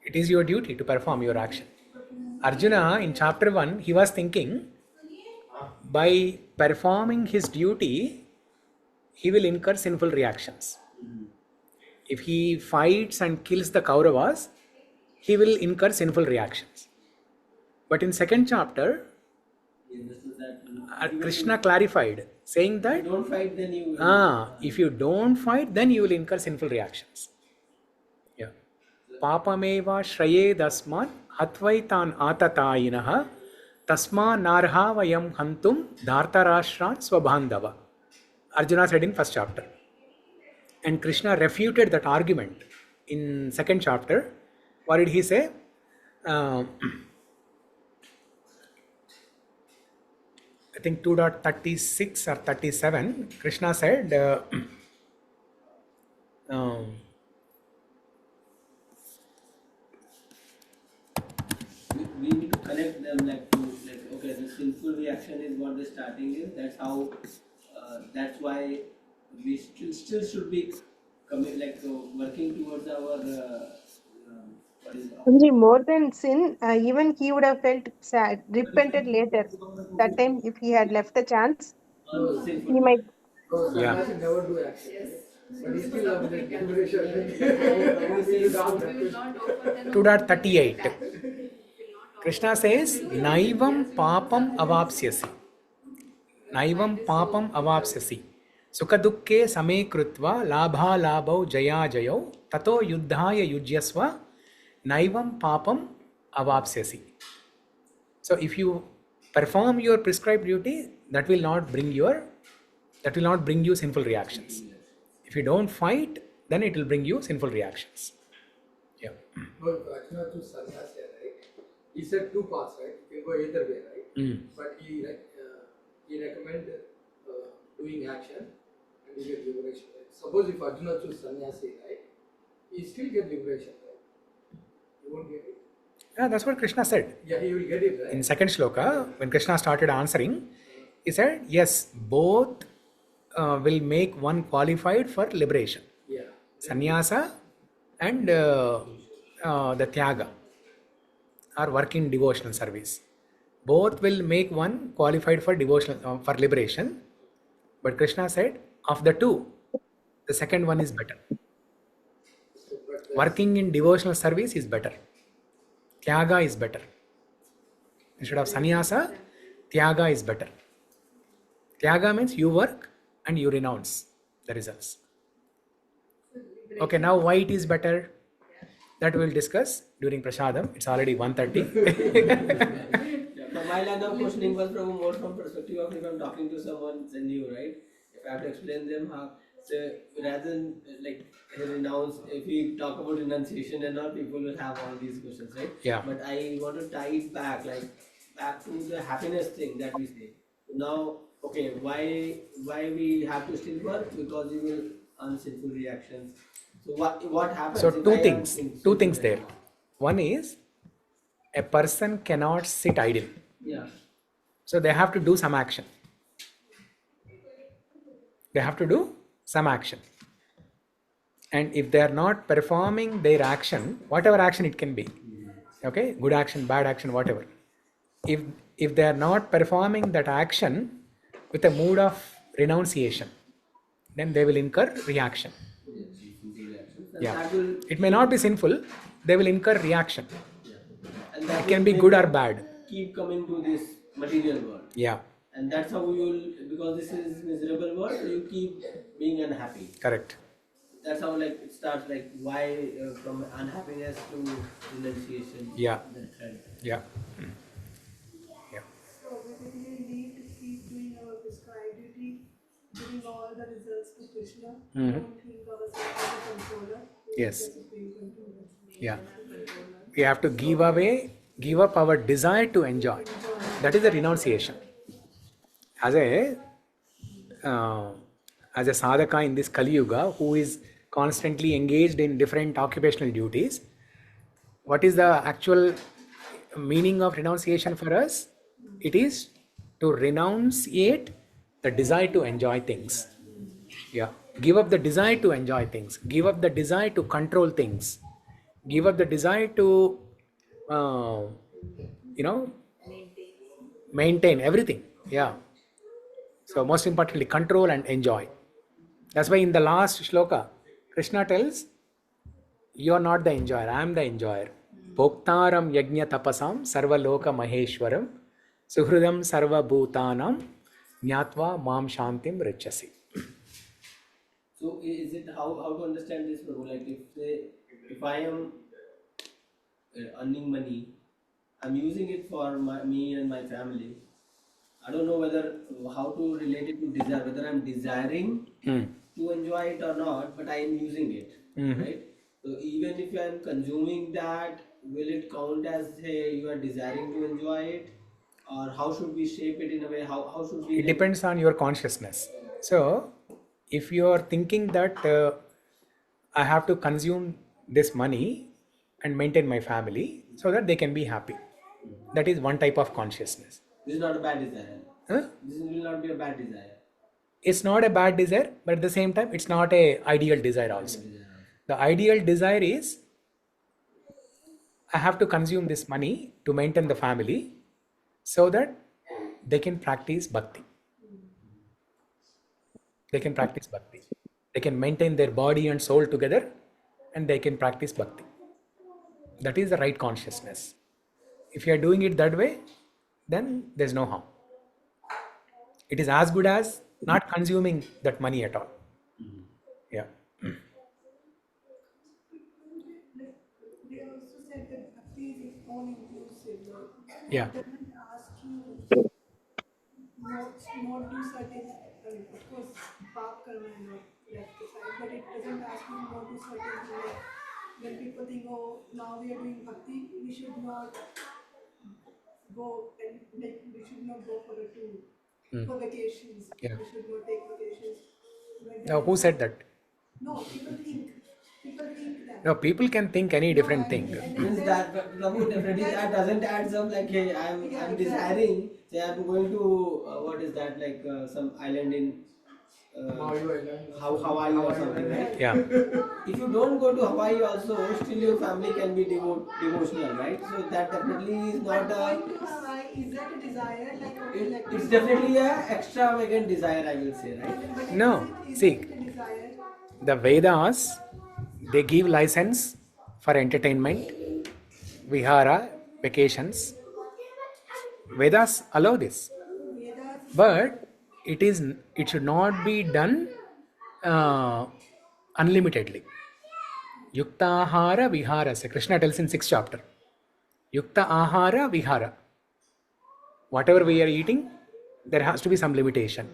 It is your duty to perform your action. Arjuna, in chapter 1, he was thinking, by performing his duty, he will incur sinful reactions. If he fights and kills the Kauravas, he will incur sinful reactions. But in second chapter, Kṛṣṇa clarified, saying that if you don't fight, then you if you don't fight, then you will incur sinful reactions. Yeah. Papameva shrayedasman hatvaitan atatayinaha tasma narha vayam hantum dhartarashran swabhandava. Arjuna said in first chapter. And Kṛṣṇa refuted that argument in second chapter. What did he say? I think 2.36 or 37, Kṛṣṇa said, we need to connect them okay, the sinful reaction is what the starting is. That's how. That's why we still should be working towards our. What is Prabhuji, more than sin, even he would have felt sad, repented later. That time, if he had left the chance, he might. Yeah. Never do action. But he still loves the liberation. 2.38. Kṛṣṇa says, Naivam papam avapsyasi. Naivam papam avapsyasi. Sukhadukke same krutva labha labhau jaya jayau tato yuddhaya yujyasva naivam papam avapsyasi. So if you perform your prescribed duty, that will not bring you sinful reactions. If you don't fight, then it will bring you sinful reactions. Yeah. But Arjuna to sannyāsa, right? He said two paths, right? You can go either way, right? But he recommended doing action and you get liberation. Right? Suppose if Arjuna choose sannyāsa, right? He still get liberation, right? He won't get it. Yeah, that's what Kṛṣṇa said. Yeah, he will get it, right? In second shloka, when Kṛṣṇa started answering, he said, yes, both will make one qualified for liberation. Yeah. Sannyasa and the tyaga or work in devotional service. Both will make one qualified for devotional for liberation. But Kṛṣṇa said, of the two, the second one is better. Working in devotional service is better. Tyaga is better. Instead of sannyasa, tyaga is better. Tyaga means you work and you renounce the results. Okay, now why it is better? That we will discuss during Prasadam. It's already 1:30. My line of questioning was from more from perspective of if I'm talking to someone new, right? If I have to explain them how, so rather than renounce, if we talk about renunciation and all, people will have all these questions, right? Yeah. But I want to tie it back to the happiness thing that we say. Now, okay, why we have to still work? Because we will earn sinful reactions. So what happens? So two things there. One is a person cannot sit idle. Yeah. So they have to do some action. They have to do some action. And if they are not performing their action, whatever action it can be, okay, good action, bad action, whatever. If they are not performing that action with a mood of renunciation, then they will incur reaction. Yeah. It may not be sinful, they will incur reaction. And it can be good or bad. Keep coming to this material world. Yeah. And that's how you'll, because this is miserable world, so you keep being unhappy. Correct. That's how it starts, why from unhappiness to renunciation. Yeah. Yeah. So basically we need to keep doing our prescribed duty, giving all the results to Kṛṣṇa. Don't think ourselves as a controller. Yes. Yeah. We have to give up our desire to enjoy. That is the renunciation. As a sadhaka in this Kali Yuga who is constantly engaged in different occupational duties, what is the actual meaning of renunciation for us? It is to renunciate the desire to enjoy things. Yeah. Give up the desire to enjoy things. Give up the desire to control things. Give up the desire to, maintain everything. Yeah. So most importantly, control and enjoy. That's why in the last shloka, Kṛṣṇa tells, you are not the enjoyer, I am the enjoyer. Bhoktaram yajna tapasam sarvaloka maheshwaram suhridam sarva bhutanam jnatva mam shantim richasi. So is it how to understand this, Prabhu? Like if I am earning money, I'm using it for me and my family. I don't know how to relate it to desire, whether I'm desiring to enjoy it or not, but I am using it, right? So even if I'm consuming that, will it count as, hey, you are desiring to enjoy it? Or how should we shape it in a way? How should we... It depends on your consciousness. So, if you are thinking that I have to consume this money and maintain my family so that they can be happy, that is one type of consciousness. This is not a bad desire. Huh? This will not be a bad desire. It's not a bad desire, but at the same time, it's not a ideal desire also. The ideal desire is, I have to consume this money to maintain the family so that they can practice bhakti. They can practice bhakti. They can maintain their body and soul together and they can practice bhakti. That is the right consciousness. If you are doing it that way, then there's no harm. It is as good as not consuming that money at all. Yeah. They also said that bhakti is all inclusive. Yeah. It doesn't ask you not do certain, of course, pap karma is not left aside, but it doesn't ask you not do certain things. When people think, oh, now we are doing bhakti, we should not go and we should not go for for vacations. Yeah. We should not take vacations. Now, who said that? No, people think that. No, people can think any different thing. Means that, but Prabhu, definitely that doesn't add up. Like, hey, I'm desiring. Say I'm going to what is that, like some island in Hawaii or something, right? Yeah. If you don't go to Hawaii also, still your family can be devotional, right? So that definitely is not a... Is that a desire? It's definitely a extravagant desire, I will say, right? No. See, the Vedas, they give license for entertainment, vihara, vacations. Vedas allow this. But it should not be done unlimitedly. Yukta ahara vihara. Kṛṣṇa tells in 6th chapter. Yukta ahara vihara. Whatever we are eating, there has to be some limitation.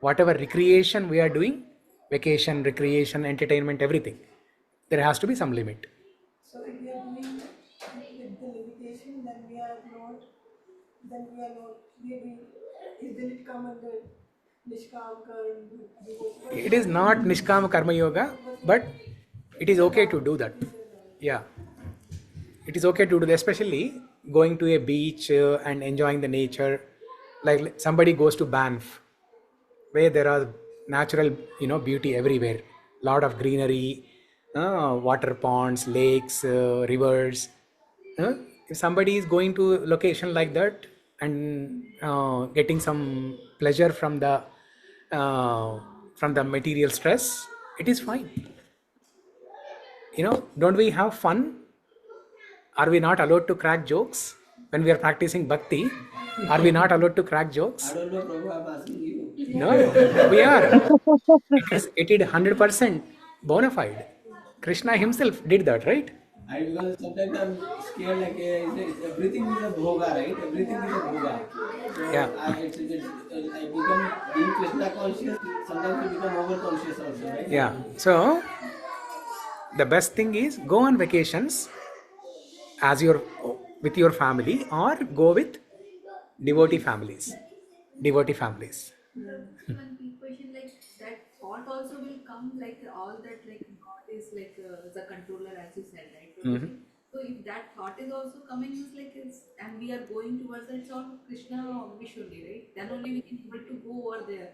Whatever recreation we are doing, vacation, recreation, entertainment, everything, there has to be some limit. So if we are doing with the limitation, then we are not, will it come under nishkam karma? It is not nishkama karma yoga, but it is okay to do that. Yeah. It is okay to do that, especially going to a beach and enjoying the nature. Like somebody goes to Banff, where there are natural, beauty everywhere. Lot of greenery, water ponds, lakes, rivers. If somebody is going to a location like that and getting some pleasure from the material stress, it is fine. Don't we have fun? Are we not allowed to crack jokes when we are practicing bhakti? Are we not allowed to crack jokes? I don't know, Prabhu, I'm asking you. No, we are. It is 100% bona fide. Kṛṣṇa himself did that, right? Because sometimes I'm scared, like everything is a bhoga, right? Everything is a bhoga. So Yeah. I become being Kṛṣṇa conscious. Sometimes we become over conscious also, right? Yeah. So the best thing is go on vacations with your family, or go with devotee families. One big question, like that thought also will come, like all that, like God is like the controller, as you said, right? So if that thought is also coming, and we are going towards that, it's all Kṛṣṇa visually, right? Then only we can able to go over there.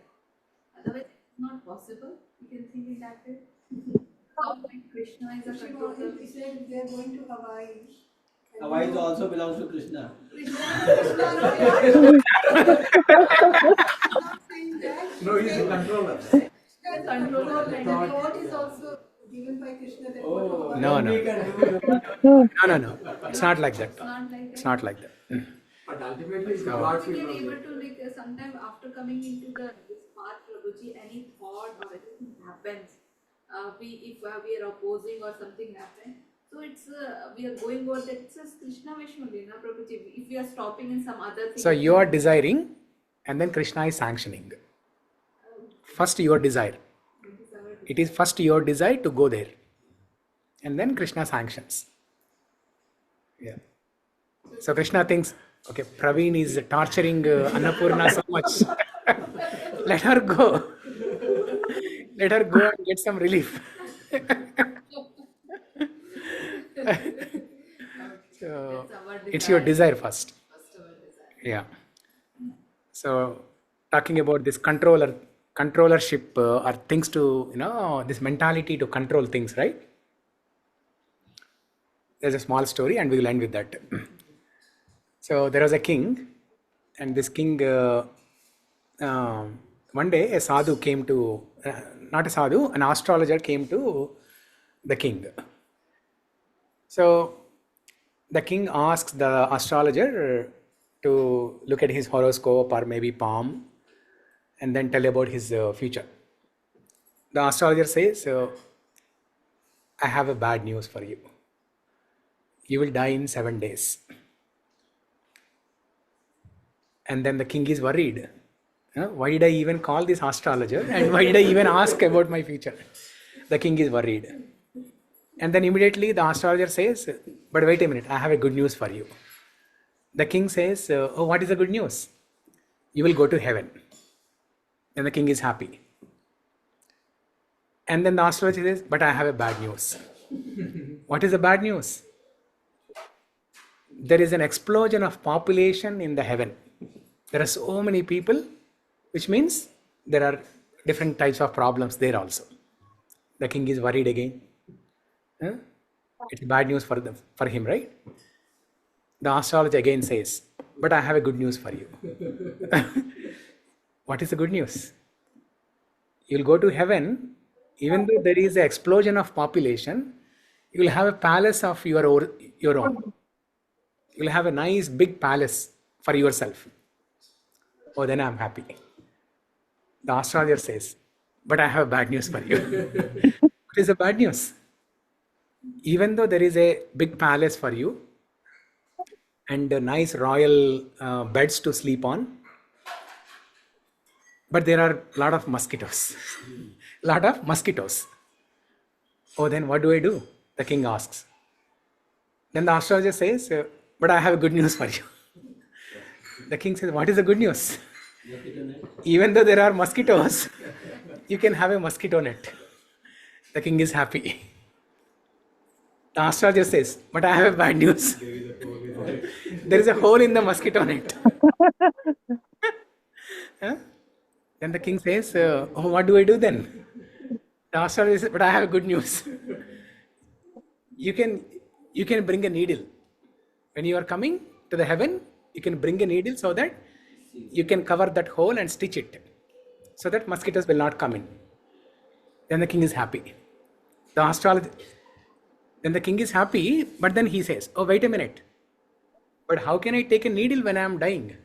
Otherwise, it's not possible. We can think in that way. So like Kṛṣṇa is a controller. He said they are going to Hawaii. Hawaii also belongs to Kṛṣṇa. No, he's the controller. Controller, and the thought is also given by Krishna that No. No. No. It's not like that. It's not like It's that. not like that. But ultimately, it's So- God We free can from able it. to like sometime after coming into this path, Prabhuji, any thought or anything happens, if we are opposing or something happens, so it's we are going over that. It's a Krishna wish only, na Prabhuji. If we are stopping in some other thing. So you are desiring, and then Krishna is sanctioning. First your desire. It is first your desire to go there, and then Krishna sanctions. Yeah. So Krishna thinks, okay, Praveen is torturing Annapurna so much. Let her go. Let her go and get some relief. So it's your desire first. Yeah. So talking about this controllership or things to, this mentality to control things, right? There's a small story and we will end with that. So there was a king, and this king, one day a sadhu came to, not a sadhu, an astrologer came to the king. So the king asks the astrologer to look at his horoscope or maybe palm and then tell about his future. The astrologer says, I have a bad news for you. You will die in 7 days. And then the king is worried. Why did I even call this astrologer? And why did I even ask about my future? The king is worried. And then immediately the astrologer says, but wait a minute, I have a good news for you. The king says, oh, what is the good news? You will go to heaven. And the king is happy. And then the astrologer says, but I have a bad news. What is the bad news? There is an explosion of population in the heaven. There are so many people, which means there are different types of problems there also. The king is worried again. It's bad news for him, right? The astrologer again says, but I have a good news for you. What is the good news? You'll go to heaven, even though there is an explosion of population, you will have a palace of your own. You'll have a nice big palace for yourself. Oh, then I'm happy. The astrologer says, but I have bad news for you. What is the bad news? Even though there is a big palace for you and nice royal beds to sleep on, but there are a lot of mosquitoes. Oh, then what do I do? The king asks. Then the astrologer says, but I have good news for you. The king says, what is the good news? Even though there are mosquitoes, you can have a mosquito net. The king is happy. The astrologer says, but I have a bad news. There is a hole in the mosquito net. Then the king says, oh, what do I do then? The astrologer says, but I have good news. You can bring a needle. When you are coming to the heaven, you can bring a needle so that you can cover that hole and stitch it so that mosquitoes will not come in. Then the king is happy. Then the king is happy, but then he says, oh, wait a minute. But how can I take a needle when I am dying?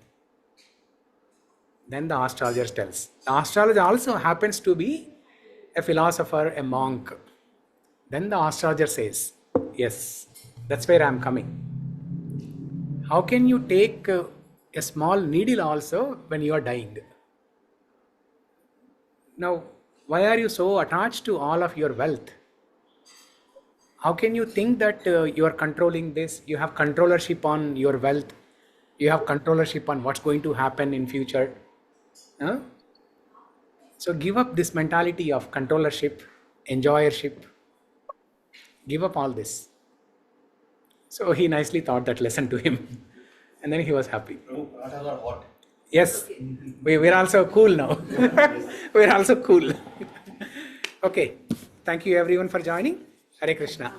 Then the astrologer tells. The astrologer also happens to be a philosopher, a monk. Then the astrologer says, yes, that's where I am coming. How can you take a small needle also when you are dying? Now, why are you so attached to all of your wealth? How can you think that you are controlling this? You have controllership on your wealth. You have controllership on what's going to happen in future. So give up this mentality of controllership, enjoyership. Give up all this. So he nicely taught that lesson to him. And then he was happy. Yes, we're also cool now. We're also cool. Okay, thank you everyone for joining. Hare Krishna.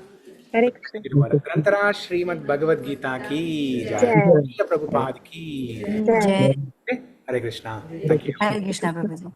Hare Krishna. Grantara Srimad Bhagavad Gita ki jai. Jai. Prabhupada ki Jai. jai. Hare Krishna. Thank you. Hare Krishna, Prabhuji.